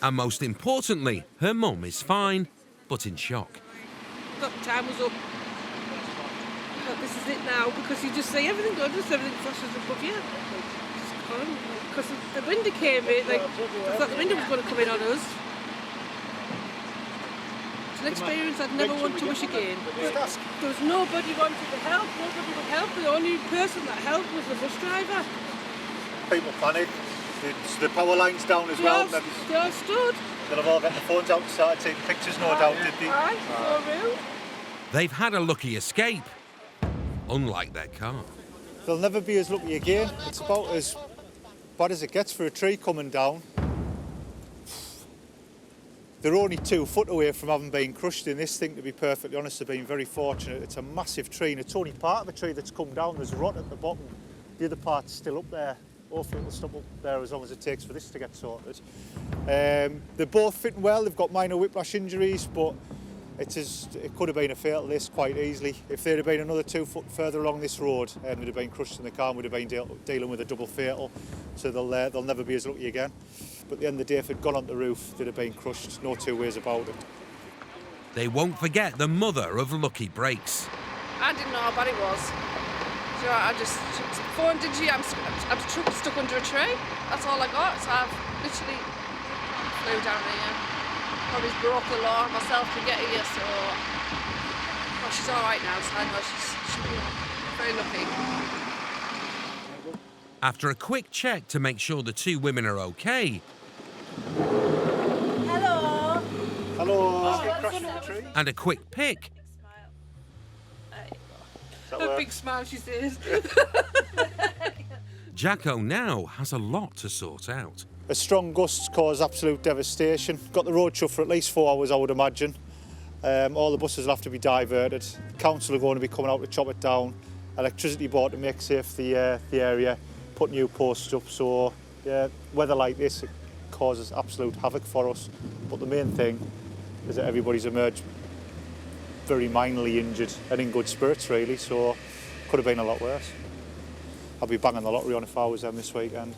And most importantly, her mum is fine, but in shock. Look, time was up. Look, this is it now, because you just see everything done, just everything flashes above you. Because the window came in, I thought the window was going to come in on us. It's an experience I'd never want to wish again. But there was nobody wanted to help, nobody would help. The only person that helped was the bus driver. People panic. The power line's down as well. They all stood. They'll have all got the phones out and started taking pictures, no doubt, did they? Aye, so real. They've had a lucky escape, unlike their car. They'll never be as lucky again. It's about as bad as it gets for a tree coming down. They're only 2 foot away from having been crushed in this thing, to be perfectly honest. They've been very fortunate. It's a massive tree, and it's only part of a tree that's come down. There's rot at the bottom. The other part's still up there hopefully it'll stop up there as long as it takes for this to get sorted. They're both fitting well. They've got minor whiplash injuries, but it could have been a fatal this quite easily. If they'd have been another 2 foot further along this road, they'd have been crushed in the car and would have been dealing with a double fatal. So they'll never be as lucky again. But at the end of the day, if they'd gone on the roof, they'd have been crushed. No two ways about it. They won't forget the mother of lucky breaks. I didn't know how bad it was. So I just phoned Digi. I'm stuck under a tree. That's all I got. So I've literally flew down here. Probably broke the law myself to get here. So well, she's all right now. So I know she'll be very lucky. After a quick check to make sure the 2 women are okay. Hello. Hello. And a quick pick. A big smile, she says. Jacko now has a lot to sort out. A strong gusts cause absolute devastation. Got the road shut for at least 4 hours, I would imagine. All the buses will have to be diverted. Council are going to be coming out to chop it down. Electricity board to make safe the area. Put new posts up. So yeah, weather like this, it causes absolute havoc for us. But the main thing is that everybody's emerged very minorly injured and in good spirits, really. So could have been a lot worse. I'll be banging the lottery on if I was them this weekend.